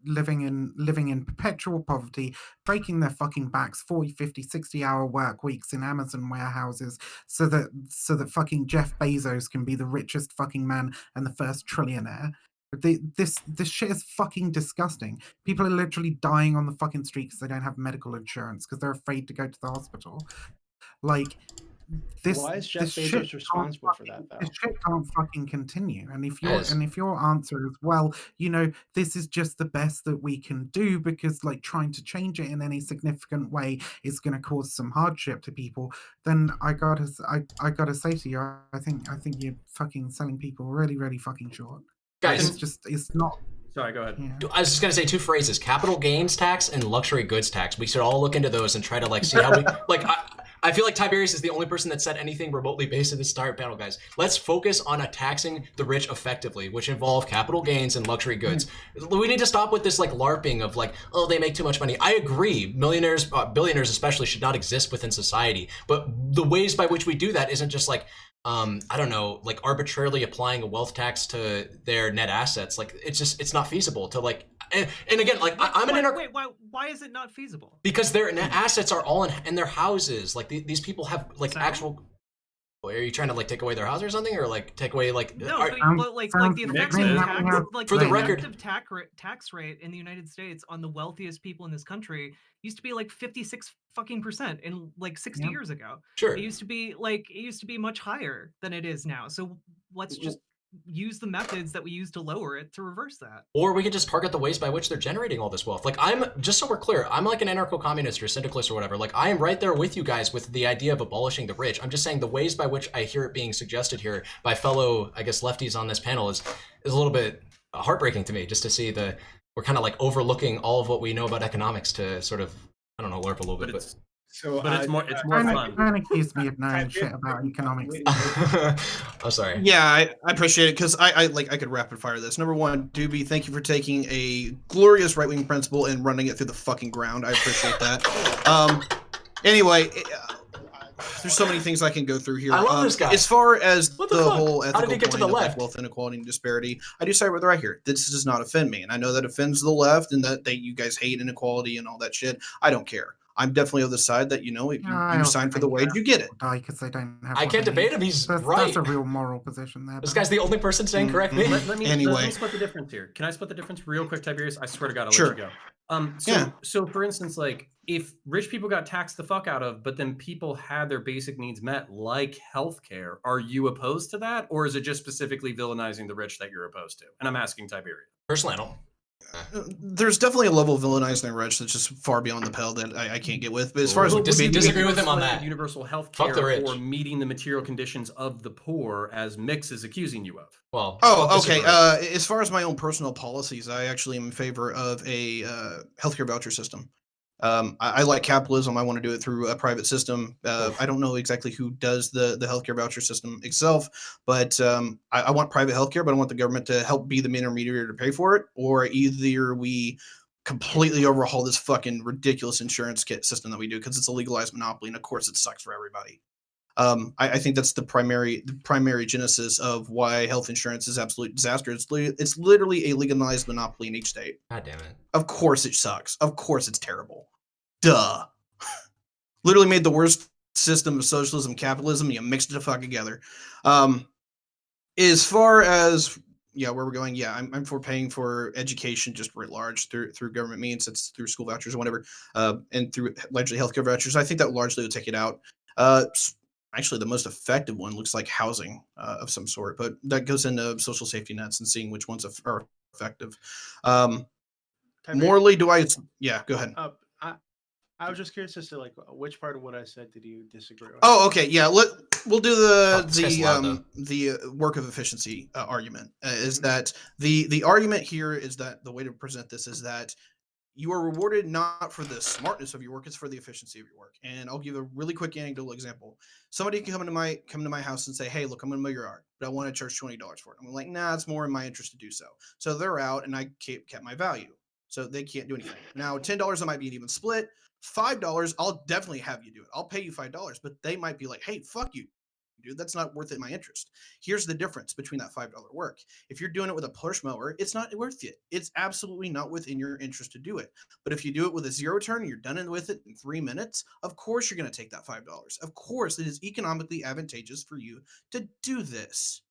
living in perpetual poverty, breaking their fucking backs, 40, 50, 60-hour work weeks in Amazon warehouses so that fucking Jeff Bezos can be the richest fucking man and the first trillionaire. This shit is fucking disgusting. People are literally dying on the fucking street because they don't have medical insurance because they're afraid to go to the hospital. Like, why is Jeff Bezos responsible for that, though? This shit can't fucking continue. And if your answer is, well, this is just the best that we can do because like trying to change it in any significant way is going to cause some hardship to people, then I gotta say to you, I think you're fucking selling people really, really fucking short. Guys, it's not. Sorry, go ahead. Yeah. I was just gonna say two phrases: capital gains tax and luxury goods tax. We should all look into those and try to like see how we like. I feel like Tiberius is the only person that said anything remotely based in this entire panel, guys. Let's focus on taxing the rich effectively, which involve capital gains and luxury goods. We need to stop with this like LARPing of like, oh, they make too much money. I agree. Millionaires, billionaires especially, should not exist within society. But the ways by which we do that isn't just like, I don't know, like arbitrarily applying a wealth tax to their net assets. Like it's not feasible to like, and again, like wait, why is it not feasible? Because their net assets are all in their houses. Like these people have like actual. Are you trying to like take away their house or something, or like take away like? No, but like the Mixed effective it. tax, like For the the record- effective tax rate in the United States on the wealthiest people in this country used to be like 56% in like 60 Yep. years ago. Sure. It used to be much higher than it is now. So let's just use the methods that we use to lower it to reverse that. Or we could just target the ways by which they're generating all this wealth. Like I'm, just so we're clear, I'm like an anarcho-communist or syndicalist or whatever. Like I am right there with you guys with the idea of abolishing the rich. I'm just saying the ways by which I hear it being suggested here by fellow, I guess, lefties on this panel is a little bit heartbreaking to me, just to see we're kind of like overlooking all of what we know about economics to sort of, I don't know, LARP a little bit. But it's more fun. Don't accuse me of knowing shit about economics. I'm sorry. Yeah, I appreciate it because I could rapid fire this. Number one, Doobie, thank you for taking a glorious right wing principle and running it through the fucking ground. I appreciate that. Anyway, there's so many things I can go through here. I love this guy. As far as What the the fuck? whole How did he ethical get to point the of like, left? wealth inequality and disparity, I do side with the right here. This does not offend me, and I know that offends the left, and that you guys hate inequality and all that shit. I don't care. I'm definitely on the side that if you sign for the wage, you get it. Die because they don't have. I what can't they debate need. him. He's That's right. a real moral position there. This Ben. guy's the only person saying correct me. Let me Anyway. split the difference here. Can I split the difference real quick, Tiberius? I swear to God, I'll Sure. let you go. Yeah. So for instance, like if rich people got taxed the fuck out of, but then people had their basic needs met, like healthcare, are you opposed to that, or is it just specifically villainizing the rich that you're opposed to? And I'm asking Tiberius. Personally, I don't. There's definitely a level of villainizing the rich that's just far beyond the pale that I can't get with. But as far as disagree with him on that. Universal health Fuck the care rich. or meeting the material conditions of the poor, as Mix is accusing you of. Well. Oh, okay. As far as my own personal policies, I actually am in favor of a healthcare voucher system. I like capitalism. I want to do it through a private system. I don't know exactly who does the healthcare voucher system itself, but I want private healthcare, but I want the government to help be the intermediary to pay for it, or either we completely overhaul this fucking ridiculous insurance kit system that we do because it's a legalized monopoly, and of course it sucks for everybody. I think that's the primary genesis of why health insurance is absolute disaster. It's literally a legalized monopoly in each state. God damn it. Of course it sucks. Of course it's terrible. Duh. Literally made the worst system of socialism, capitalism. You mixed it the fuck together. As far as where we're going, I'm for paying for education just writ large through government means. It's through school vouchers or whatever, and through largely healthcare vouchers. I think that largely would take it out. Actually, the most effective one looks like housing of some sort, but that goes into social safety nets and seeing which ones are effective. Morally, do I? Yeah, go ahead. I was just curious as to like which part of what I said did you disagree with? Oh, okay, yeah. We'll do this guy's loud, the work of efficiency argument. Is that the argument here is that the way to present this is that you are rewarded not for the smartness of your work, it's for the efficiency of your work. And I'll give a really quick anecdotal example. Somebody can come to my house and say, "Hey, look, I'm gonna mow your yard, but I want to charge $20 for it." I'm like, "Nah, it's more in my interest to do so." So they're out, and I kept my value, so they can't do anything. Now, $10 it might be an even split. $5, I'll definitely have you do it. I'll pay you $5, but they might be like, "Hey, fuck you, dude. That's not worth it in my interest." Here's the difference between that $5 work. If you're doing it with a push mower, it's not worth it. It's absolutely not within your interest to do it. But if you do it with a zero turn and you're done with it in 3 minutes, of course you're going to take that $5. Of course it is economically advantageous for you to do this.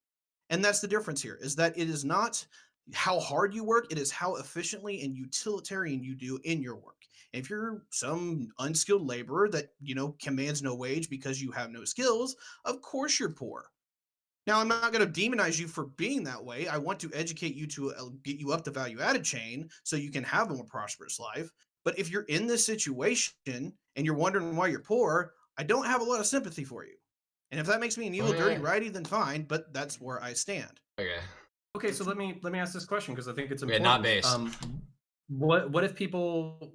And that's the difference here, is that it is not how hard you work, it is how efficiently and utilitarian you do in your work. If you're some unskilled laborer that, commands no wage because you have no skills, of course you're poor. Now, I'm not going to demonize you for being that way. I want to educate you to get you up the value-added chain so you can have a more prosperous life. But if you're in this situation and you're wondering why you're poor, I don't have a lot of sympathy for you. And if that makes me an evil, dirty righty, then fine. But that's where I stand. Okay, so let me ask this question because I think it's important. Not based. What if people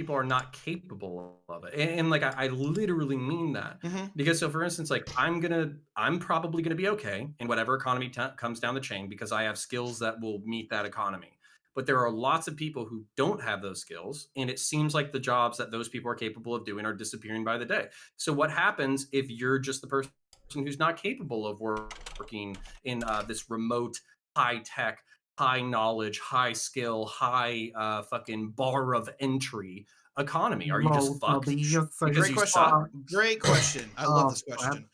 are not capable of it? And like I literally mean that because so for instance, like I'm probably gonna be okay in whatever economy comes down the chain because I have skills that will meet that economy. But there are lots of people who don't have those skills, and it seems like the jobs that those people are capable of doing are disappearing by the day. So what happens if you're just the person who's not capable of working in this remote, high tech, high knowledge, high skill, high fucking bar of entry economy? Are you just fucked? Great question. I love this question.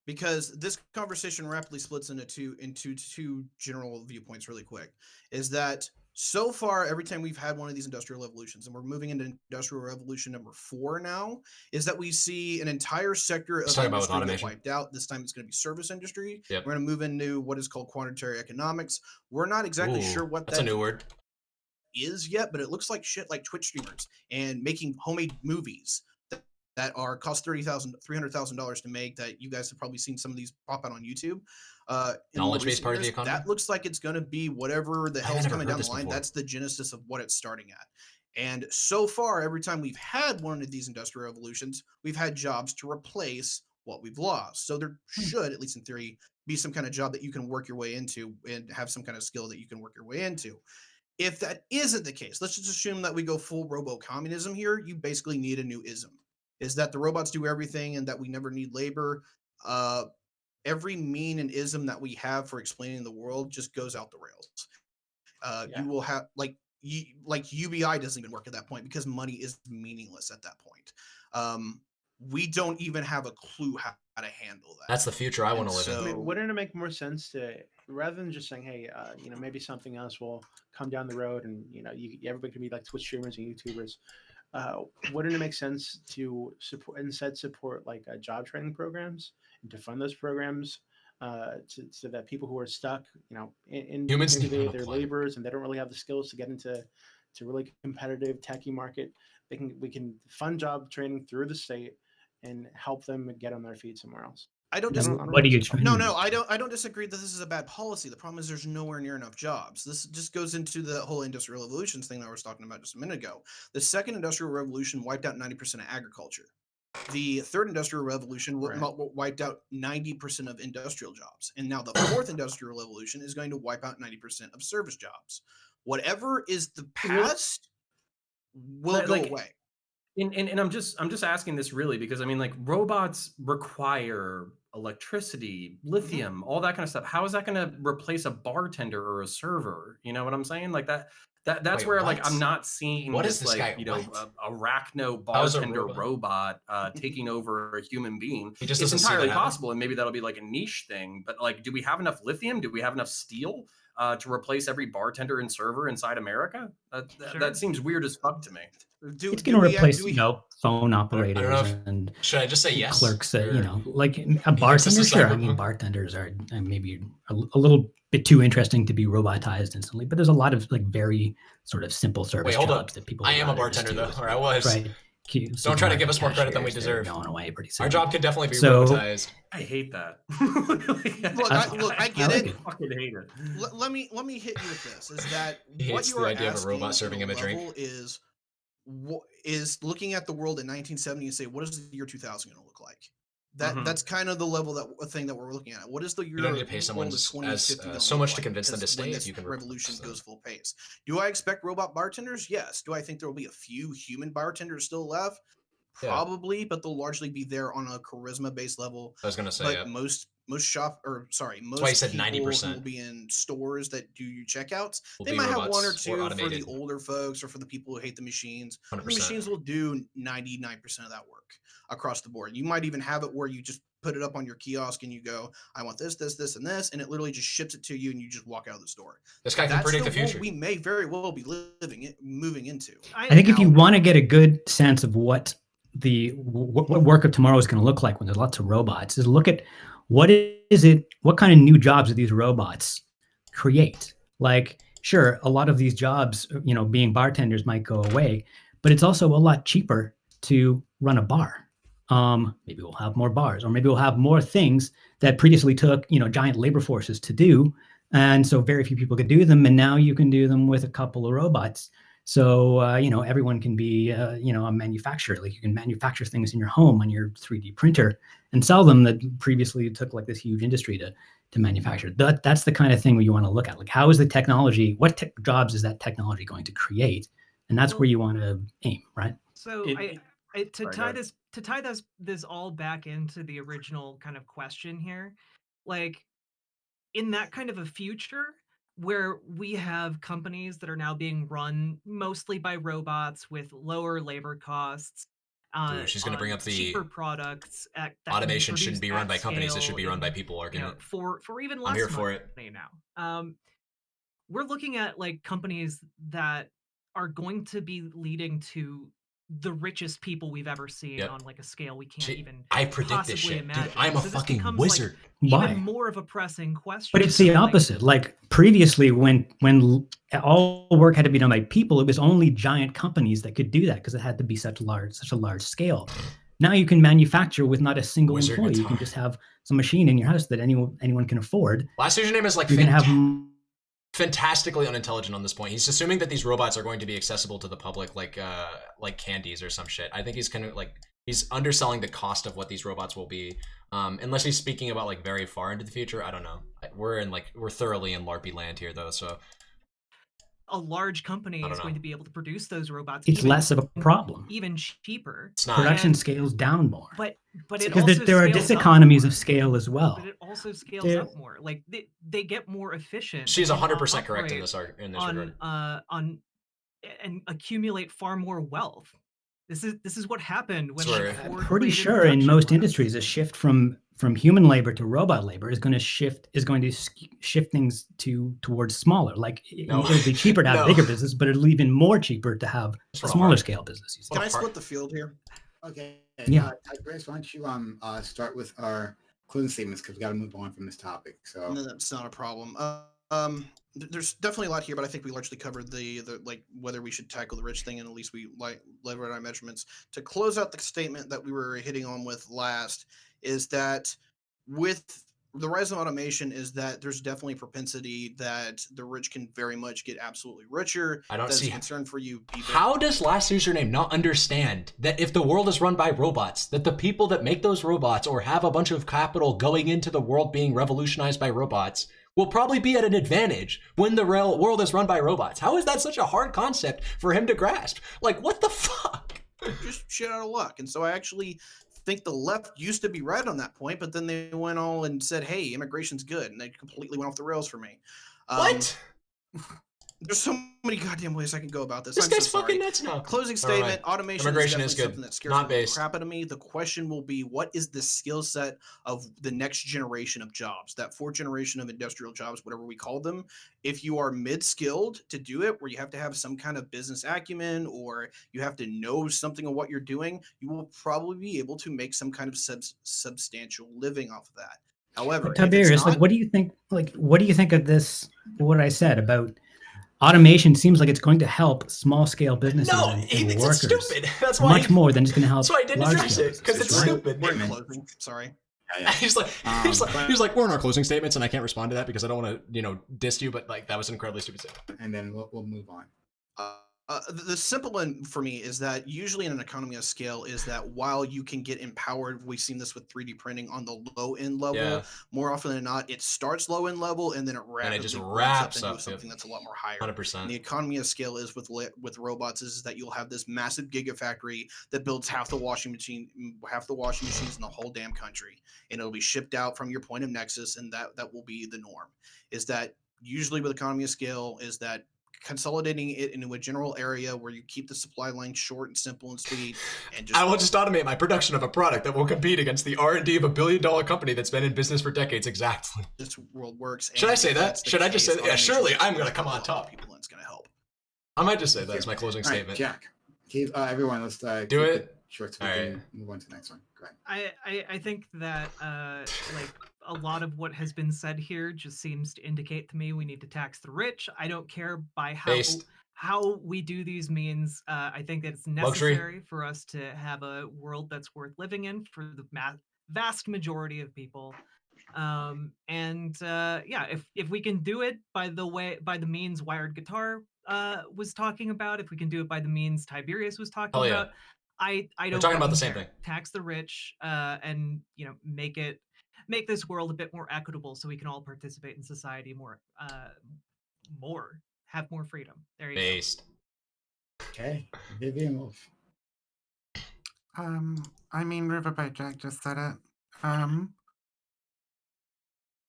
because this conversation rapidly splits into two general viewpoints really quick. Is that so far every time we've had one of these industrial revolutions, and we're moving into industrial revolution number 4 now, is that we see an entire sector of talking about with industry get automation. wiped out. This time it's going to be service industry. Yep. We're going to move into what is called quantitary economics. We're not exactly Ooh, sure what that's a new word. is yet, but it looks like shit like Twitch streamers and making homemade movies that are cost $300,000 to make, that you guys have probably seen some of these pop out on YouTube. In Knowledge-based part of the economy? That looks like it's going to be whatever the I've hell's never coming heard down the this line. before. That's the genesis of what it's starting at. And so far, every time we've had one of these industrial revolutions, we've had jobs to replace what we've lost. So there should, at least in theory, be some kind of job that you can work your way into and have some kind of skill that you can work your way into. If that isn't the case, let's just assume that we go full robo-communism here. You basically need a new ism. Is that the robots do everything and that we never need labor. Every mean and ism that we have for explaining the world just goes out the rails. You will have like UBI doesn't even work at that point because money is meaningless at that point. We don't even have a clue how to handle that. That's the future I want to live so, in. I mean, wouldn't it make more sense to, rather than just saying, hey, maybe something else will come down the road, and everybody can be like Twitch streamers and YouTubers. Wouldn't it make sense to support like job training programs and to fund those programs so that people who are stuck, in Humans need maybe their unemployment. laborers and they don't really have the skills to get into really competitive techie market, we can fund job training through the state and help them get on their feet somewhere else. I don't What are you disagree. trying? No, I don't disagree that this is a bad policy. The problem is there's nowhere near enough jobs. This just goes into the whole industrial revolutions thing that I was talking about just a minute ago. The second industrial revolution wiped out 90% of agriculture. The third industrial revolution wiped out 90% of industrial jobs. And now the fourth industrial revolution is going to wipe out 90% of service jobs. Whatever is the past will go away. And I'm just asking this really because I mean, like, robots require electricity, lithium, all that kind of stuff. How is that going to replace a bartender or a server? You know what I'm saying? Like that's Wait, where what? like I'm not seeing What this, is this like, guy? you know, What? arachno How's a bartender robot? robot taking over a human being. He just It's doesn't see that entirely happen? possible, and maybe that'll be like a niche thing. But like, do we have enough lithium? Do we have enough steel to replace every bartender and server inside America? Sure. That seems weird as fuck to me. It's going to replace, phone operators I don't know and should I just say yes? clerks. Or- Like He a thinks this bartender. is Sure, I mean, cyberpunk? bartenders are maybe a little bit too interesting to be robotized instantly. But there's a lot of like very sort of simple service Wait, hold jobs up. that people. I am a would rather just bartender do though, or I was. Right. Don't try to give us more credit than we Supermarket cashiers, they're deserve. Going away pretty soon. Our job could definitely be So- robotized. I hate that. I get like it. it. Fucking hate it. Let me hit you with this. Is that He what hates you the are idea of a asking robot serving at him a drink. level is looking at the world in 1970 and say, what is the year 2000 going to look like? That's kind of the level thing that we're looking at. What is the year? You don't need to pay someone so much to convince them to stay if you can revolution replace them. goes full pace. Do I expect robot bartenders? Yes. Do I think there will be a few human bartenders still left? Yeah. Probably, but they'll largely be there on a charisma based level. I was gonna say, But yeah. most why you said people 90%. who will be in stores that do your checkouts, Will they be might have one or robots or two for the automated. older folks or for the people who hate the machines. The 100%. machines will do 99% of that work across the board. You might even have it where you just put it up on your kiosk and you go, I want this, this, this, and this, and it literally just ships it to you and you just walk out of the store. This guy can predict the world future. we may very well be moving into. I think if you want to get a good sense of what what work of tomorrow is going to look like when there's lots of robots, is look at what kind of new jobs do these robots create? Like, sure, a lot of these jobs, being bartenders might go away, but it's also a lot cheaper to run a bar. Maybe we'll have more bars, or maybe we'll have more things that previously took, giant labor forces to do. And so very few people could do them. And now you can do them with a couple of robots. So, everyone can be, a manufacturer. Like, you can manufacture things in your home on your 3D printer and sell them that previously took like this huge industry to manufacture. That's the kind of thing you want to look at. Like, how is the technology, what jobs is that technology going to create? And that's where you want to aim, right? So to tie this all back into the original kind of question here, like, in that kind of a future where we have companies that are now being run mostly by robots with lower labor costs, She's going to bring up the cheaper products that automation can be shouldn't be produced run by at companies; it scale should be run by in, people. you know, for even less I'm here for it. money now. We're looking at like companies that are going to be leading to the richest people we've ever seen on like a scale we can't even I predict this possibly shit, imagine. dude. I'm a So this fucking becomes, wizard. Like, Why? even more of a pressing question. But it's the opposite. Like previously, when all work had to be done by people, it was only giant companies that could do that because it had to be such a large scale. Now you can manufacture with not a single Wizard employee. You guitar. can just have some machine in your house that anyone can afford. Last username is like you can have fantastically unintelligent on this point. He's assuming that these robots are going to be accessible to the public like candies or some shit. I think he's kind of like he's underselling the cost of what these robots will be. Unless he's speaking about like very far into the future. I don't know. We're thoroughly in LARPy land here though, so a large company is going to be able to produce those robots. It's less of a problem. Even cheaper. It's not. Production scales down more. But because there are diseconomies of scale as well. But it also scales up more. Like they get more efficient. She's 100% correct in this regard. On and accumulate far more wealth. This is what happened when I'm pretty sure in most industries a shift from human labor to robot labor is going to shift things towards smaller. Like it'll be cheaper to have bigger business, but it'll even more cheaper to have a smaller scale business. Can I split the field here? Okay. Yeah. Grace, why don't you start with our closing statements because we got to move on from this topic. So no, that's not a problem. There's definitely a lot here, but I think we largely covered the like whether we should tackle the rich thing, and at least we levered our measurements. To close out the statement that we were hitting on with last is that with the rise of automation is that there's definitely a propensity that the rich can very much get absolutely richer. I don't That's see a concern for you. How does last username not understand that if the world is run by robots, that the people that make those robots or have a bunch of capital going into the world being revolutionized by robots will probably be at an advantage when the world is run by robots? How is that such a hard concept for him to grasp? Like, what the fuck? Just shit out of luck. And so I actually think the left used to be right on that point, but then they went all and said, hey, immigration's good. And they completely went off the rails for me. What? There's so many goddamn ways I can go about this. This I'm guy's so fucking nuts now. Closing statement, automation Immigration is is good. Something that scares Not the based. crap out of me. The question will be, what is the skill set of the next generation of jobs? That fourth generation of industrial jobs, whatever we call them. If you are mid-skilled to do it, where you have to have some kind of business acumen or you have to know something of what you're doing, you will probably be able to make some kind of substantial living off of that. However, Tiberius, like, what do you think? Like, what do you think of this? What I said about automation seems like it's going to help small-scale businesses and workers. It's stupid. That's why much more than it's going to help. So I didn't address it because it's stupid. We're in closing. Sorry. He's like, we're in our closing statements, and I can't respond to that because I don't want to, diss you. But like, that was an incredibly stupid statement. And then we'll move on. The simple one for me is that usually in an economy of scale is that while you can get empowered, we've seen this with 3D printing on the low end level. Yeah. More often than not, it starts low end level and then it rapidly just ramps wraps up into up, something that's a lot more higher. 100%. And the economy of scale is with robots is that you'll have this massive gigafactory that builds half the washing machines in the whole damn country, and it'll be shipped out from your point of nexus, and that will be the norm. Is that usually with economy of scale is that consolidating it into a general area where you keep the supply line short and simple and sweet, and just I will just automate my production of a product that will compete against the R&D of $1 billion company that's been in business for decades. Exactly. This world works. Should I say that? Should I just say that? Yeah, surely I'm going to come on top. People, and it's going to help. I might just say that as my closing statement. Jack, everyone, let's do it. Short so we can move on to the next one. Go ahead. I think that like a lot of what has been said here just seems to indicate to me we need to tax the rich. I don't care by how we do these means. I think that it's necessary for us to have a world that's worth living in for the vast majority of people. If we can do it by the means Wired Guitar was talking about, if we can do it by the means Tiberius was talking about, I don't. We're talking about the same thing. Tax the rich, and make this world a bit more equitable, so we can all participate in society more, have more freedom. There you go. Okay, Vivian Wolf. I mean, Riverboat Jack just said it.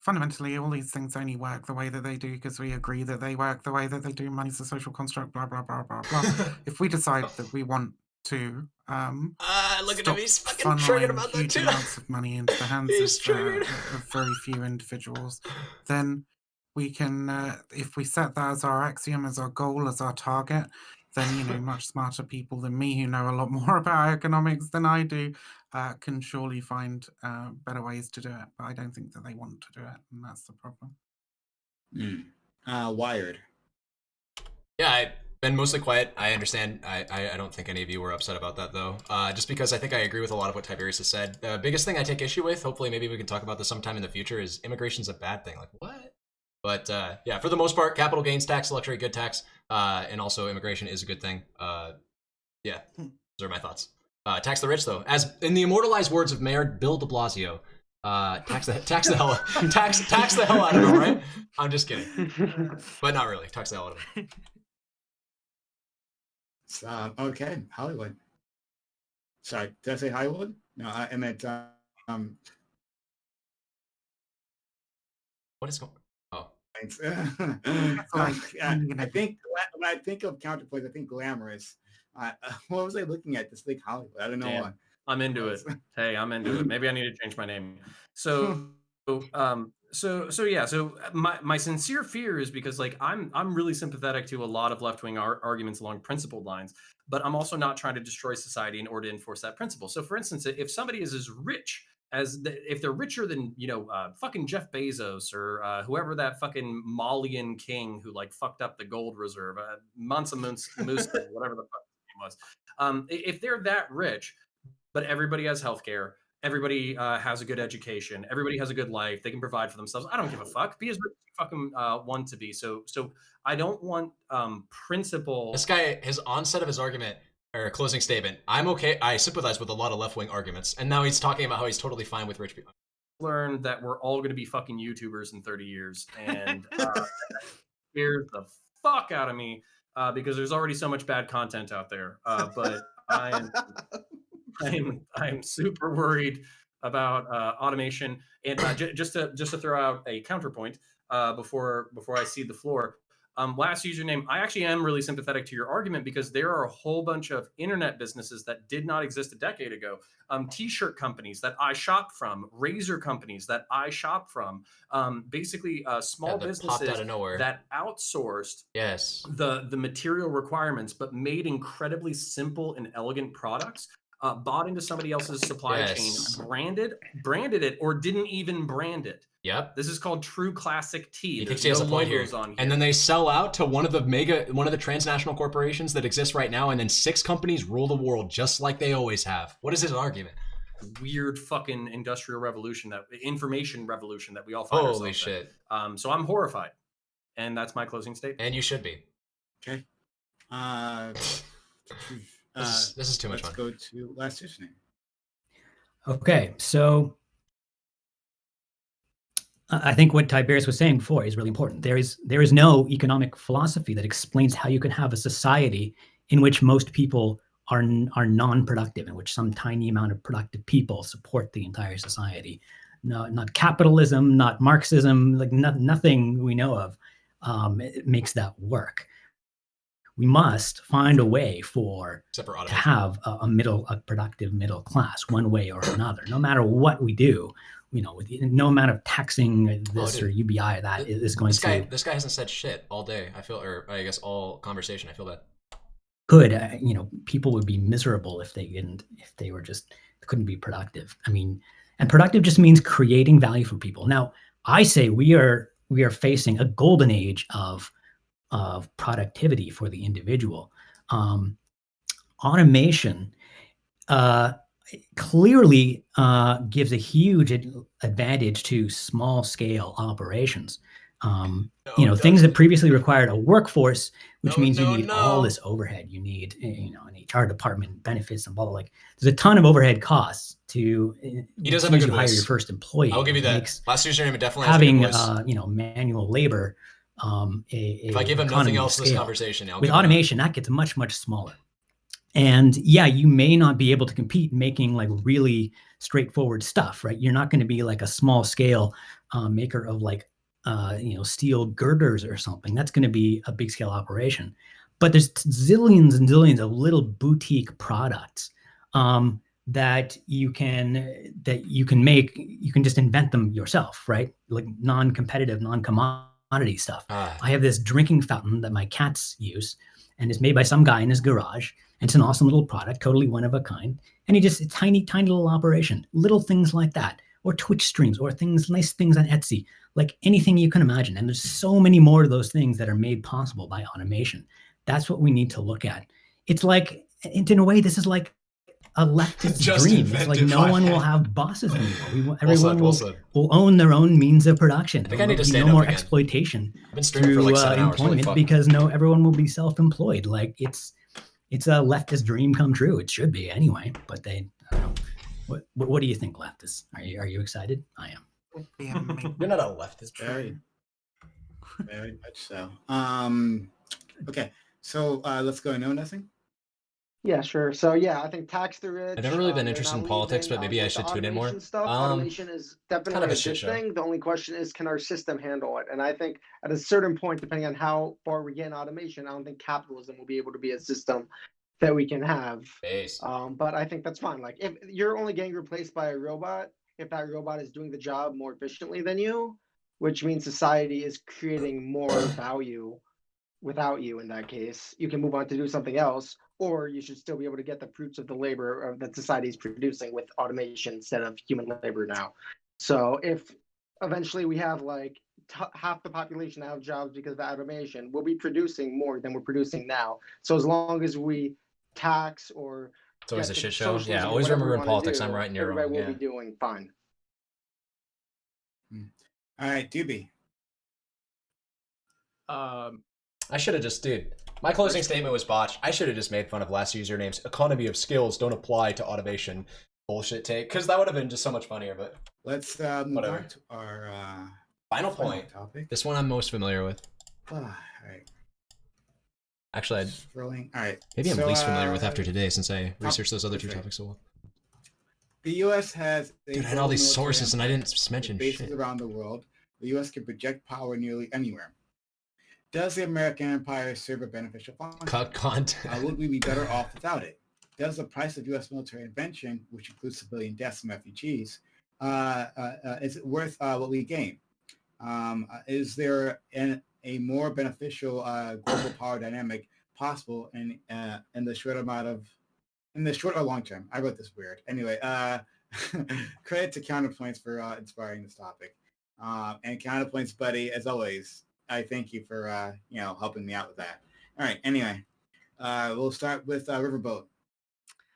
Fundamentally, all these things only work the way that they do because we agree that they work the way that they do. Money's a social construct, blah, blah, blah, blah, blah. If we decide that we want to Look at stop him. He's fucking triggered about that huge too. amounts of money into the hands He's of triggered. very few individuals, then we can, if we set that as our axiom, as our goal, as our target, then much smarter people than me, who know a lot more about economics than I do, can surely find better ways to do it. But I don't think that they want to do it, and that's the problem. Wired. Yeah, I've been mostly quiet. I understand. I don't think any of you were upset about that, though. Just because I think I agree with a lot of what Tiberius has said. The biggest thing I take issue with, hopefully maybe we can talk about this sometime in the future, is immigration's a bad thing. Like, what? But yeah, for the most part, capital gains tax, luxury good tax, and also immigration is a good thing. Yeah, those are my thoughts. Tax the rich, though. As in the immortalized words of Mayor Bill de Blasio, tax the hell out of him, right? I'm just kidding. But not really. Tax the hell out of him. Okay, Hollywood. Sorry, did I say Hollywood? No, I meant What is going? Oh, I think when I think of counterpoints, I think glamorous. What was I looking at? This thing Hollywood. I don't know Damn. why. I'm into it. Hey, I'm into it. Maybe I need to change my name. So yeah. So my sincere fear is because like I'm really sympathetic to a lot of left wing arguments along principled lines, but I'm also not trying to destroy society in order to enforce that principle. So, for instance, if somebody is as rich if they're richer than fucking Jeff Bezos or whoever that fucking Malian king who like fucked up the gold reserve, Mansa Musa, whatever the fuck his name was, if they're that rich, but everybody has healthcare. Everybody has a good education. Everybody has a good life. They can provide for themselves. I don't give a fuck. Be as rich as you fucking want to be. So I don't want principle. This guy, his onset of his argument or closing statement, I'm okay. I sympathize with a lot of left-wing arguments. And now he's talking about how he's totally fine with rich people. Learn that we're all going to be fucking YouTubers in 30 years. And scares the fuck out of me because there's already so much bad content out there. But I'm super worried about automation. And just to throw out a counterpoint before I cede the floor. Last username, I actually am really sympathetic to your argument because there are a whole bunch of internet businesses that did not exist a decade ago. T-shirt companies that I shop from, razor companies that I shop from, basically small businesses out of nowhere. that outsourced the material requirements, but made incredibly simple and elegant products. Bought into somebody else's supply chain, branded it, or didn't even brand it. Yep. This is called true classic tea. He thinks he has a point here. And then they sell out to one of the transnational corporations that exists right now, and then 6 companies rule the world just like they always have. What is his argument? Weird fucking information revolution that we all find ourselves in. Holy shit. So I'm horrified. And that's my closing statement. And you should be. Okay. This is too much fun. Let's go to last username. Okay, so I think what Tiberius was saying before is really important. There is no economic philosophy that explains how you can have a society in which most people are non-productive, in which some tiny amount of productive people support the entire society. No, not capitalism, not Marxism, like nothing we know of it makes that work. We must find a way to have a productive middle class, one way or another, no matter what we do. With no amount of taxing this or UBI that is going to. This guy hasn't said shit all day. I feel, or I guess all conversation. I feel that. Could people would be miserable if they were just couldn't be productive. I mean, and productive just means creating value for people. Now, I say we are facing a golden age of productivity for the individual. Automation clearly gives a huge advantage to small scale operations. Things that previously required a workforce, which means you need all this overhead. You need an HR department, benefits, and blah blah. Like there's a ton of overhead costs to. He does have a good hire your first employee. I'll give you that. Last username definitely having has a good voice. Manual labor. If I give him nothing else to this conversation, with automation, that gets much smaller. And yeah, you may not be able to compete making like really straightforward stuff, right? You're not going to be like a small scale maker of like steel girders or something. That's going to be a big scale operation. But there's zillions and zillions of little boutique products that you can make. You can just invent them yourself, right? Like non-competitive, non-commodity stuff. I have this drinking fountain that my cats use, and it's made by some guy in his garage. And it's an awesome little product, totally one of a kind. And it's a tiny little operation. Little things like that, or Twitch streams, or nice things on Etsy, like anything you can imagine. And there's so many more of those things that are made possible by automation. That's what we need to look at. It's like, in a way, this is like a leftist dream. It's like no one will have bosses anymore. Everyone will own their own means of production. I think I need to stand no up more again. exploitation I've been streaming for like 7 hours. employment, because everyone will be self-employed. Like it's a leftist dream come true. It should be anyway. But I don't know. What do you think, leftists? Are you excited? I am. You're not a leftist. Very much so. Okay, so let's go. No, nothing. Yeah, sure. So yeah, I think tax the rich. I've never really been they're interested not in politics, leaving, but maybe I with the should tune in more. automation stuff. Automation is definitely kind of a a shit good show. thing. The only question is, can our system handle it? And I think at a certain point, depending on how far we get in automation, I don't think capitalism will be able to be a system that we can have. But I think that's fine. Like if you're only getting replaced by a robot, if that robot is doing the job more efficiently than you, which means society is creating more value without you, in that case, you can move on to do something else, or you should still be able to get the fruits of the labor that society is producing with automation instead of human labor now. So if eventually we have like half the population out of jobs because of automation, we'll be producing more than we're producing now. So as long as we tax or it's always a shit show. Yeah, always remember in politics, I'm right and you're wrong. Everybody will be doing fine. All right, Doobie. I should have just, dude. My closing statement was botched. I should have just made fun of last usernames. Economy of skills don't apply to automation. Bullshit take, because that would have been just so much funnier. But let's move on to our final point. Topic. This one I'm most familiar with. All right. Actually, scrolling. All right. Maybe I'm least familiar with after today, since I researched those other two topics so well. The U.S. has dude, I had all these sources and I didn't mention bases shit. around the world. The U.S. can project power nearly anywhere. Does the American empire serve a beneficial function? Cut content. Would we be better off without it? Does the price of U.S. military intervention, which includes civilian deaths and refugees, is it worth what we gain? Is there a more beneficial global power dynamic possible in the short or long term? I wrote this weird. Anyway, credit to Counterpoints for inspiring this topic. And Counterpoints, buddy, as always, I thank you for helping me out with that. All right. Anyway, we'll start with Riverboat.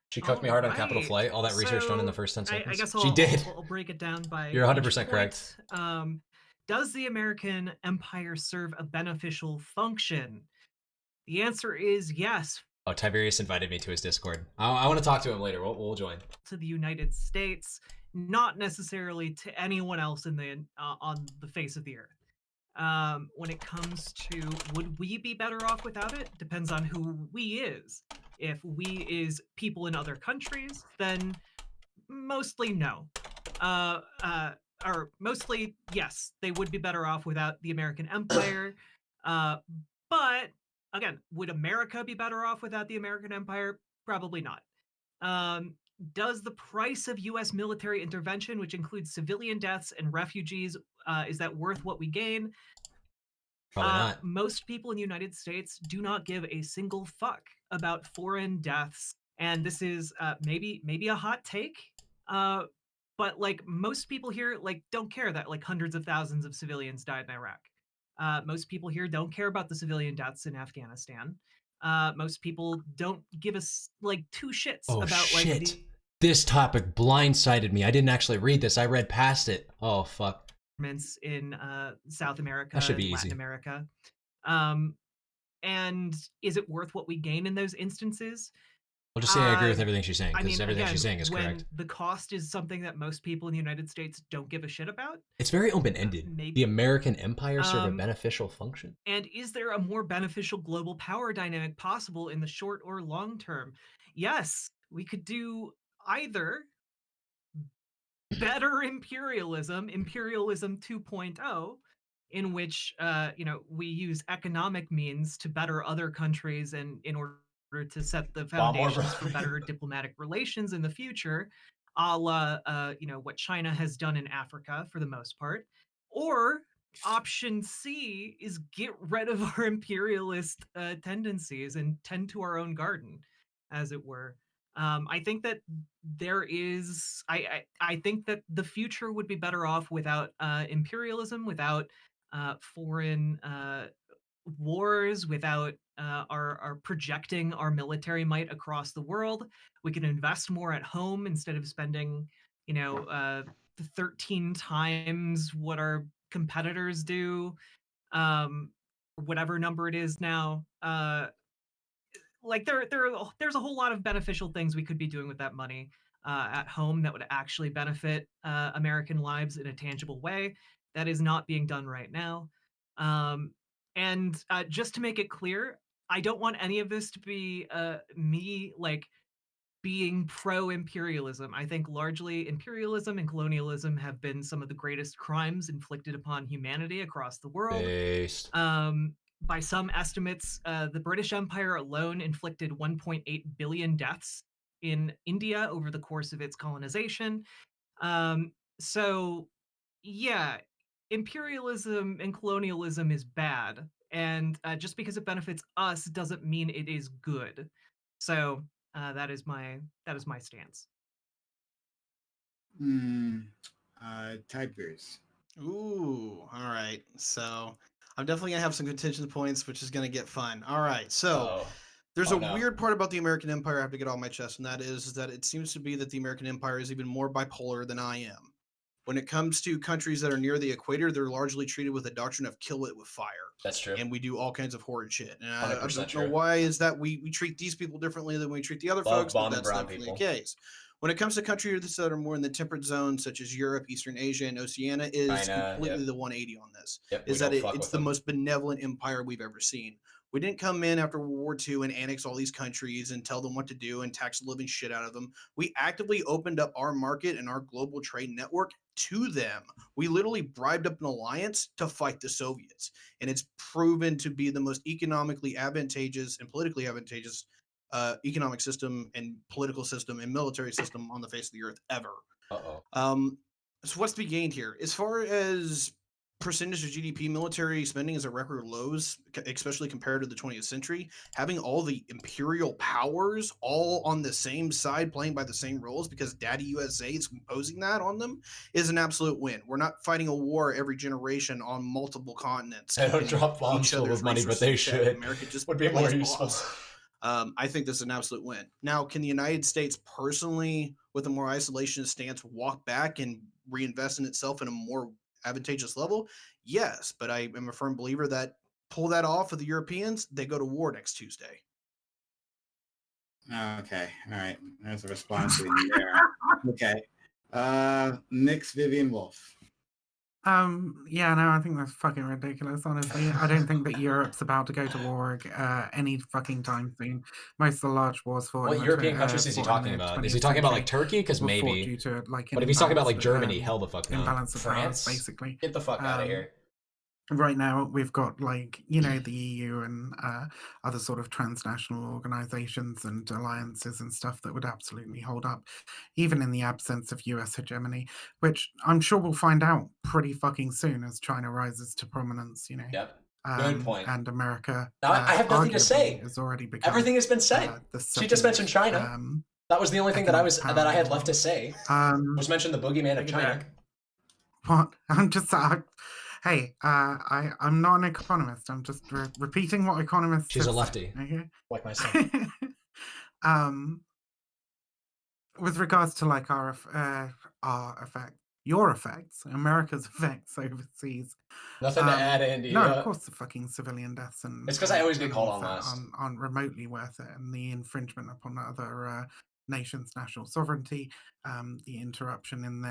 She cooked me hard on Capital Flight. All that research done in the first 10 seconds. I guess she did. I'll break it down by. You're 100% correct. Does the American empire serve a beneficial function? The answer is yes. Oh, Tiberius invited me to his Discord. I want to talk to him later. We'll join. To the United States, not necessarily to anyone else in the on the face of the earth. When it comes to would we be better off without it, depends on who we is. If we is people in other countries, then mostly no. Or mostly yes, they would be better off without the American empire. But again, would America be better off without the American empire? Probably not. Does the price of U.S. military intervention, which includes civilian deaths and refugees, is that worth what we gain? Probably not. Most people in the United States do not give a single fuck about foreign deaths, and this is maybe a hot take, but like most people here like don't care that like hundreds of thousands of civilians died in Iraq. Most people here don't care about the civilian deaths in Afghanistan. Most people don't give us like two shits about like this topic blindsided me. I didn't actually read this. I read past it. Oh fuck. In South America, that should be Latin easy. America. And is it worth what we gain in those instances? I'll just say I agree with everything she's saying, because everything she's saying is correct. The cost is something that most people in the United States don't give a shit about. It's very open-ended. The American empire serve a beneficial function? And is there a more beneficial global power dynamic possible in the short or long term? Yes, we could do either better imperialism 2.0, in which we use economic means to better other countries and in order order to set the Bomb more foundations for broadly. better diplomatic relations in the future, a la what China has done in Africa for the most part. Or option C is get rid of our imperialist tendencies and tend to our own garden, as it were. I think that there is. I think that the future would be better off without imperialism, without foreign wars, without our projecting our military might across the world. We can invest more at home instead of spending, 13 times what our competitors do, whatever number it is now. Like there's a whole lot of beneficial things we could be doing with that money at home that would actually benefit American lives in a tangible way. That is not being done right now. And just to make it clear, I don't want any of this to be me like being pro imperialism. I think largely imperialism and colonialism have been some of the greatest crimes inflicted upon humanity across the world. Based. By some estimates, the British Empire alone inflicted 1.8 billion deaths in India over the course of its colonization. So, yeah, imperialism and colonialism is bad, and just because it benefits us doesn't mean it is good. So that is my stance. Tigers. Ooh, all right. So I'm definitely gonna have some contention points, which is gonna get fun. All right. So Uh-oh. there's Oh, a no. weird part about the American Empire I have to get off my chest, and that is that it seems to be that the American Empire is even more bipolar than I am. When it comes to countries that are near the equator, they're largely treated with a doctrine of kill it with fire. That's true. And we do all kinds of horrid shit. And I 100% don't know true. why is that we treat these people differently than we treat the other Love folks, but bombing that's brown definitely people. the case. When it comes to countries that are more in the temperate zone, such as Europe, Eastern Asia, and Oceania, is China, completely yep. the 180 on this. Yep, Is we that don't fuck it's with the them. most benevolent empire we've ever seen. We didn't come in after World War II and annex all these countries and tell them what to do and tax the living shit out of them. We actively opened up our market and our global trade network to them. We literally bribed up an alliance to fight the Soviets. And it's proven to be the most economically advantageous and politically advantageous economic system and political system and military system on the face of the earth ever. Uh-oh. So what's to be gained here? As far as percentage of GDP, military spending is at record lows, especially compared to the 20th century. Having all the imperial powers all on the same side, playing by the same rules, because Daddy USA is imposing that on them, is an absolute win. We're not fighting a war every generation on multiple continents. They don't drop bombs full of money, but they should. America just would be more plays useful. boss. I think this is an absolute win. Now, can the United States personally, with a more isolationist stance, walk back and reinvest in itself in a more advantageous level? Yes, but I am a firm believer that pull that off with the Europeans, they go to war next Tuesday. Okay, all right. There's a response in there. Okay. Nick's Vivian Wolf. Yeah, no, I think that's fucking ridiculous, honestly. I don't think that Europe's about to go to war any fucking time soon. Most of the large wars fought What in European countries is he talking about? Is he talking about like Turkey? Because maybe. due to, like, But if he's talking about like imbalance Germany, of, hell the fuck no. imbalance of powers, France? basically. Get the fuck out of here. Right now, we've got, like, the EU and other sort of transnational organizations and alliances and stuff that would absolutely hold up, even in the absence of US hegemony, which I'm sure we'll find out pretty fucking soon as China rises to prominence, Yep. Good point. And America, now, I have nothing to say. Has already become, everything has been said. She just mentioned China. That was the only thing that I had left to say. Was mention the boogeyman of China. What? I'm just hey, I'm not an economist. I'm just repeating what economists. She's a have lefty, said, okay? like myself. With regards to like our effect, your effects, America's effects overseas. Nothing to add, Indy. No, of course the fucking civilian deaths and it's because I always get called on last. Aren't remotely worth it, and the infringement upon other nations' national sovereignty, the interruption in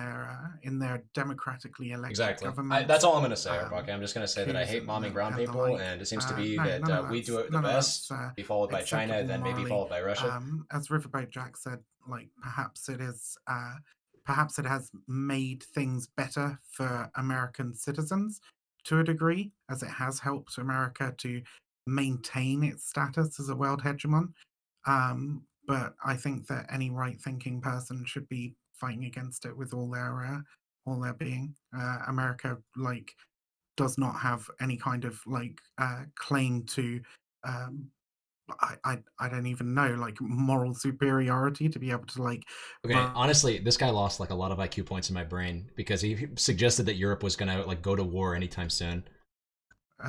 their democratically elected government. That's all I'm going to say, Arbaki. I'm just going to say that I hate bombing brown people, and it seems to be that we do it the best, be followed by China, then maybe followed by Russia. As Riverboat Jack said, like perhaps it has made things better for American citizens to a degree, as it has helped America to maintain its status as a world hegemon. But I think that any right-thinking person should be fighting against it with all their being. America does not have any kind of claim to I don't even know, moral superiority to be able to Okay, honestly, this guy lost a lot of IQ points in my brain because he suggested that Europe was gonna go to war anytime soon.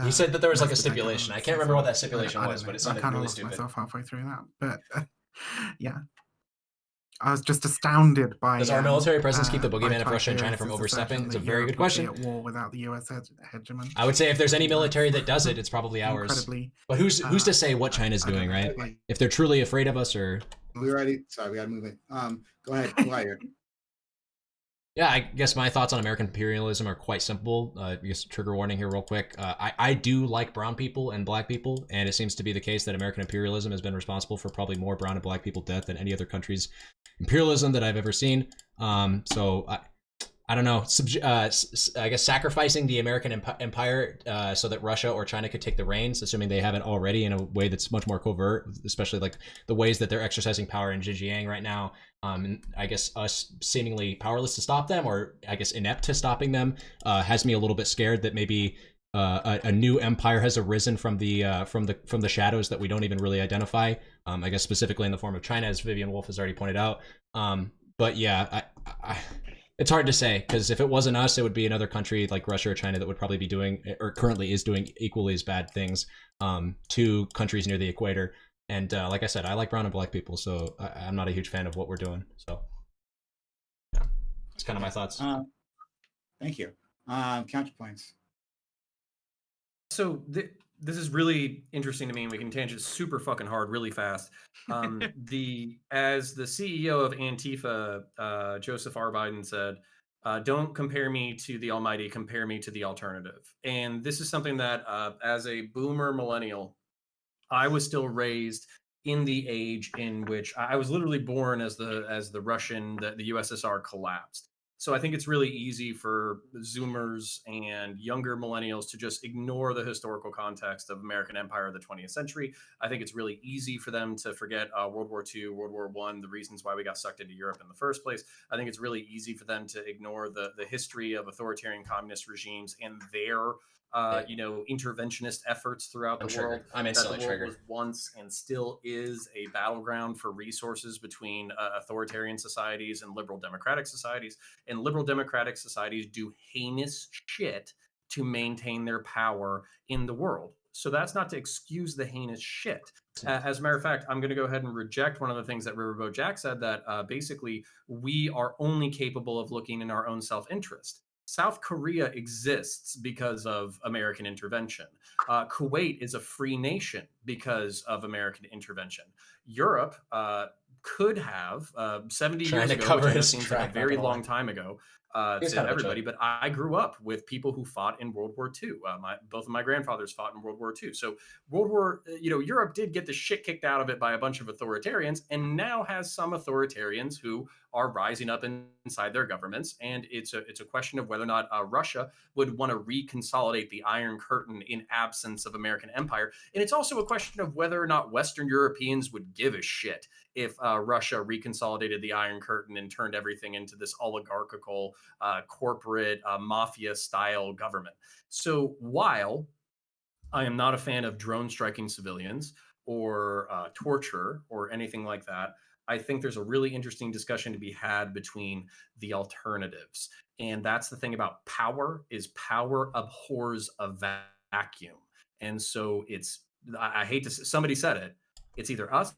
He said that there was a stipulation. I can't remember what that stipulation was, but it sounded really stupid. I kind of lost myself halfway through that, but yeah. I was just astounded by. Does our military presence keep the boogeyman of Russia and China from overstepping? It's a very good question. At war without the U.S. hegemony. I would say if there's any military that does it, it's probably ours. But who's to say what China's doing, right? If they're truly afraid of us, or we gotta move it. Go ahead, Wire. Yeah, I guess my thoughts on American imperialism are quite simple. I guess trigger warning here real quick. I do like brown people and black people, and it seems to be the case that American imperialism has been responsible for probably more brown and black people death than any other country's imperialism that I've ever seen. So I don't know. I guess sacrificing the American empire so that Russia or China could take the reins, assuming they haven't already in a way that's much more covert, especially the ways that they're exercising power in Xinjiang right now. And I guess us seemingly powerless to stop them, or I guess inept to stopping them, has me a little bit scared that maybe a new empire has arisen from the shadows that we don't even really identify. I guess specifically in the form of China, as Vivian Wolf has already pointed out. But yeah, it's hard to say, because if it wasn't us, it would be another country like Russia or China that would probably be doing, or currently is doing, equally as bad things to countries near the equator. And like I said, I like brown and black people, so I'm not a huge fan of what we're doing. So yeah, it's kind of my thoughts. Thank you. Counterpoints. So this is really interesting to me, and we can tangent super fucking hard really fast. As the CEO of Antifa, Joseph R. Biden said, don't compare me to the almighty, compare me to the alternative. And this is something that as a boomer millennial, I was still raised in the age in which I was literally born as the USSR collapsed. So I think it's really easy for Zoomers and younger millennials to just ignore the historical context of American empire of the 20th century. I think it's really easy for them to forget World War II, World War I, the reasons why we got sucked into Europe in the first place. I think it's really easy for them to ignore the history of authoritarian communist regimes and their interventionist efforts throughout the world. I'm instantly triggered. Was once and still is a battleground for resources between authoritarian societies and liberal democratic societies. And liberal democratic societies do heinous shit to maintain their power in the world. So that's not to excuse the heinous shit. As a matter of fact, I'm going to go ahead and reject one of the things that Riverboat Jack said, that basically we are only capable of looking in our own self-interest. South Korea exists because of American intervention. Kuwait is a free nation because of American intervention. Europe could have 70 years ago, which seems like a very long time ago to everybody, but I grew up with people who fought in World War II. Both of my grandfathers fought in World War II. So Europe did get the shit kicked out of it by a bunch of authoritarians, and now has some authoritarians who are rising up inside their governments. And it's a question of whether or not Russia would want to reconsolidate the Iron Curtain in absence of American empire. And it's also a question of whether or not Western Europeans would give a shit if Russia reconsolidated the Iron Curtain and turned everything into this oligarchical, corporate, mafia-style government. So while I am not a fan of drone striking civilians or torture or anything like that, I think there's a really interesting discussion to be had between the alternatives. And that's the thing about power, is power abhors a vacuum. And so I hate to say, somebody said it, it's either us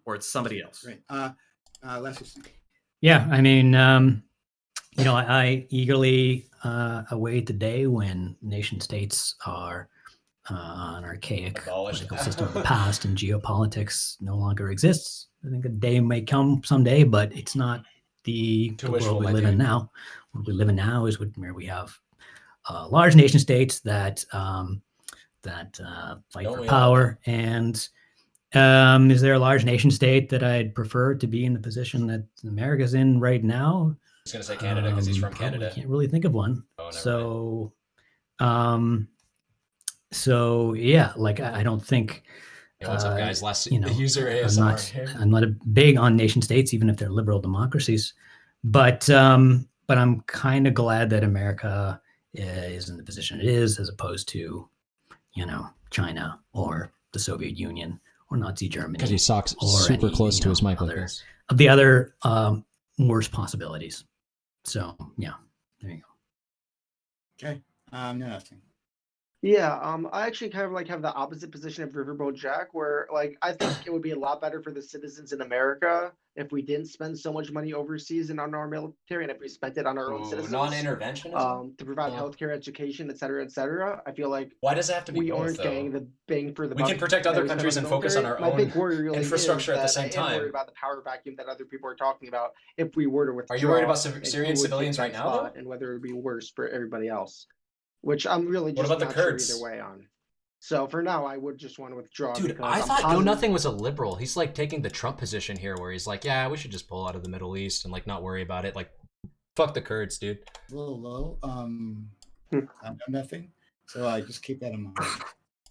or it's somebody else. Right. Leslie. Yeah, I mean, I eagerly await the day when nation states are an archaic political system of the past, and geopolitics no longer exists. I think a day may come someday, but it's not the world we live in now. What we live in now is where we have large nation states that fight for power. And is there a large nation state that I'd prefer to be in the position that America's in right now? He's going to say Canada because he's from Canada. I can't really think of one. Oh, so, So yeah, like I don't think. Hey, what's up, guys? Last You know, user I'm ASMR not. here. I'm not a big on nation states, even if they're liberal democracies. But I'm kind of glad that America is in the position it is, as opposed to, you know, China or the Soviet Union or Nazi Germany. Because he socks or super any, close you to know, his mic like other, this. of the other worst possibilities. So yeah, there you go. Okay. No, nothing. Yeah, I actually kind of like have the opposite position of Riverboat Jack, where like I think it would be a lot better for the citizens in America if we didn't spend so much money overseas and on our military, and if we spent it on our own citizens, non-interventionism? to provide healthcare, education, et cetera, et cetera. I feel like Why does it have to be we both, aren't getting though? the bang for the We buck can protect that other we spend countries on and the focus on military. our My big own worry really infrastructure is at the that same I am worried time. about the power vacuum that other people are talking about if we were to withdraw. Are you worried about and Syrian who would take civilians that right now, spot though? and whether it would be worse for everybody else, which I'm really What just about the not sure Kurds? either way on. So for now, I would just want to withdraw. Dude, because I I'm thought Know positive- Nothing was a liberal. He's like taking the Trump position here, where he's like, yeah, we should just pull out of the Middle East and like not worry about it. Like, fuck the Kurds, dude. A little low. I know nothing. So I just keep that in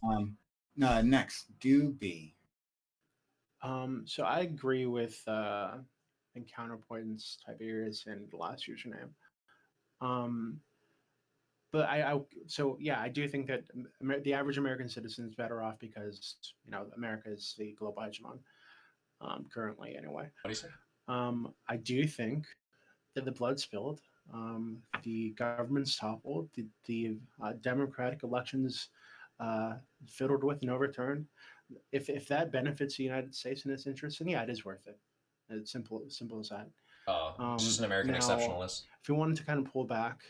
mind. No, next, Doobie. So I agree with in counterpoints Tiberius and the last username. But so yeah, I do think that the average American citizen is better off because, you know, America is the global hegemon, currently anyway. What do you say? I do think that the blood spilled, the government's toppled, the democratic elections fiddled with and overturned. If that benefits the United States and its interests, then yeah, it is worth it. It's simple as that. Oh, just an American Now, exceptionalist. if we wanted to kind of pull back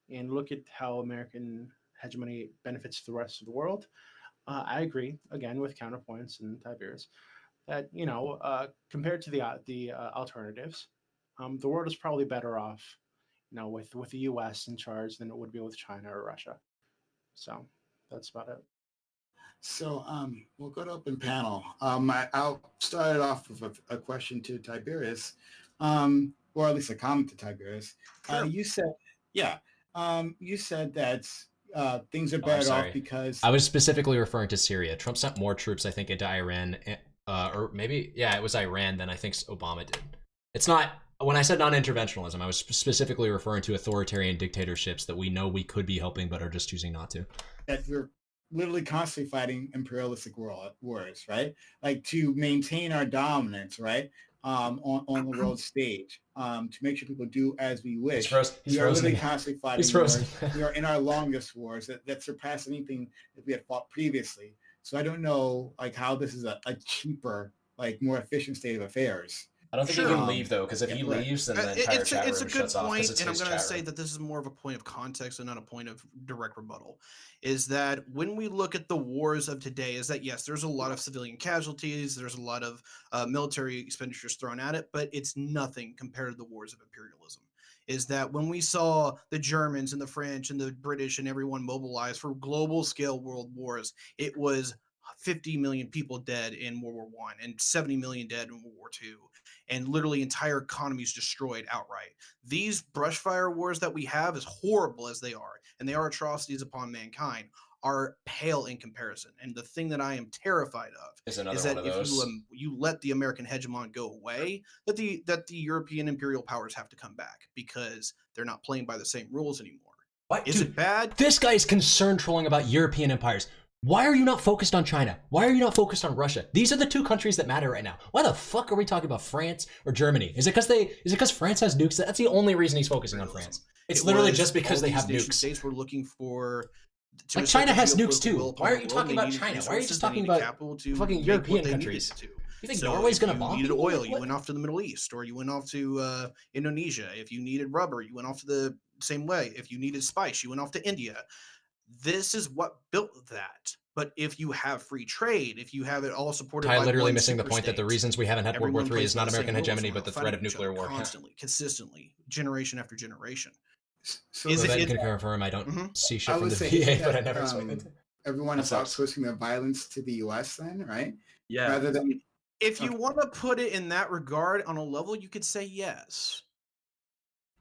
and look at how American hegemony benefits the rest of the world, I agree again with counterpoints and Tiberius that, you know, compared to the alternatives, the world is probably better off, you know, with the U.S. in charge than it would be with China or Russia. So that's about it. So we'll go to open panel. I'll start it off with a question to Tiberius, or at least a comment to Tiberius. Sure. You said, you said that things are better off because I was specifically referring to Syria. Trump sent more troops, I think, into Iran, or maybe it was Iran than I think Obama did. It's not. When I said non-interventionalism, I was specifically referring to authoritarian dictatorships that we know we could be helping but are just choosing not to. that we're literally constantly fighting imperialistic wars, right? Like to maintain our dominance, right? On the world stage, to make sure people do as we wish. He's we are literally again. constantly fighting wars. We are in our longest wars that surpass anything that we had fought previously. So I don't know like how this is a cheaper, like more efficient state of affairs. I don't think he can leave, though, because if he right. leaves, then the entire chat room shuts off. It's a good point, and I'm going to say that this is more of a point of context and not a point of direct rebuttal. Is that when we look at the wars of today, is that yes, there's a lot of civilian casualties, there's a lot of military expenditures thrown at it, but it's nothing compared to the wars of imperialism. Is that when we saw the Germans and the French and the British and everyone mobilized for global scale world wars, it was 50 million people dead in World War I and 70 million dead in World War II. And literally entire economies destroyed outright. These brushfire wars that we have, as horrible as they are, and they are atrocities upon mankind, are pale in comparison. And the thing that I am terrified of is that if you let the American hegemon go away, that the European imperial powers have to come back because they're not playing by the same rules anymore. What? Is it bad? This guy is concerned trolling about European empires. Why are you not focused on China? Why are you not focused on Russia? These are the two countries that matter right now. Why the fuck are we talking about France or Germany? Is it because France has nukes? That's the only reason he's focusing on France. It's literally just because they have nukes. States were looking for. Like China has nukes too. Why aren't you talking about China? Why are you just talking about fucking European countries? You think Norway's gonna bomb you? You needed oil, you went off to the Middle East, or you went off to Indonesia. If you needed rubber, you went off to the same way. If you needed spice, you went off to India. This is what built that. But if you have free trade, if you have it all supported by literally one missing the point that the reasons we haven't had World War III is not American hegemony, but the threat of nuclear war. Constantly, consistently, generation after generation. So that can confirm I don't see shit from the VA, but I never expected. Everyone is outsourcing their violence to the U.S. then, right? Yeah. Rather than if you want to put it in that regard on a level, you could say yes.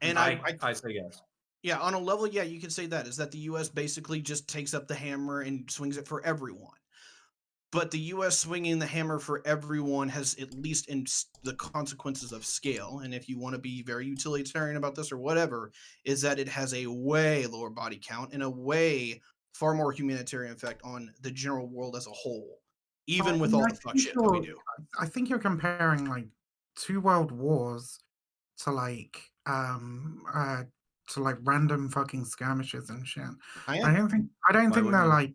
And I say yes. Yeah, on a level, yeah, you could say that is that the U.S. basically just takes up the hammer and swings it for everyone. But the U.S. swinging the hammer for everyone has, at least in the consequences of scale, and if you want to be very utilitarian about this or whatever, is that it has a way lower body count and a way far more humanitarian effect on the general world as a whole, even with all the fuck shit that we do. I think you're comparing like 2 world wars to like random fucking skirmishes and shit. I I don't think Why they're wouldn't you? like,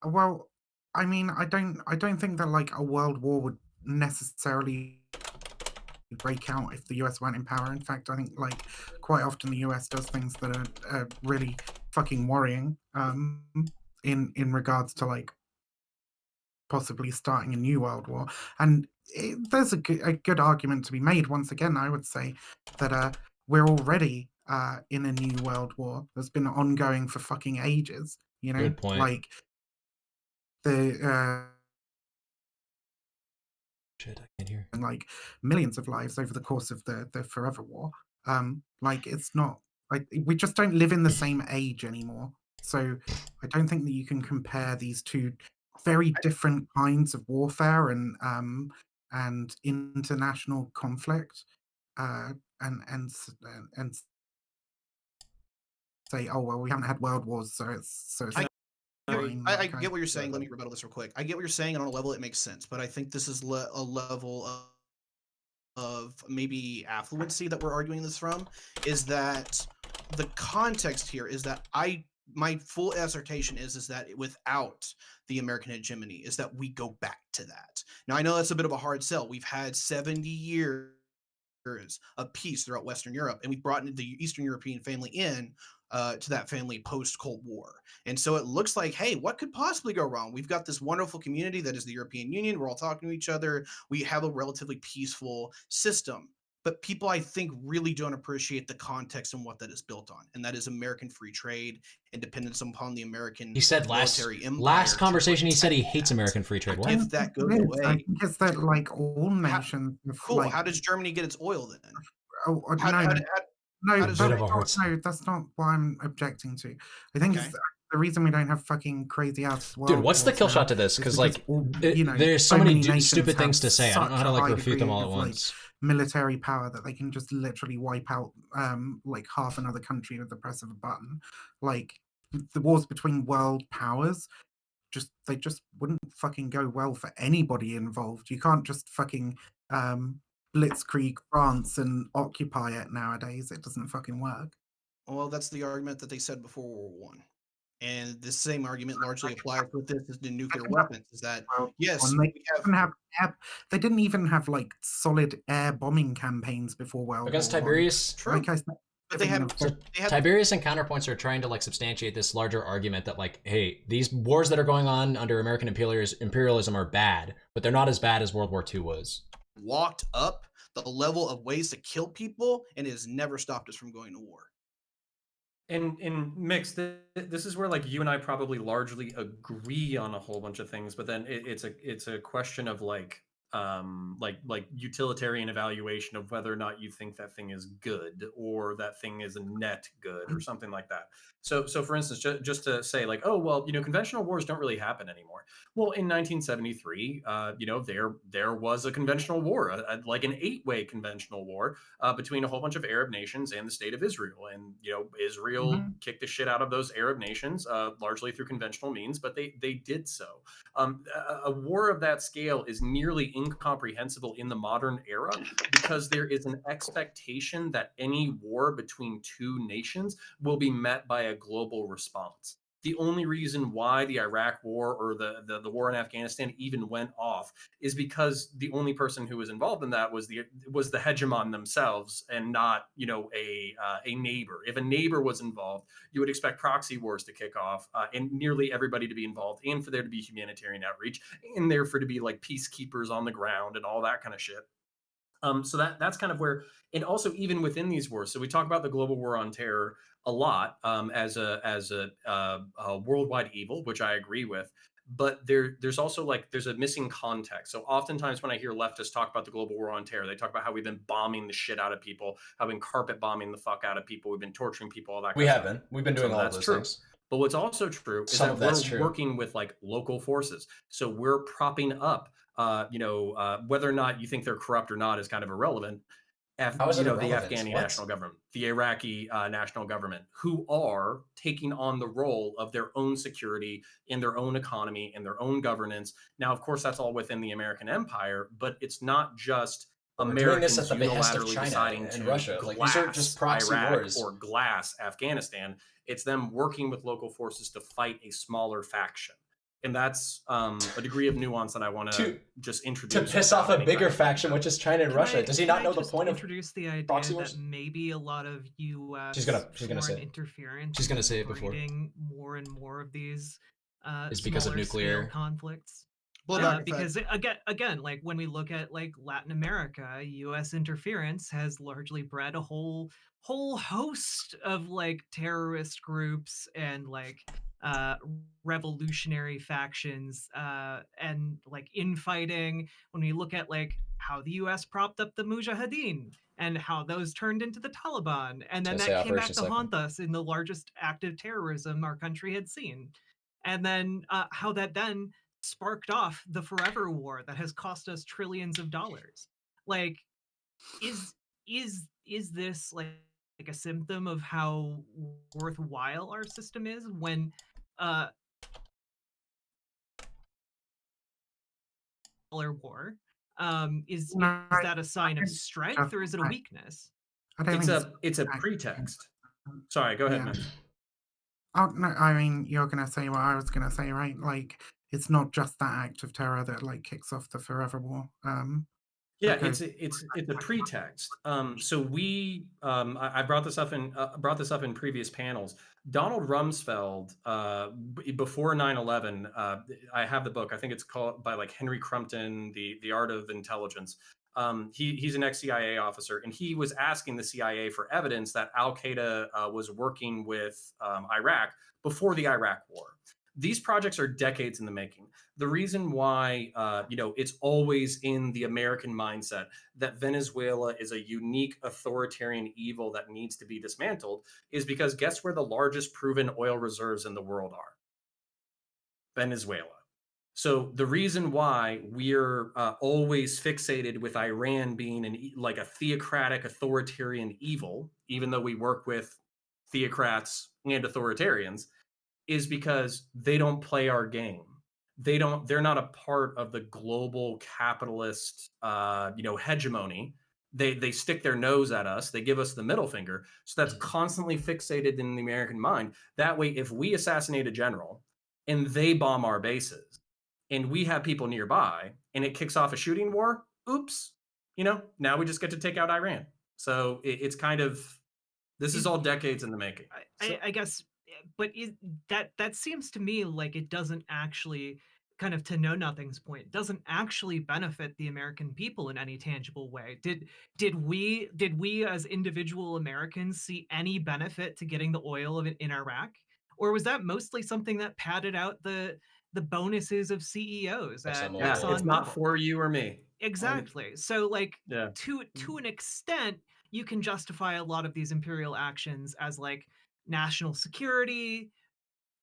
well, I mean, I don't think that like a world war would necessarily break out if the US weren't in power. In fact, I think like quite often the US does things that are really fucking worrying in regards to like possibly starting a new world war. And there's a good argument to be made. Once again, I would say that we're already in a new world war that's been ongoing for fucking ages. You know, Good point. like the Shit, I can't hear. and like millions of lives over the course of the Forever War. Like it's not like we just don't live in the same age anymore. So I don't think that you can compare these two very different kinds of warfare and international conflict, and say, oh well, we haven't had world wars, so it's fine. I get what you're saying. Let me rebuttal this real quick. I get what you're saying, and on a level, it makes sense. But I think this is a level of maybe affluency that we're arguing this from, is that the context here is that my full assertion is that without the American hegemony, is that we go back to that. Now, I know that's a bit of a hard sell. We've had 70 years of peace throughout Western Europe, and we brought the Eastern European family in to that family post-Cold War. And so it looks like, hey, what could possibly go wrong? We've got this wonderful community that is the European Union. We're all talking to each other. We have a relatively peaceful system. But people, I think, really don't appreciate the context and what that is built on. And that is American free trade and dependence upon the American He said military empire. last conversation he said he hates American free trade. What? If that goes I away, think it's that like all nations. cool. Like, How does Germany get its oil then? oh, How no, does Bit of a hard no, that's not what I'm objecting to. I think it's the reason we don't have fucking crazy ass. Dude, what's the kill shot to this? Because like, there's so many stupid things to say. I don't know how to like refute them all at once. Military power that they can just literally wipe out like half another country with the press of a button. Like the wars between world powers, they just wouldn't fucking go well for anybody involved. You can't just fucking blitzkrieg France and occupy it nowadays. It doesn't fucking work. Well, that's the argument that they said before World War One. And the same argument largely applies with this as the nuclear weapons, is that, yes, they didn't even have like solid air bombing campaigns before World War Because Tiberius, like I said, but they have Tiberius and counterpoints are trying to like substantiate this larger argument that like, hey, these wars that are going on under American imperialism are bad, but they're not as bad as World War II was. Walked up the level of ways to kill people, and it has never stopped us from going to war. And Mix, this is where like you and I probably largely agree on a whole bunch of things, but then it's a question of like utilitarian evaluation of whether or not you think that thing is good or that thing is a net good or something like that. So for instance, just to say like, oh well, conventional wars don't really happen anymore. Well, in 1973, there was a conventional war, like an 8-way conventional war between a whole bunch of Arab nations and the state of Israel, and Israel kicked the shit out of those Arab nations largely through conventional means, but they did so. A war of that scale is nearly incomprehensible in the modern era because there is an expectation that any war between two nations will be met by a global response. The only reason why the Iraq war or the war in Afghanistan even went off is because the only person who was involved in that was the hegemon themselves, and not a neighbor. If a neighbor was involved, you would expect proxy wars to kick off and nearly everybody to be involved, and for there to be humanitarian outreach, and therefore to be like peacekeepers on the ground and all that kind of shit. So that's kind of where, and also even within these wars. So we talk about the global war on terror a lot as a worldwide evil, which I agree with. but there's also like there's a missing context. So oftentimes when I hear leftists talk about the global war on terror, they talk about how we've been bombing the shit out of people, how we've been carpet bombing the fuck out of people, we've been torturing people, all that. We kind of haven't. stuff. We've been doing Some all of of that's those true. things. But what's also true is Some that of that's we're true. working with like local forces. So we're propping up, whether or not you think they're corrupt or not is kind of irrelevant. How is it the irrelevant? Afghani What? national government, the Iraqi national government, who are taking on the role of their own security in their own economy and their own governance. Now, of course, that's all within the American empire, but it's not just But we're doing this Americans at the behest of unilaterally China deciding and to Russia. Like, these are just proxy Iraq wars. or glass Afghanistan. It's them working with local forces to fight a smaller faction. And that's a degree of nuance that I want to just introduce. To piss off a bigger faction, which is China and Russia. Does he not know the point of introduce the idea proxy that wars? maybe a lot of U.S. She's gonna foreign say it. interference She's gonna say it before. breeding more and more of these is because of smaller nuclear scale conflicts. Blowback Because again, like when we look at like Latin America, U.S. interference has largely bred a whole host of like terrorist groups and like revolutionary factions and like infighting. When we look at like how the U.S. propped up the Mujahideen and how those turned into the Taliban, and then that came back to haunt us in the largest act of terrorism our country had seen, and then how that then sparked off the forever war that has cost us trillions of dollars. Like, is this like a symptom of how worthwhile our system is when war is that a sign of strength or is it a weakness? It's a pretext. Sorry, go ahead, man. Oh no, I mean you're gonna say what I was gonna say, right? Like it's not just that act of terror that like kicks off the forever war. Yeah, it's a pretext. So I brought this up in previous panels. Donald Rumsfeld, before 9/11, I have the book. I think it's called by like Henry Crumpton, The Art of Intelligence. He's an ex-CIA officer, and he was asking the CIA for evidence that Al Qaeda was working with Iraq before the Iraq War. These projects are decades in the making. The reason why, it's always in the American mindset that Venezuela is a unique authoritarian evil that needs to be dismantled is because guess where the largest proven oil reserves in the world are? Venezuela. So the reason why we're always fixated with Iran being like a theocratic authoritarian evil, even though we work with theocrats and authoritarians, is because they don't play our game. They're not a part of the global capitalist hegemony. They stick their nose at us, they give us the middle finger. So that's constantly fixated in the American mind. That way, if we assassinate a general and they bomb our bases and we have people nearby and it kicks off a shooting war, oops, now we just get to take out Iran. So it's kind of, this is all decades in the making. I guess, but that seems to me like it doesn't actually, kind of to know nothing's point, doesn't actually benefit the American people in any tangible way. Did we as individual Americans see any benefit to getting the oil in Iraq, or was that mostly something that padded out the bonuses of CEOs at Exxon? It's not for you or me. Exactly. So like to an extent, you can justify a lot of these imperial actions as like national security,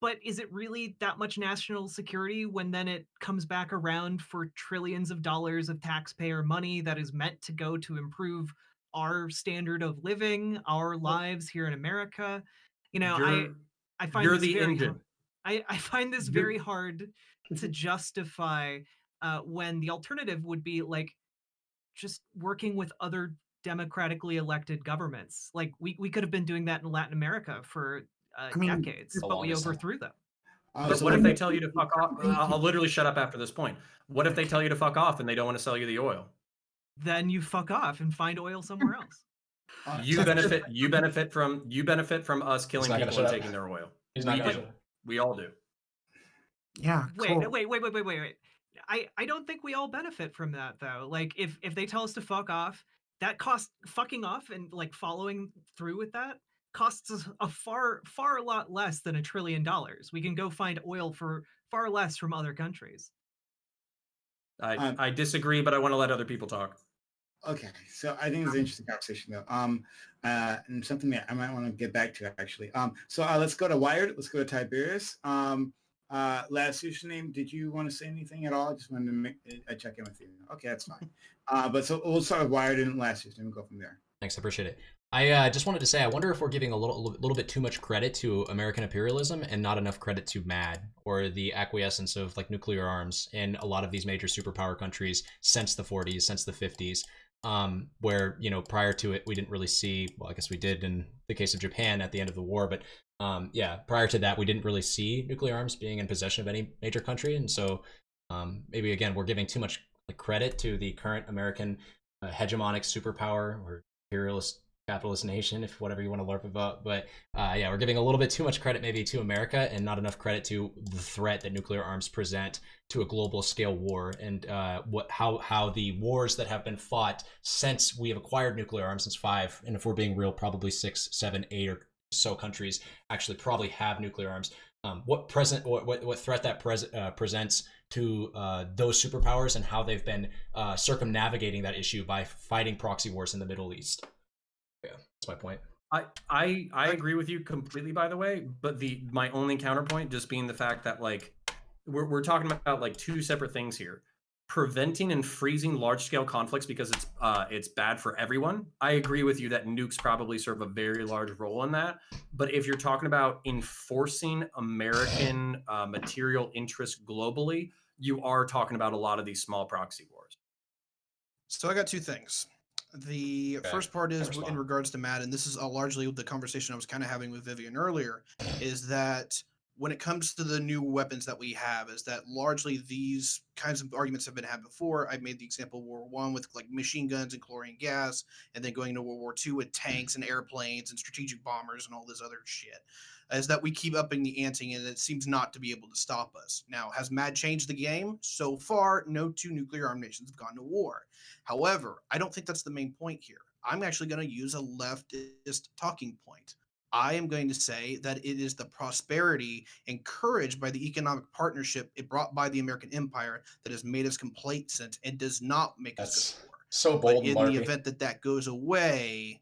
but is it really that much national security when then it comes back around for trillions of dollars of taxpayer money that is meant to go to improve our standard of living, our lives here in America? I find you're this the very engine. I find this very hard to justify when the alternative would be like just working with other democratically elected governments. Like we could have been doing that in Latin America for decades, but we overthrew them. But what if they tell you to fuck off? I'll literally shut up after this point. What if they tell you to fuck off and they don't want to sell you the oil? Then you fuck off and find oil somewhere else. You benefit from us killing people and taking their oil. We all do. Yeah. Wait. I don't think we all benefit from that though. Like if they tell us to fuck off, that costs fucking off and like following through with that costs us a far lot less than $1 trillion. We can go find oil for far less from other countries. I disagree, but I want to let other people talk. Okay, so I think it's an interesting conversation though. And something that I might want to get back to actually. So let's go to Wired. Let's go to Tiberius. Last username. Did you want to say anything at all? I just wanted to make a check in with you. Okay, that's fine. But so we'll start with Wired and last username. We'll go from there. Thanks, I appreciate it. I just wanted to say, I wonder if we're giving a little bit too much credit to American imperialism and not enough credit to MAD, or the acquiescence of like nuclear arms in a lot of these major superpower countries since the 40s, since the 50s, where, you know, prior to it, we didn't really see, well, I guess we did in the case of Japan at the end of the war, but yeah, prior to that, we didn't really see nuclear arms being in possession of any major country. And so maybe, again, we're giving too much credit to the current American hegemonic superpower or imperialist capitalist nation, if whatever you want to LARP about. But yeah, we're giving a little bit too much credit maybe to America and not enough credit to the threat that nuclear arms present to a global scale war, and how the wars that have been fought since we have acquired nuclear arms, since 5, and if we're being real, probably 6, 7, 8 or so countries actually probably have nuclear arms. What threat that presents to those superpowers, and how they've been circumnavigating that issue by fighting proxy wars in the Middle East. Yeah, that's my point. I agree with you completely, by the way, but my only counterpoint just being the fact that like we're talking about like two separate things here. Preventing and freezing large-scale conflicts because it's bad for everyone. I agree with you that nukes probably serve a very large role in that. But if you're talking about enforcing American material interests globally, you are talking about a lot of these small proxy wars. So I got two things. The first part is in regards to Matt, and this is largely the conversation I was kind of having with Vivian earlier, is that when it comes to the new weapons that we have, is that largely these kinds of arguments have been had before. I made the example of World War I with like machine guns and chlorine gas, and then going into World War II with tanks and airplanes and strategic bombers and all this other shit. Is that we keep upping the ante, and it seems not to be able to stop us. Now, has MAD changed the game? So far, no two nuclear armed nations have gone to war. However, I don't think that's the main point here. I'm actually going to use a leftist talking point. I am going to say that it is the prosperity encouraged by the economic partnership it brought by the American empire that has made us complacent and does not make us go to war. So bold. But in the event that that goes away,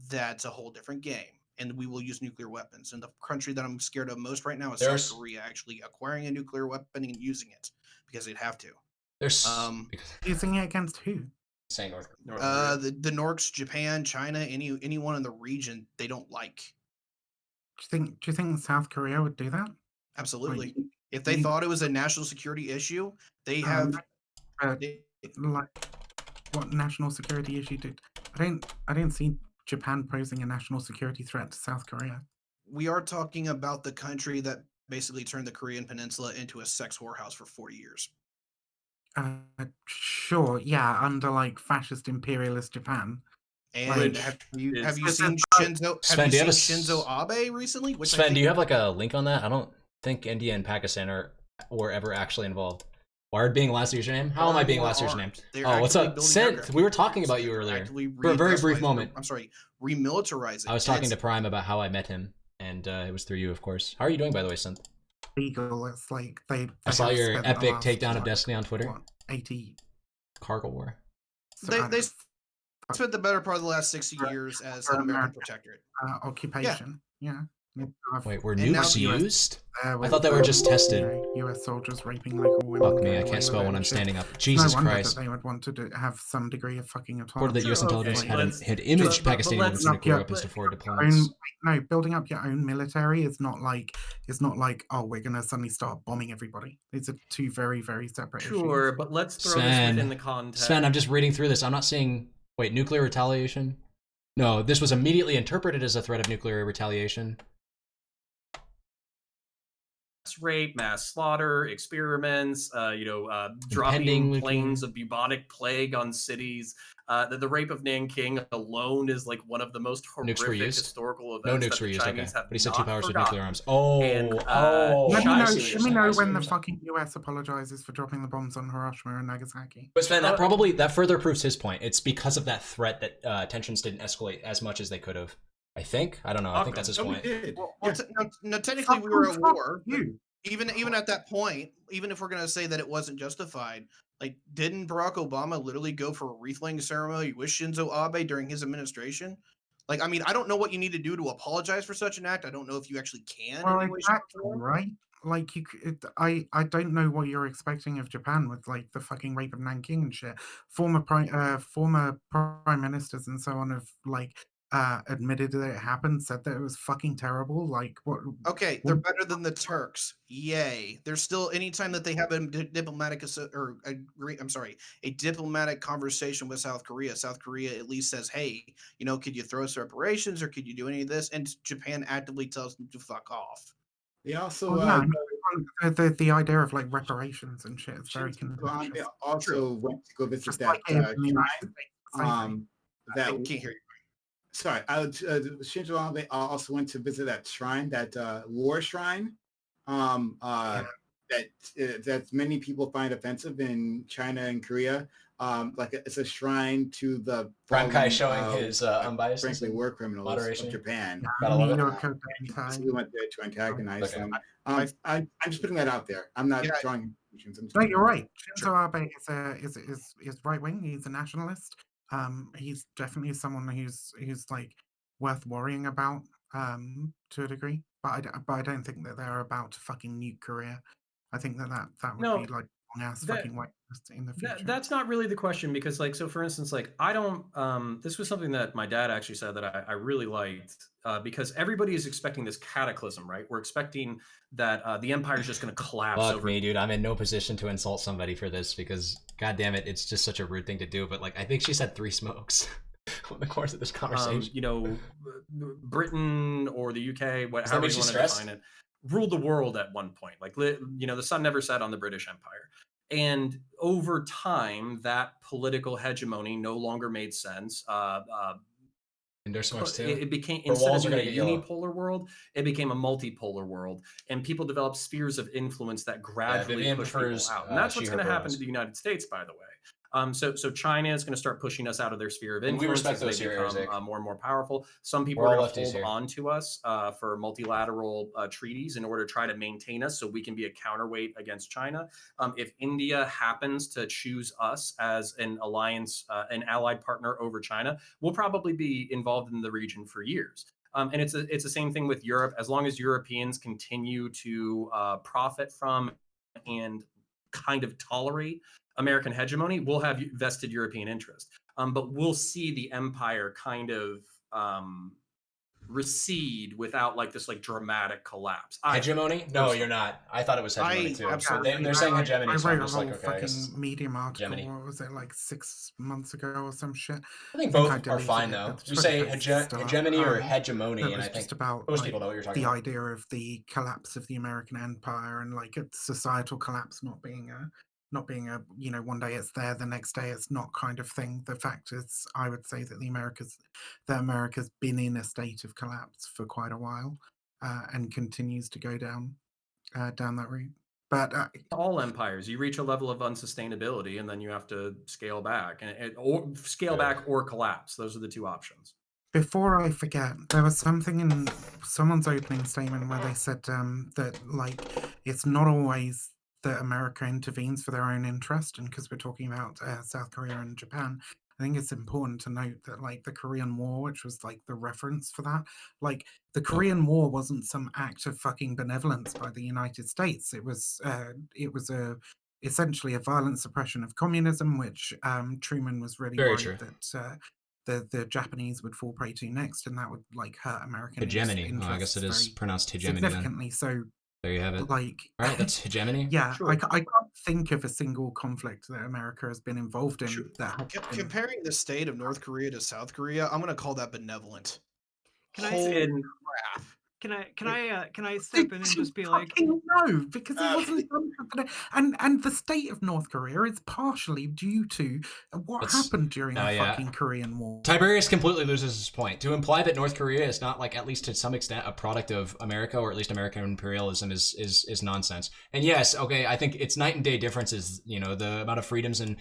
that's a whole different game. And we will use nuclear weapons. And the country that I'm scared of most right now is South Korea actually acquiring a nuclear weapon and using it because they'd have to. There's using it against who? Saying North the Norks, Japan, China, anyone in the region they don't like. Do you think South Korea would do that? Absolutely. If they thought it was a national security issue, they have like what national security issue did I didn't see Japan posing a national security threat to South Korea. We are talking about the country that basically turned the Korean Peninsula into a sex whorehouse for 40 years. Sure, yeah, under like fascist imperialist Japan. And have you seen Shinzo Abe recently? Sven, do you have like a link on that? I don't think India and Pakistan were ever actually involved. Wired being last username? How am I being last username? Oh, what's up? Synth, we were talking about you earlier for a very brief moment. I'm sorry, remilitarizing. I was talking to Prime about how I met him, and it was through you, of course. How are you doing, by the way, Synth? Legal. It's like I saw your epic takedown of Destiny on Twitter. 80 Cargo war. So they spent the better part of the last 60 years as an American protectorate. Occupation. Yeah. Wait, were nukes used? I thought they were just tested. U.S. soldiers raping local women. Fuck me, I can't spell when I'm standing up. Jesus Christ. That they would want to have some degree of fucking autonomy. Reported that U.S. intelligence had imaged Pakistani women's nuclear weapons to forward deployments. No, building up your own military is not like oh, we're gonna suddenly start bombing everybody. These are two very, very separate issues. Sure, but let's throw this within the context. Sven, I'm just reading through this. I'm not seeing. Wait, nuclear retaliation? No, this was immediately interpreted as a threat of nuclear retaliation. Rape, mass slaughter, experiments, dropping planes of bubonic plague on cities. The rape of Nanking alone is like one of the most horrific historical events. No nukes were used. Okay, but he said two powers with nuclear arms. Let me know when the fucking US apologizes for dropping the bombs on Hiroshima and Nagasaki. But Sven, that further proves his point. It's because of that threat that tensions didn't escalate as much as they could have. I think. I don't know. I think that's his No, we point. did. Well, Yeah. no, technically we were at Fuck war. you. Even at that point, even if we're gonna say that it wasn't justified, like didn't Barack Obama literally go for a wreath-laying ceremony with Shinzo Abe during his administration? Like, I mean, I don't know what you need to do to apologize for such an act. I don't know if you actually can Well, in any way, shape, exactly, or form. right? Like I don't know what you're expecting of Japan with like the fucking rape of Nanking and shit. Former prime ministers and so on have like admitted that it happened, said that it was fucking terrible. Like what? Okay, they're better than the Turks. Yay! There's still anytime that they have a diplomatic a diplomatic conversation with South Korea. South Korea at least says, "Hey, could you throw us reparations or could you do any of this?" And Japan actively tells them to fuck off. They also Well, yeah, the idea of like reparations and shit is very Shinzo Abe contentious. also went to go visit Just that like it is in the United shrine. States, same thing. That I can't hear you. sorry, Shinzo Abe also went to visit that shrine, that war shrine, that many people find offensive in China and Korea. Like it's a shrine to the Prime Kai fallen, showing his unbiasedness frankly, and war criminals moderation. of Japan. Gotta love it. So we went there to antagonize Okay. them. I'm just putting that out there. I'm not drawing conclusions. I'm just No, putting you're that out right. Shinzo Abe is right wing. He's a nationalist. He's definitely someone who's like worth worrying about to a degree. But I don't think that they're about to fucking nuke Korea. I think that would No, be like long ass that- fucking white in the future. That's not really the question, because like, so for instance, like I don't this was something that my dad actually said that I really liked, because everybody is expecting this cataclysm, right? We're expecting that the empire is just going to collapse. Fuck me, dude. I'm in no position to insult somebody for this because, god damn it, it's just such a rude thing to do. But like, I think she said 3 smokes in the course of this conversation. Britain or the UK, Does that however make you you want to stressed? define it, ruled the world at one point. Like, the sun never set on the British Empire. And over time, that political hegemony no longer made sense. And there's smokes too. It became, The instead of walls are being gonna a get yellow. unipolar world, it became a multipolar world, and people developed spheres of influence that gradually Vivian push people prefers, out. And that's what's she, her going to happen to pronouns. the United States, by the way. So China is going to start pushing us out of their sphere of And we influence respect as those they here, become Isaac. more and more powerful. Some people We're are all going to lefties hold here. on to us for multilateral treaties in order to try to maintain us so we can be a counterweight against China. If India happens to choose us as an alliance, an allied partner over China, we'll probably be involved in the region for years. And it's the same thing with Europe. As long as Europeans continue to profit from and kind of tolerate American hegemony, we'll have vested European interest. But we'll see the empire kind of recede without like this like dramatic collapse. Hegemony? No, you're not. I thought it was hegemony too. So they're saying hegemony, so I I'm wrote a just whole like, okay, I guess. fucking Medium article. hegemony. What was it, like 6 months ago or some shit? I think both are deleted fine it, though. but You the say post is still up. hegemony or It hegemony, and was I think just about most like, people know what you're talking the about. idea of the collapse of the American empire and like its societal collapse not being a one day it's there, the next day it's not kind of thing. The fact is, I would say that America's been in a state of collapse for quite a while, and continues to go down that route. But all empires, you reach a level of unsustainability and then you have to scale back, or scale back or collapse. Those are the two options. before I forget, there was something in someone's opening statement where they said that like it's not always that America intervenes for their own interest, and because we're talking about South Korea and Japan, I think it's important to note that like the Korean War, which was like the reference for that, like the Korean War wasn't some act of fucking benevolence by the United States. It was essentially a violent suppression of communism, which Truman was really Very worried true. that the Japanese would fall prey to next, and that would like hurt American Hegemony. interests. I guess it is pronounced hegemony significantly. then. So there you have it. like, all right, that's hegemony. Yeah, sure. I can't think of a single conflict that America has been involved in Comparing the state of North Korea to South Korea, I'm going to call that benevolent. Can Can I step in and just be like, no, because it wasn't done for the, and the state of North Korea is partially due to what happened during the fucking Korean War. Tiberius completely loses his point. To imply that North Korea is not, like, at least to some extent, a product of America, or at least American imperialism, is nonsense. And yes, okay, I think it's night and day differences, you know, the amount of freedoms and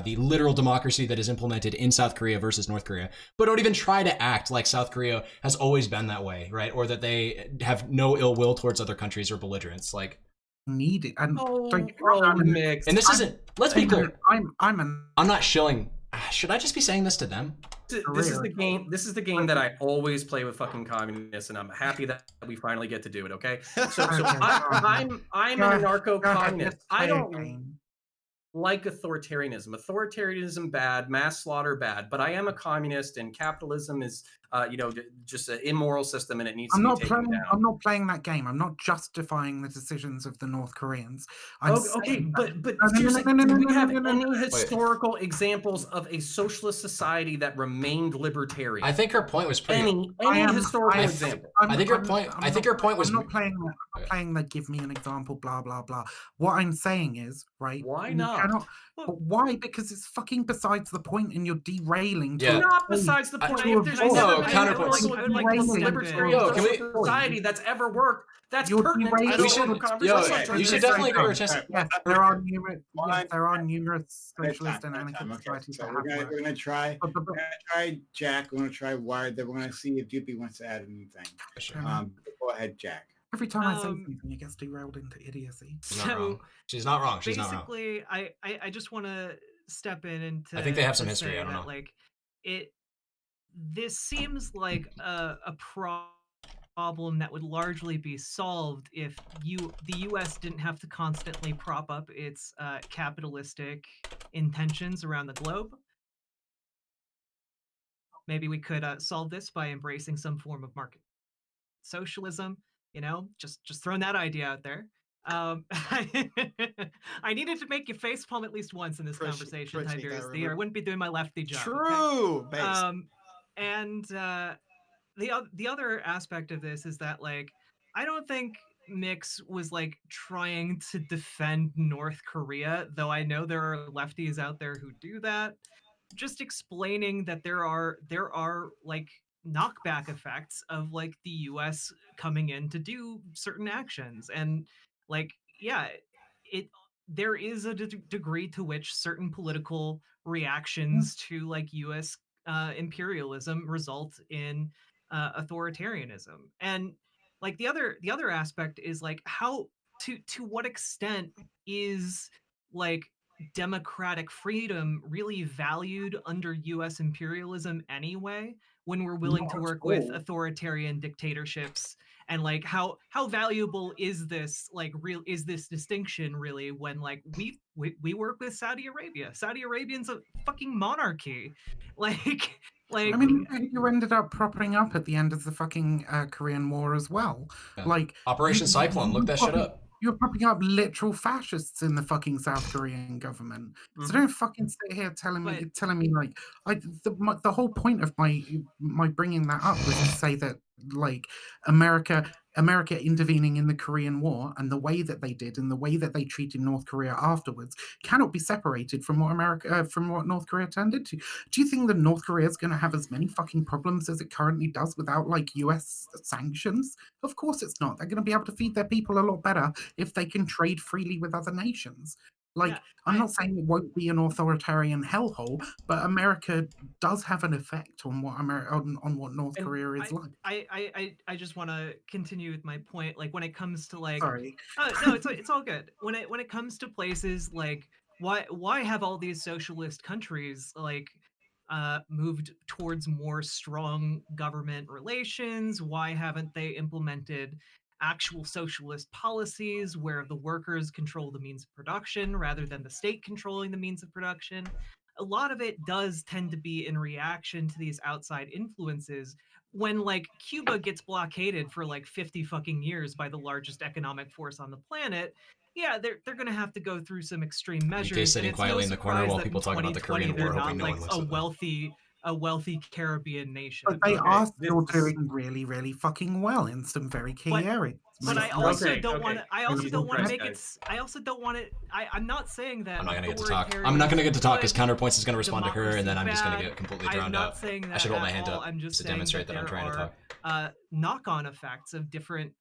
the literal democracy that is implemented in South Korea versus North Korea. But don't even try to act like South Korea has always been that way, right? Or that they have no ill will towards other countries or belligerents. Like, need it, and mixed. And this isn't. Let's be clear. I'm not shilling. Should I just be saying this to them? This is the game. This is the game that I always play with fucking communists, and I'm happy that we finally get to do it. Okay, so I'm an anarcho-communist. I don't like authoritarianism. Authoritarianism bad, mass slaughter bad. But I am a communist, and capitalism is, just an immoral system, and it needs to be taken down. I'm not playing that game. I'm not justifying the decisions of the North Koreans. Okay, but seriously, do we have any historical examples of a socialist society that remained libertarian? I think her point was pretty. Any historical example? I think her point was. I'm not playing the give me an example, blah blah blah. What I'm saying is, right? Why not? But why? Because it's fucking besides the point, and you're derailing. Not besides the point. If there's counterpoint. Libertarian society that's ever worked, that's pertinent. You should definitely go. Yes, there are numerous socialist and anarchist societies. We're gonna try Jack. We're gonna try Wired. Then we're gonna see if Doopy wants to add anything. Go ahead, Jack. Every time I say something, he gets derailed into idiocy. She's not wrong. Basically, I just want to step in and I think they have some history. I don't know. Like, this seems like a problem that would largely be solved if the U.S. didn't have to constantly prop up its capitalistic intentions around the globe. Maybe we could solve this by embracing some form of market socialism. You know, just throwing that idea out there. I needed to make you facepalm at least once in this conversation, Tiberius. I wouldn't be doing my lefty job. True. Okay? And the other aspect of this is that, like, I don't think Mix was like trying to defend North Korea, though I know there are lefties out there who do that. Just explaining that there are like knockback effects of like the US coming in to do certain actions, and like there is a degree to which certain political reactions to like US imperialism result in authoritarianism. And like the other aspect is like how to what extent is like democratic freedom really valued under US imperialism anyway, when we're willing to work with authoritarian dictatorships? And like how valuable is this distinction really, when like we work with Saudi Arabia? Saudi Arabian's a fucking monarchy. Like I mean, you ended up propping up at the end of the fucking Korean War as well. Yeah. Like Operation Cyclone, look that shit up. You're propping up literal fascists in the fucking South Korean government. So don't fucking sit here telling me like the whole point of my bringing that up was to say that like America intervening in the Korean War and the way that they did and the way that they treated North Korea afterwards cannot be separated from what North Korea turned into. Do you think that North Korea is going to have as many fucking problems as it currently does without like US sanctions? Of course it's not. They're going to be able to feed their people a lot better if they can trade freely with other nations. Like, I'm not saying it won't be an authoritarian hellhole, but America does have an effect on what on what North Korea is like. I just want to continue with my point. Like, when it comes to like, sorry, no, it's all good. When it comes to places like, why have all these socialist countries like moved towards more strong government relations? Why haven't they implemented actual socialist policies where the workers control the means of production rather than the state controlling the means of production? A lot of it does tend to be in reaction to these outside influences. When like Cuba gets blockaded for like 50 fucking years by the largest economic force on the planet, yeah, they're going to have to go through some extreme measures. UK sitting quietly in the corner while people talk about the Korean War, hoping no one looks at them. Wealthy a wealthy Caribbean nation. But they are still this- doing really, really fucking well in some very key But- areas. But I Most- also Okay, don't okay. want to. I Jesus also don't want to Christ, make guys. it. I also don't want it. I'm not saying that. I'm not gonna get to authoritarian talk. I'm not gonna get to talk is because good, Counterpoints is gonna respond to her, and then I'm just gonna democracy get completely bad. drowned I'm not out. saying that I should hold at my hand all. up I'm just to saying demonstrate that I'm there trying to are, talk. knock-on effects of different,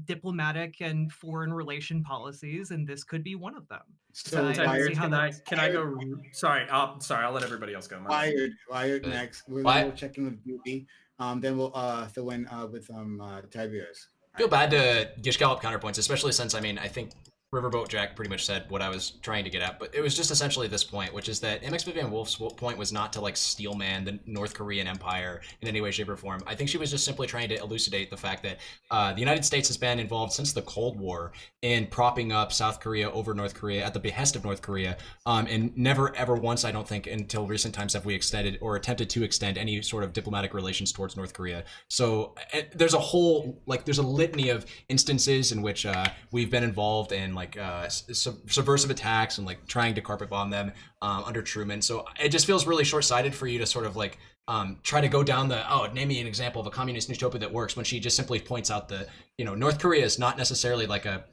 diplomatic and foreign relation policies, and this could be one of them. So I don't Wired, see how that- can I go? Sorry, I'll let everybody else go. My bad. Wired Good. next. We'll check in with Beauty. Then we'll throw in with Tiberius. I feel bad to dish gallop Counterpoints, especially since, I mean, I think Riverboat Jack pretty much said what I was trying to get at, but it was just essentially this point, which is that MX Vivian Wolf's point was not to like steelman the North Korean empire in any way, shape, or form. I think she was just simply trying to elucidate the fact that the United States has been involved since the Cold War in propping up South Korea over North Korea at the behest of North Korea, and never ever once, I don't think, until recent times have we extended or attempted to extend any sort of diplomatic relations towards North Korea. So there's a whole, like, there's a litany of instances in which we've been involved in like subversive attacks and like trying to carpet bomb them under Truman. So it just feels really short-sighted for you to sort of like try to go down the, name me an example of a communist utopia that works, when she just simply points out that, North Korea is not necessarily like a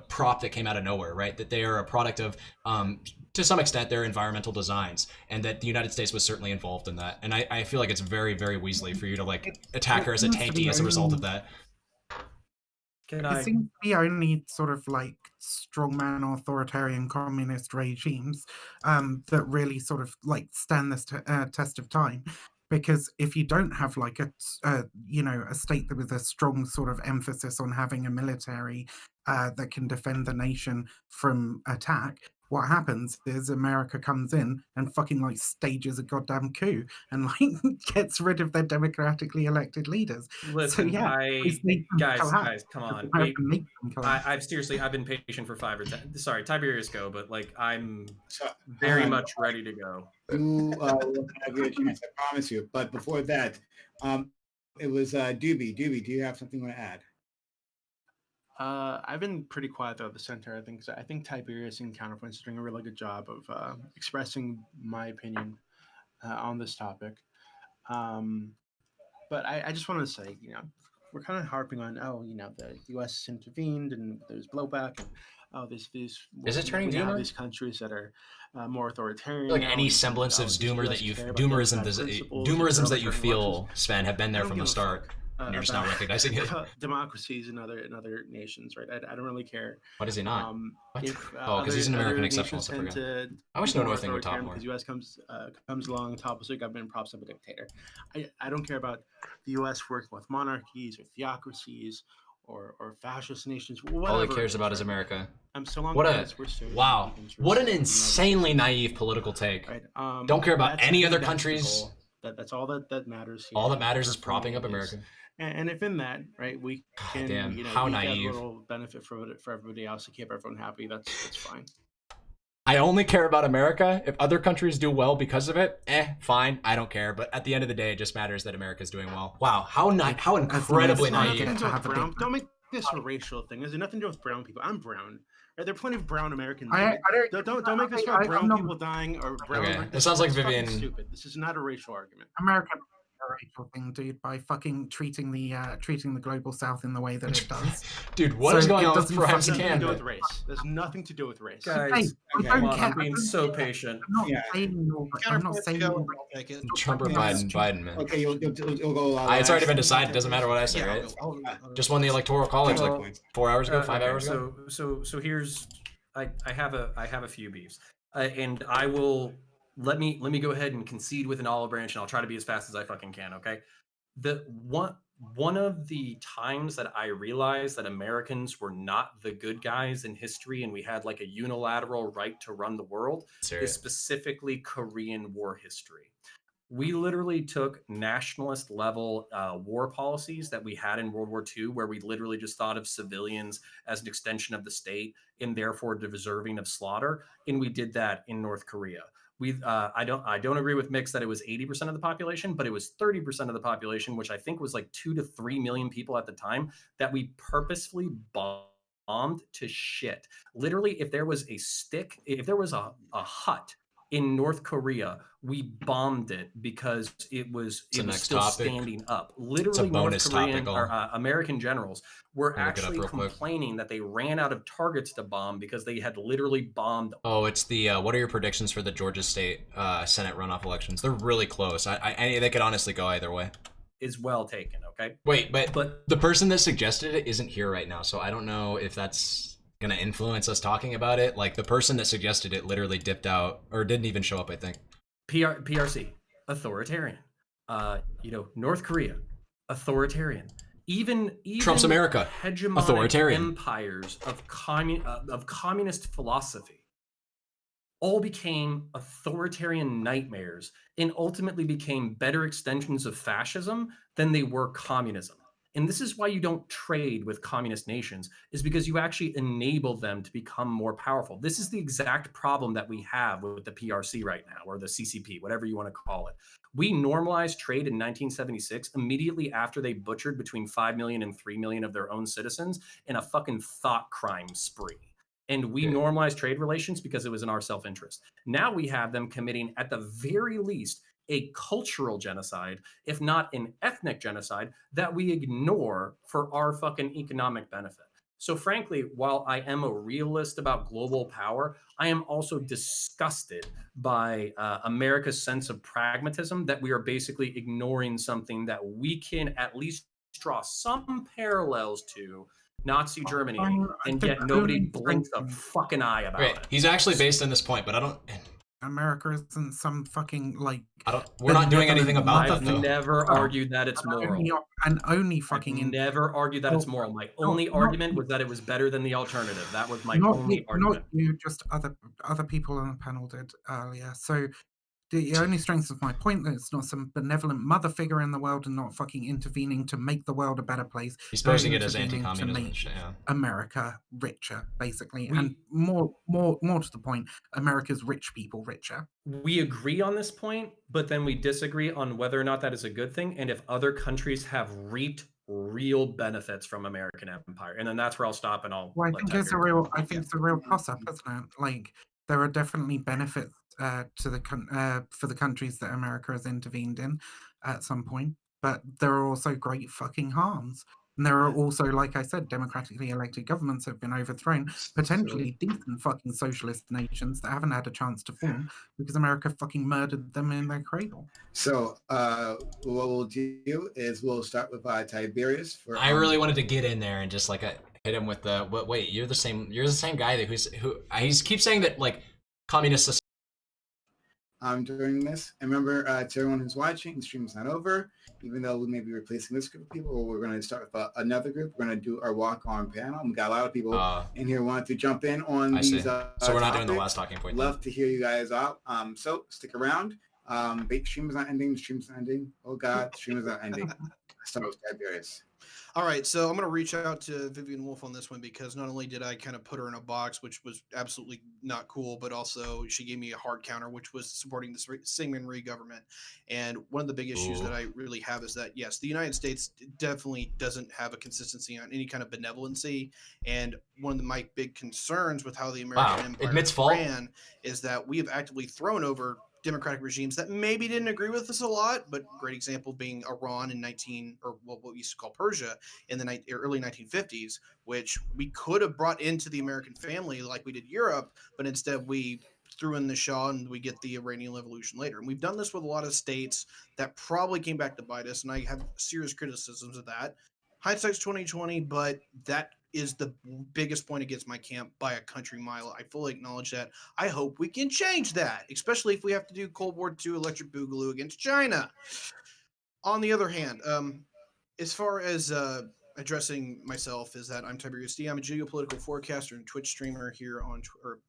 prop that came out of nowhere, right? That they are a product of, to some extent, their environmental designs, and that the United States was certainly involved in that. And I feel like it's very, very Weasley for you to like attack her as a tanky as a result of that. It seems to be only sort of like strongman authoritarian communist regimes that really sort of like stand this test of time. Because if you don't have like a state that with a strong sort of emphasis on having a military that can defend the nation from attack, what happens is America comes in and fucking like stages a goddamn coup and like gets rid of their democratically elected leaders. Listen, so yeah, guys, come on. I've seriously, I've been patient for 5 or 10. Sorry, Tiberius, go, but like I'm very much ready to go. You will have your chance, I promise you. But before that, it was Doobie. Doobie, do you have something you want to add? I've been pretty quiet throughout the center. I think Tiberius and Counterpoints is doing a really good job of expressing my opinion on this topic. But I just want to say, we're kind of harping on, the U.S. intervened and there's blowback, and these is it turning doomer? These countries that are more authoritarian. Like any semblance of doomerisms that you feel, Sven, have been there from the start. And you're just not recognizing it. Democracies in other nations, right? I don't really care. Why does he not? Because he's an American exceptionalist. I wish no North thing would talk more. Because U.S. comes along, topples a government, and props up a dictator. I don't care about the U.S. working with monarchies or theocracies or fascist nations. All he cares about is America. So long what an insanely naive political take. Right? Don't care about any other countries. That's all that matters. Here. All that matters is propping up America. And if in that, right, we can, how naive. Get a little benefit from it for everybody else to keep everyone happy, that's fine. I only care about America. If other countries do well because of it, fine, I don't care. But at the end of the day, it just matters that America's doing well. Wow, how incredibly naive. Don't make this a racial thing. There's nothing to do with brown people. I'm brown. Right? There are plenty of brown Americans. Don't make this about brown people dying or brown. Okay, it sounds like Vivian. Stupid. This is not a racial argument. America a racial thing, dude, by fucking treating the global south in the way that it does. Dude, what is going on with Perhaps Canada? With race. There's nothing to do with race. Guys, I'm being so patient. I'm not saying Trump or Biden, man. Okay, you'll go. It's already been decided. It doesn't matter what I say, right? Just won the electoral college like 4 hours ago, 5 hours ago. So here's, I have a few beefs, and I will. Let me go ahead and concede with an olive branch, and I'll try to be as fast as I fucking can. Okay, the one of the times that I realized that Americans were not the good guys in history, and we had like a unilateral right to run the world, is specifically Korean War history. We literally took nationalist level war policies that we had in World War II, where we literally just thought of civilians as an extension of the state and therefore deserving of slaughter, and we did that in North Korea. I don't agree with Mix that it was 80% of the population, but it was 30% of the population, which I think was like 2 to 3 million people at the time, that we purposefully bombed to shit. Literally, if there was a stick, if there was a hut In North Korea, we bombed it because it was still standing up. Literally, North Korean or American generals were actually complaining that they ran out of targets to bomb because they had literally bombed. Oh, it's the what are your predictions for the Georgia State Senate runoff elections? They're really close. They could honestly go either way. Is well taken. Okay. Wait, but the person that suggested it isn't here right now, so I don't know if that's gonna influence us talking about it. Like the person that suggested it literally dipped out or didn't even show up, I think. PRC, authoritarian. North Korea, authoritarian. Even Trump's America, hegemonic authoritarian. Empires of communist philosophy all became authoritarian nightmares and ultimately became better extensions of fascism than they were communism. And this is why you don't trade with communist nations, is because you actually enable them to become more powerful. This is the exact problem that we have with the PRC right now, or the CCP, whatever you want to call it. We normalized trade in 1976 immediately after they butchered between 5 million and 3 million of their own citizens in a fucking thought crime spree. And we normalized trade relations because it was in our self-interest. Now we have them committing, at the very least, a cultural genocide, if not an ethnic genocide, that we ignore for our fucking economic benefit. So frankly, while I am a realist about global power, I am also disgusted by America's sense of pragmatism, that we are basically ignoring something that we can at least draw some parallels to Nazi Germany, and yet nobody blinks a fucking eye about it. He's actually based on this point, but I don't... America isn't some fucking we're not doing anything about it. I've never argued that it's moral. Never argued that it's moral. My only argument was that it was better than the alternative. That was my only argument. Not you, just other people on the panel did earlier. So the only strength of my point that it's not some benevolent mother figure in the world and not fucking intervening to make the world a better place. He's posing it as anti-communism and shit, yeah. America richer, basically. And more to the point, America's rich people richer. We agree on this point, but then we disagree on whether or not that is a good thing and if other countries have reaped real benefits from American empire. And then that's where I'll stop and I'll I think it's a real toss-up, isn't it? Like there are definitely benefits for the countries that America has intervened in at some point, but there are also great fucking harms. And there are also, like I said, democratically elected governments have been overthrown, potentially decent fucking socialist nations that haven't had a chance to form because America fucking murdered them in their cradle. So what we'll do is we'll start with Tiberius. I really wanted to get in there and just like hit him with the wait. You're the same guy who he keeps saying that like communist. During this, and remember to everyone who's watching, the stream is not over. Even though we may be replacing this group of people, we're going to start with another group. We're going to do our walk-on panel. We got a lot of people in here who want to jump in on these. So we're not doing the last talking point. Love to hear you guys out. So stick around. The stream is not ending. The stream is not ending. Oh God, the stream is not ending. Start with Tiberius. All right, so I'm going to reach out to Vivian Wolf on this one because not only did I kind of put her in a box, which was absolutely not cool, but also she gave me a hard counter, which was supporting the Syngman Rhee government. And one of the big issues that I really have is that, yes, the United States definitely doesn't have a consistency on any kind of benevolency. And one of my big concerns with how the American Empire ran is that we have actively thrown over democratic regimes that maybe didn't agree with us a lot, but great example being Iran in what we used to call Persia in the early 1950s, which we could have brought into the American family like we did Europe, but instead we threw in the Shah and we get the Iranian Revolution later. And we've done this with a lot of states that probably came back to bite us, and I have serious criticisms of that. Hindsight's 2020, but that is the biggest point against my camp by a country mile. I fully acknowledge that. I hope we can change that, especially if we have to do Cold War II electric boogaloo against China. On the other hand, as far as addressing myself, is that I'm Tiberius D. I'm a geopolitical forecaster and Twitch streamer here on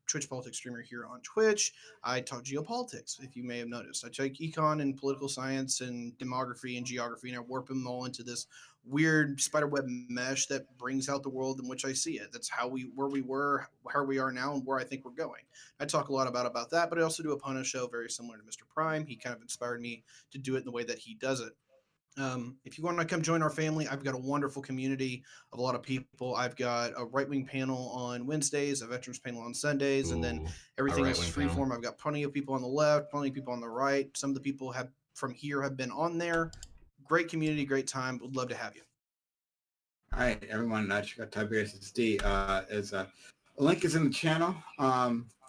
Twitch politics streamer here on Twitch. I talk geopolitics, if you may have noticed. I take econ and political science and demography and geography, and I warp them all into this weird spiderweb mesh that brings out the world in which I see it. That's where we were, where we are now, and where I think we're going. I talk a lot about that, but I also do a Pona show very similar to Mr. Prime. He kind of inspired me to do it in the way that he does it. If you want to come join our family, I've got a wonderful community of a lot of people. I've got a right-wing panel on Wednesdays, a veterans panel on Sundays, and then Ooh, everything a is right-wing panel. freeform. I've got plenty of people on the left, plenty of people on the right. Some of the people have from here have been on there. Great community, great time. Would love to have you. All right, everyone, check out Tiberius SD. A link is in the channel.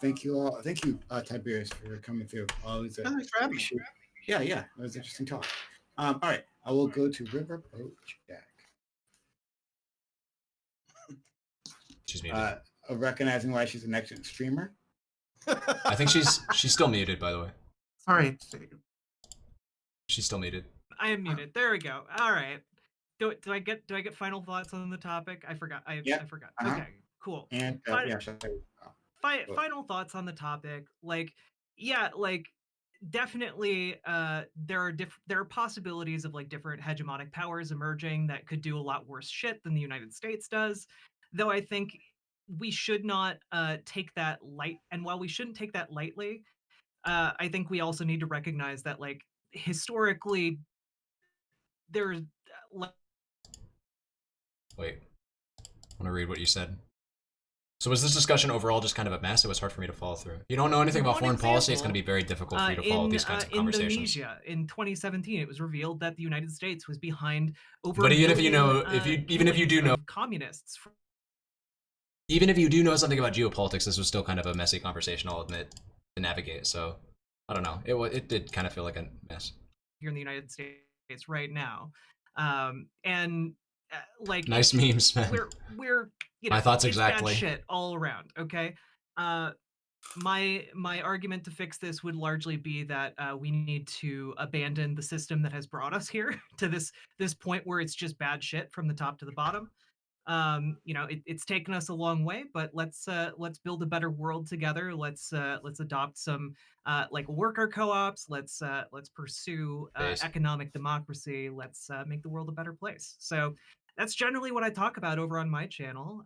Thank you all. Thank you, Tiberius, for coming through. Always Thanks for having me. Yeah, it was interesting talk. All right, I will go to Riverboat Jack. She's muted. Recognizing why she's an excellent streamer. I think she's still muted, by the way. Sorry. She's still muted. I am muted. There we go. All right. Do I get final thoughts on the topic? I forgot. I forgot. Okay, cool. And Final thoughts on the topic. Definitely there are possibilities of like different hegemonic powers emerging that could do a lot worse shit than the United States does. Though I think we should not take that light. And while we shouldn't take that lightly, I think we also need to recognize that like historically there's Wait, I want to read what you said. So was this discussion overall just kind of a mess? It was hard for me to follow through. You don't know anything about foreign policy. It's going to be very difficult for you to follow these kinds of conversations. Indonesia, in 2017, it was revealed that the United States was behind over. But even if you know, even if you do know communists. Even if you do know something about geopolitics, this was still kind of a messy conversation, I'll admit, to navigate. So I don't know. It did kind of feel like a mess. Here in the United States right now, and like nice memes, man. We're you know, my thoughts it's exactly. Bad shit all around. Okay, my argument to fix this would largely be that we need to abandon the system that has brought us here to this point where it's just bad shit from the top to the bottom. You know, it's taken us a long way, but let's build a better world together. Let's adopt some like worker co-ops. Let's pursue economic democracy. Let's make the world a better place. So that's generally what I talk about over on my channel,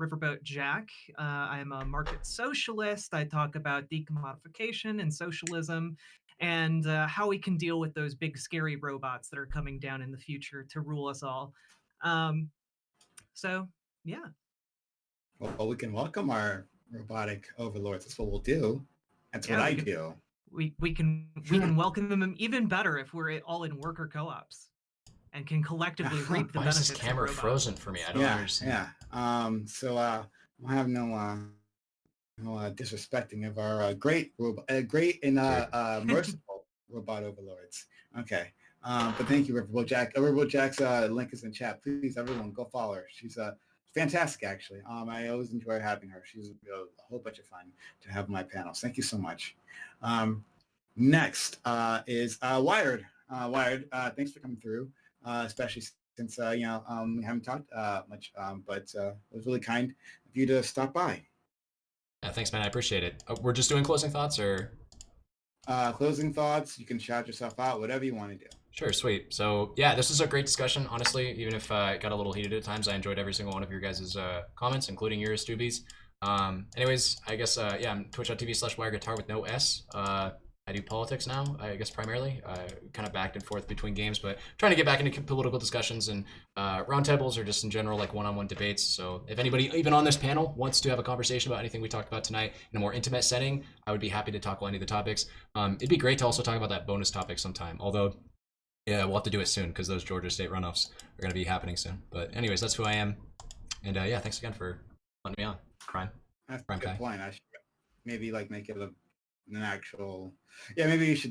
Riverboat Jack. I'm a market socialist. I talk about decommodification and socialism, and how we can deal with those big scary robots that are coming down in the future to rule us all. So yeah. Well, we can welcome our robotic overlords. That's what we'll do. That's what I do. We can welcome them even better if we're all in worker co-ops and can collectively reap the benefits. Why is this camera frozen for me? I don't understand. Yeah. So we'll have no disrespecting of our great and merciful robot overlords. Okay. But thank you, Riverboat Jack. Riverboat Jack's link is in chat. Please, everyone, go follow her. She's fantastic, actually. I always enjoy having her. She's a whole bunch of fun to have on my panels. Thank you so much. Next is Wired. Wired, thanks for coming through, especially since we haven't talked much, but it was really kind of you to stop by. Yeah, thanks, man. I appreciate it. We're just doing closing thoughts, or closing thoughts. You can shout yourself out, whatever you want to do. Sure, sweet. So yeah, this is a great discussion, honestly. Even if it got a little heated at times, I enjoyed every single one of your guys' comments, including yours, Doobies. Anyways, I guess, yeah, I'm twitch.tv/wireguitar with no S. I do politics now, I guess, primarily. Kind of back and forth between games, but trying to get back into political discussions and roundtables or just in general, like one-on-one debates. So if anybody, even on this panel, wants to have a conversation about anything we talked about tonight in a more intimate setting, I would be happy to tackle any of the topics. It'd be great to also talk about that bonus topic sometime, although yeah, we'll have to do it soon because those Georgia State runoffs are going to be happening soon. But anyways, that's who I am. And yeah, thanks again for letting me on. Crime. That's a good point. I should maybe like make it an actual, yeah, maybe you should